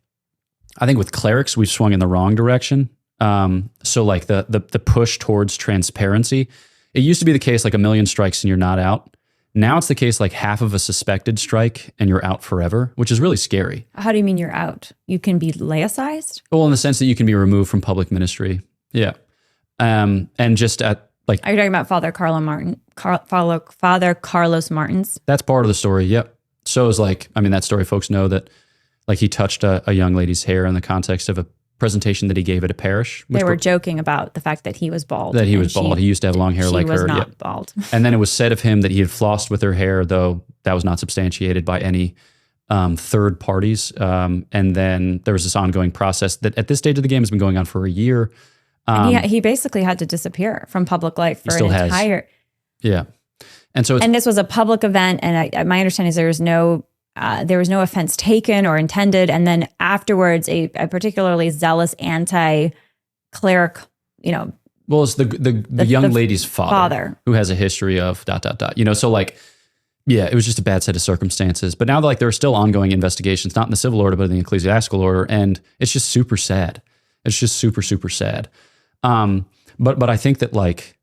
I think with clerics, we've swung in the wrong direction. So like the push towards transparency, it used to be the case like 1 million strikes and you're not out. Now it's the case like half of a suspected strike and you're out forever, which is really scary. How do you mean you're out? You can be laicized? Well, in the sense that you can be removed from public ministry. Yeah. And just at like... Are you talking about Father Carlos Martins? That's part of the story, yep. So is like, I mean, that story, folks know that like he touched a young lady's hair in the context of a presentation that he gave at a parish. They were joking about the fact that he was bald. That he was bald. He used to have long hair like her. He was not bald. And then it was said of him that he had flossed with her hair, though that was not substantiated by any third parties. And then there was this ongoing process that at this stage of the game has been going on for a year. And he basically had to disappear from public life for an entire... Yeah. And so this was a public event, and my understanding is there was no offense taken or intended. And then afterwards, a particularly zealous anti-cleric, Well, it's the young lady's father who has a history of ... So like, yeah, it was just a bad set of circumstances. But now like there are still ongoing investigations, not in the civil order, but in the ecclesiastical order. And it's just super sad. It's just super, super sad. But I think that like,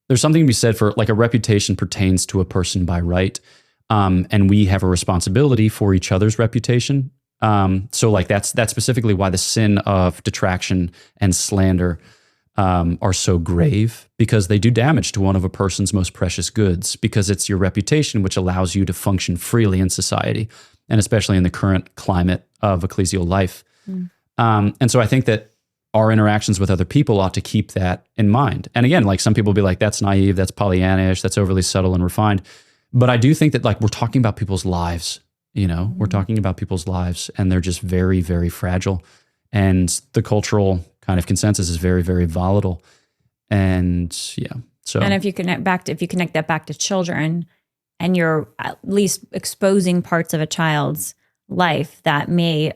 there's something to be said for like a reputation pertains to a person by right. And we have a responsibility for each other's reputation. So like that's specifically why the sin of detraction and slander are so grave, because they do damage to one of a person's most precious goods, because it's your reputation which allows you to function freely in society, and especially in the current climate of ecclesial life. And so I think that our interactions with other people ought to keep that in mind. And again, like some people will be like, that's naive, that's Pollyannish, that's overly subtle and refined. But I do think that like we're talking about people's lives, we're talking about people's lives, and they're just very, very fragile. And the cultural kind of consensus is very, very volatile. And yeah. So if you connect that back to children, and you're at least exposing parts of a child's life that may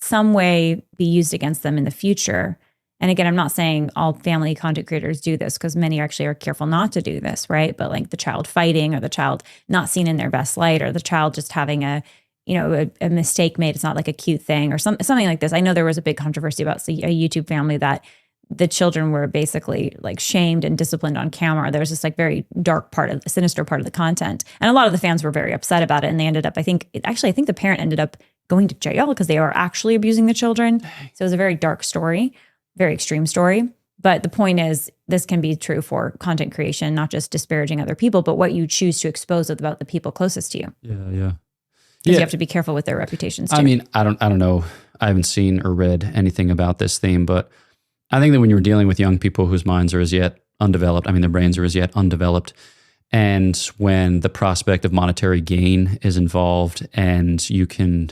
some way be used against them in the future. And again, I'm not saying all family content creators do this, because many actually are careful not to do this, right? But like the child fighting, or the child not seen in their best light, or the child just having a mistake made. It's not like a cute thing or something like this. I know there was a big controversy about a YouTube family that the children were basically like shamed and disciplined on camera. There was this like very dark sinister part of the content. And a lot of the fans were very upset about it. And they ended up, I think the parent ended up going to jail because they were actually abusing the children. So it was a very dark story, very extreme story. But the point is, this can be true for content creation, not just disparaging other people, but what you choose to expose about the people closest to you. Yeah. Because you have to be careful with their reputations too. I mean, I don't know. I haven't seen or read anything about this theme, but I think that when you're dealing with young people whose minds are as yet undeveloped, I mean, their brains are as yet undeveloped, and when the prospect of monetary gain is involved and you can,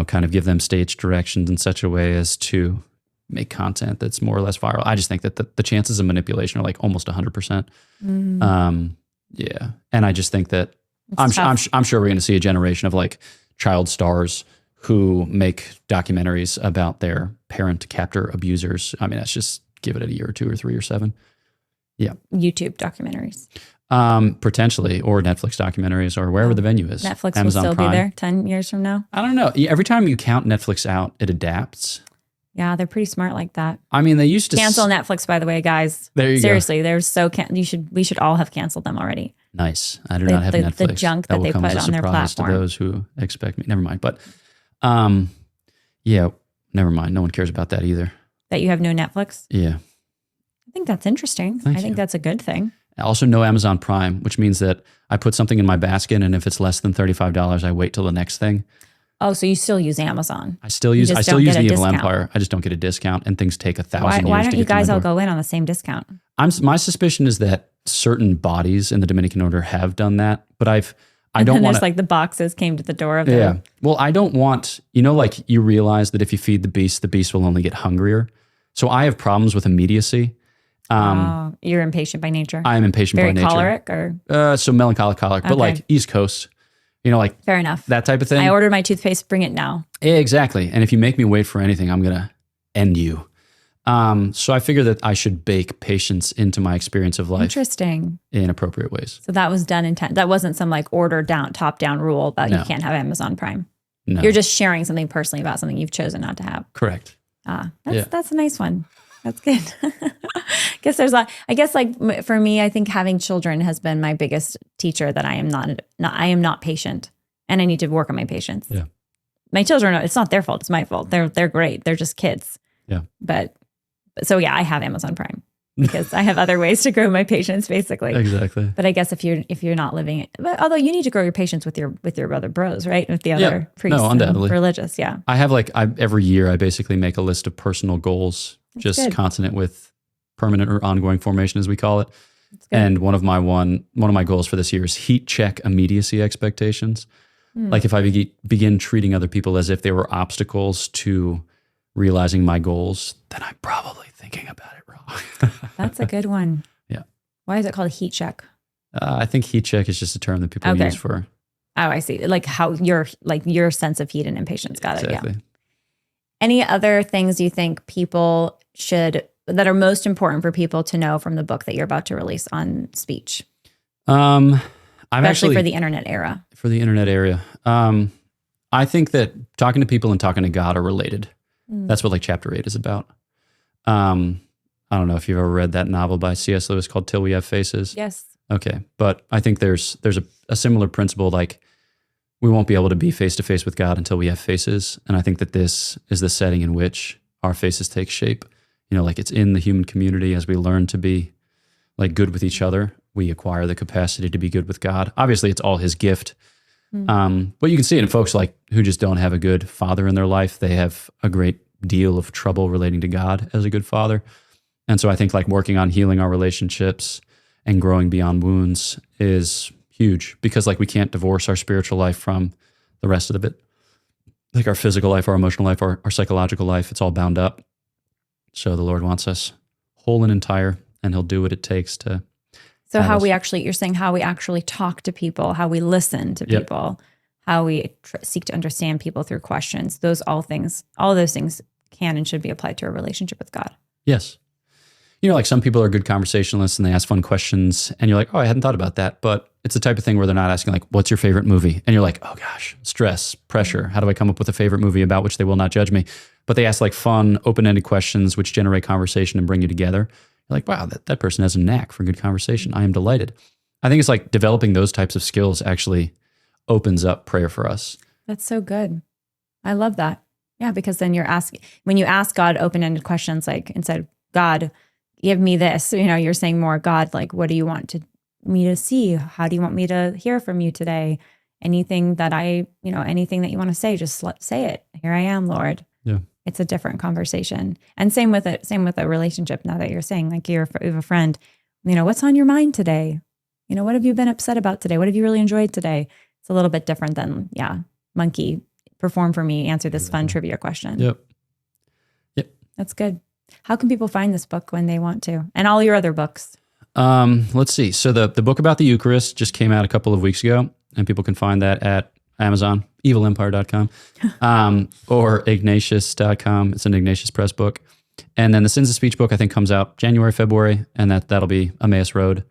kind of give them stage directions in such a way as to make content that's more or less viral, I just think that the chances of manipulation are like almost 100%. Yeah. And I just think that I'm sure we're going to see a generation of like child stars who make documentaries about their parent captor abusers. I mean, that's just give it a year or 2 or 3 or 7. Yeah. YouTube documentaries. Potentially, or Netflix documentaries, or wherever the venue is. Netflix Amazon will still Prime. be there 10 years from now. I don't know. Every time you count Netflix out, it adapts. Yeah, they're pretty smart like that. I mean, they used to cancel Netflix, by the way, guys. There you Seriously, they're so we should all have canceled them already. Nice. I do not have Netflix. The junk that they put on their platform. To those who expect me. Never mind. But yeah, never mind. No one cares about that either. That you have no Netflix? Yeah. I think that's interesting. I think that's a good thing. Also, no Amazon Prime, which means that I put something in my basket, and if it's less than $35, I wait till the next thing. Oh, so you still use Amazon? I still use the Evil Empire. I just don't get a discount, and things take 1,000 years. Why don't you guys all go in on the same discount? My suspicion is that certain bodies in the Dominican order have done that, but I don't want. There's like the boxes came to the door of the. Yeah. Well, I don't want. Like you realize that if you feed the beast will only get hungrier. So I have problems with immediacy. You're impatient by nature. I am impatient by nature. Very choleric, or so melancholic, but like East Coast. Like fair enough. That type of thing. I ordered my toothpaste. Bring it now. Yeah, exactly. And if you make me wait for anything, I'm gonna end you. So I figure that I should bake patience into my experience of life. Interesting. In appropriate ways. So that was done that wasn't some like top down rule about you can't have Amazon Prime. No. You're just sharing something personally about something you've chosen not to have. Correct. That's a nice one. That's good. I guess like for me, I think having children has been my biggest teacher that I am not patient, and I need to work on my patience. Yeah. My children, it's not their fault. It's my fault. They're great. They're just kids. Yeah. But so yeah, I have Amazon Prime because I have other ways to grow my patience basically. Exactly. But I guess if you're not living it, although you need to grow your patience with your other bros, right? With the other priests. No, undoubtedly. Religious. Yeah. I have every year I basically make a list of personal goals. That's just consonant with permanent or ongoing formation, as we call it. And one of my goals for this year is heat check immediacy expectations. Like if I begin treating other people as if they were obstacles to realizing my goals, then I'm probably thinking about it wrong. That's a good one. Yeah. Why is it called a heat check? I think heat check is just a term that people use for. Oh, I see. Like how your sense of heat and impatience. Got it. Exactly. Yeah. Any other things you think people that are most important for people to know from the book that you're about to release on speech? Especially for the internet era. For the internet era. I think that talking to people and talking to God are related. That's what chapter 8 is about. I don't know if you've ever read that novel by C.S. Lewis called Till We Have Faces. Yes. Okay. But I think there's a similar principle, like we won't be able to be face to face with God until we have faces. And I think that this is the setting in which our faces take shape. It's in the human community as we learn to be good with each other. We acquire the capacity to be good with God. Obviously, it's all his gift. But you can see it in folks who just don't have a good father in their life. They have a great deal of trouble relating to God as a good father. And so I think working on healing our relationships and growing beyond wounds is huge because we can't divorce our spiritual life from the rest of the bit. Our physical life, our emotional life, our psychological life, it's all bound up. So the Lord wants us whole and entire, and he'll do what it takes to. So you're saying how we actually talk to people, how we listen to people, how we seek to understand people through questions. All of those things can and should be applied to a relationship with God. Yes. Some people are good conversationalists and they ask fun questions and you're like, oh, I hadn't thought about that. But it's the type of thing where they're not asking what's your favorite movie? And you're like, oh gosh, stress, pressure. How do I come up with a favorite movie about which they will not judge me? But they ask fun, open-ended questions which generate conversation and bring you together. You're like, wow, that person has a knack for good conversation. I am delighted. I think it's developing those types of skills actually opens up prayer for us. That's so good. I love that. Yeah, because then when you ask God open-ended questions instead, God, give me this. You're saying more, God, like, what do you want me to see? How do you want me to hear from you today? Anything that anything that you want to say, just say it. Here I am, Lord. Yeah. It's a different conversation. And same with a relationship. Now that you're saying, like, you have a friend, what's on your mind today? What have you been upset about today? What have you really enjoyed today? It's a little bit different than, monkey, perform for me, answer this fun trivia question. Yep. That's good. How can people find this book when they want to? And all your other books? Let's see. So the book about the Eucharist just came out a couple of weeks ago, and people can find that at Amazon, evilempire.com, or Ignatius.com. It's an Ignatius Press book. And then the Sins of Speech book, I think, comes out January, February, and that'll be Emmaus Road.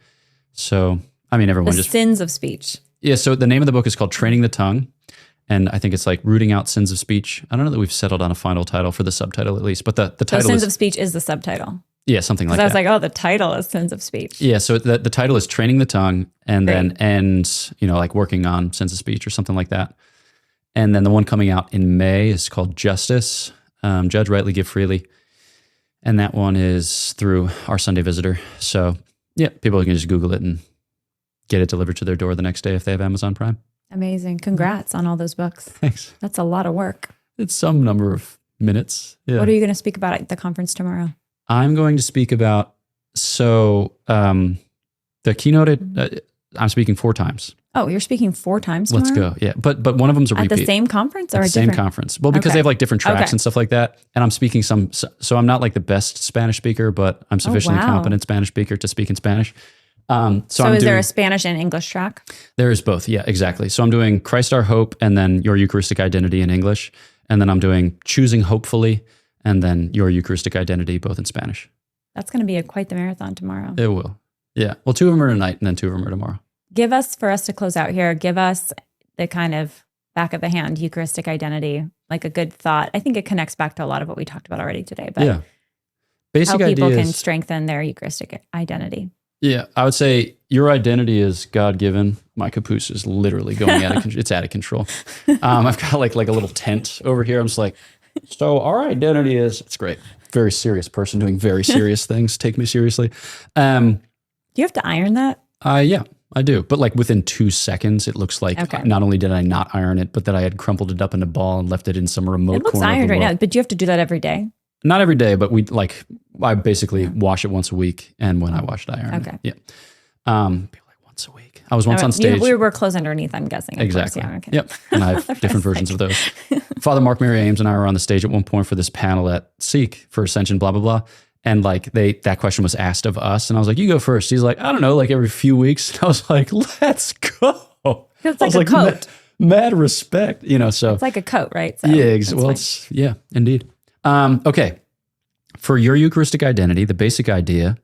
So, everyone the Sins of Speech. Yeah, so the name of the book is called Training the Tongue, and I think it's like Rooting Out Sins of Speech. I don't know that we've settled on a final title for the subtitle, at least, but the title Sins of Speech is the subtitle. Yeah, something like that. I was like, oh, the title is Sins of Speech. Yeah, so the title is Training the Tongue, and then ends, like working on Sins of Speech or something like that. And then the one coming out in May is called Justice, Judge Rightly, Give Freely. And that one is through Our Sunday Visitor. So yeah, people can just Google it and get it delivered to their door the next day if they have Amazon Prime. Amazing. Congrats on all those books. Thanks. That's a lot of work. It's some number of minutes. Yeah. What are you going to speak about at the conference tomorrow? I'm going to speak about, the keynote, I'm speaking 4 times. Oh, you're speaking 4 times tomorrow? Let's go. Yeah. But one of them's a repeat. At the same conference or at the same conference? Well, because they have like different tracks and stuff like that. And I'm speaking so I'm not like the best Spanish speaker, but I'm sufficiently competent Spanish speaker to speak in Spanish. So is there a Spanish and English track? There is both. Yeah, exactly. So I'm doing Christ Our Hope and then Your Eucharistic Identity in English. And then I'm doing Choosing Hopefully and then Your Eucharistic Identity, both in Spanish. That's going to be quite the marathon tomorrow. It will. Yeah. Well, 2 of them are tonight and then 2 of them are tomorrow. For us to close out here, give us the kind of back of the hand Eucharistic identity, like a good thought. I think it connects back to a lot of what we talked about already today, but yeah. Basic how people ideas, can strengthen their Eucharistic identity. Yeah, I would say your identity is God-given. My caboose is literally going out of control. It's out of control. I've got like a little tent over here. I'm just like, so our identity is, it's great. Very serious person doing very serious things. Take me seriously. Do you have to iron that? Yeah, I do. But like within 2 seconds, it looks like not only did I not iron it, but that I had crumpled it up in a ball and left it in some remote corner. It looks ironed right now, but do you have to do that every day? Not every day, but I basically wash it once a week, and when I wash it, I iron it. Yeah. People like once a week. I was once on stage. We were clothes underneath, I'm guessing. Exactly. Yep. And I have different versions of those. Father Mark Mary Ames and I were on the stage at one point for this panel at Seek for Ascension, blah, blah, blah. And like that question was asked of us, and I was like, "You go first." He's like, "I don't know, like every few weeks." And I was like, "Let's go." It's like a coat. Mad respect, So it's like a coat, right? So yeah, indeed. Okay. For your Eucharistic identity, the basic idea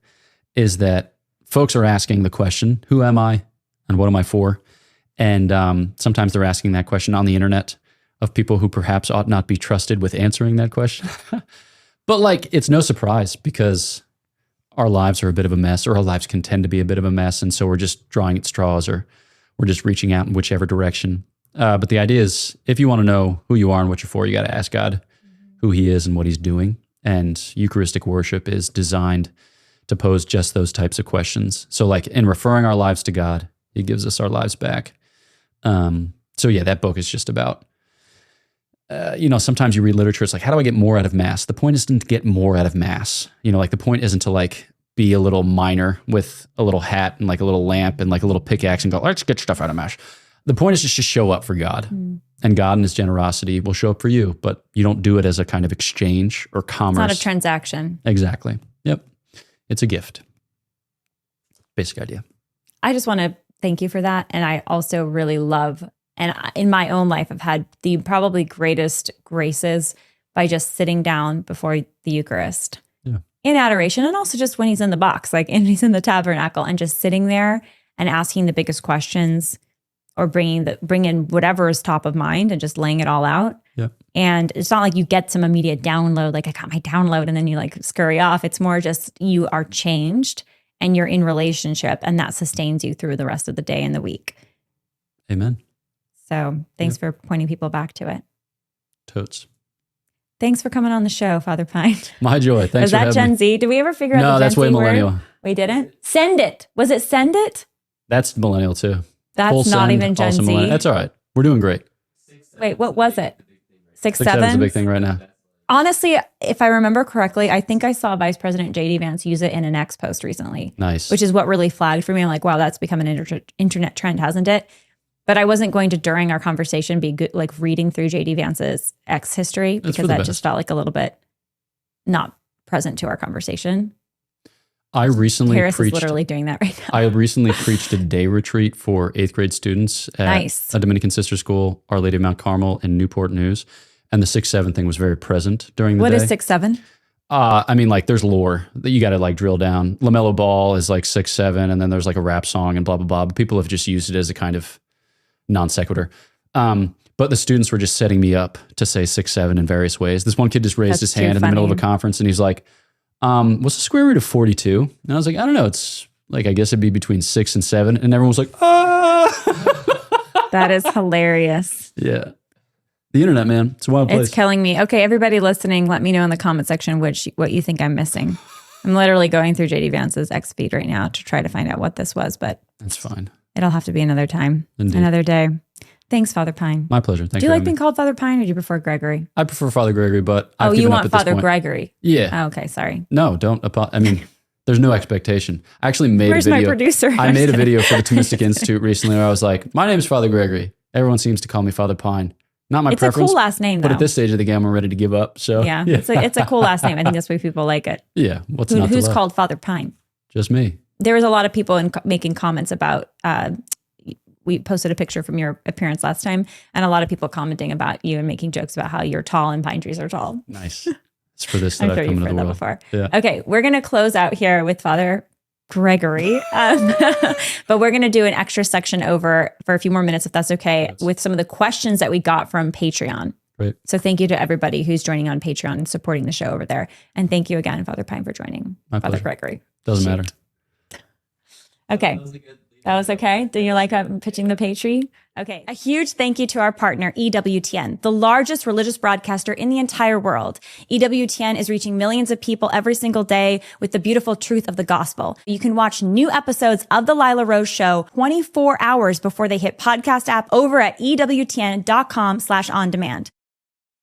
is that folks are asking the question, who am I and what am I for? And sometimes they're asking that question on the internet of people who perhaps ought not be trusted with answering that question. But like, it's no surprise because our lives are a bit of a mess, or our lives can tend to be a bit of a mess. And so we're just drawing at straws, or we're just reaching out in whichever direction. But the idea is, if you want to know who you are and what you're for, you got to ask God who he is and what he's doing. And Eucharistic worship is designed to pose just those types of questions. So like in referring our lives to God, he gives us our lives back. So yeah, that book is just about, sometimes you read literature, it's like, how do I get more out of Mass? The point isn't to get more out of Mass. The point isn't to like be a little miner with a little hat and like a little lamp and like a little pickaxe and go, let's get stuff out of Mass. The point is just to show up for God. And God in his generosity will show up for you, but you don't do it as a kind of exchange or commerce. It's not a transaction. Exactly. Yep. It's a gift. Basic idea. I just want to thank you for that. And I also really love, and in my own life, I've had the probably greatest graces by just sitting down before the Eucharist in adoration, and also just when he's in the box, like and he's in the tabernacle, and just sitting there and asking the biggest questions, or bringing whatever is top of mind and just laying it all out. Yeah. And it's not like you get some immediate download, like I got my download, and then you like scurry off. It's more just you are changed and you're in relationship, and that sustains you through the rest of the day and the week. Amen. So thanks for pointing people back to it. Totes. Thanks for coming on the show, Father Pine. My joy. Thanks Was for that having Gen me. Z? Did we ever figure out the No, Gen that's Z way word? millennial. We didn't? Send it. Was it send it? That's millennial too. That's Full not send, even Gen also Z. millennial. That's all right. We're doing great. Wait, what was it? 6, 6-7 is 7? a big thing right now. Honestly, if I remember correctly, I think I saw Vice President JD Vance use it in an X post recently. Nice. Which is what really flagged for me. I'm like, wow, that's become an internet trend, hasn't it? But I wasn't going to, during our conversation, be good, like reading through JD Vance's X history because that just felt like a little bit not present to our conversation. I recently Harris preached. is literally doing that right now. I recently preached a day retreat for 8th grade students at a Dominican sister school, Our Lady of Mount Carmel in Newport News. And the 6-7 thing was very present during the day. What is 6-7? I mean, like, there's lore that you got to like drill down. LaMelo Ball is like 6-7, and then there's like a rap song and blah, blah, blah. But people have just used it as a kind of non sequitur. But the students were just setting me up to say 6-7 in various ways. This one kid just raised his hand in the middle of a conference and he's like, what's the square root of 42? And I was like, I don't know. It's like, I guess it'd be between 6 and 7. And everyone was like, ah. That is hilarious. Yeah. The internet, man. It's a wild place. It's killing me. Okay, everybody listening, let me know in the comment section what you think I'm missing. I'm literally going through JD Vance's X feed right now to try to find out what this was, but that's fine. It'll have to be another time, Indeed. Another day. Thanks, Father Pine. My pleasure. Thank you. Do you like being called Father Pine or do you prefer Gregory? I prefer Father Gregory, but I've you given up want at this Father point. Gregory? Yeah. Oh, okay, sorry. No, don't. I mean, there's no expectation. I actually made Where's a video. my producer? I made a video for the Thomistic Institute recently where I was like, my name is Father Gregory. Everyone seems to call me Father Pine. Not my preference. It's a cool last name, though. But at this stage of the game, I'm ready to give up. So yeah. It's a cool last name. I think that's why people like it. Yeah. Who's called Father Pine? Just me. There was a lot of people making comments about, we posted a picture from your appearance last time, and a lot of people commenting about you and making jokes about how you're tall and pine trees are tall. Nice. It's for this that I'm sure I've come you've into heard the that world. before. Yeah. Okay, we're going to close out here with Father Gregory. But we're going to do an extra section over for a few more minutes, if that's okay, with some of the questions that we got from Patreon. Great. So thank you to everybody who's joining on Patreon and supporting the show over there. And thank you again, Father Pine, for joining. My Father pleasure. Gregory. Doesn't matter. Okay. That was okay? Do you like pitching the Patreon? Okay. A huge thank you to our partner, EWTN, the largest religious broadcaster in the entire world. EWTN is reaching millions of people every single day with the beautiful truth of the gospel. You can watch new episodes of The Lila Rose Show 24 hours before they hit podcast app over at EWTN.com/on-demand.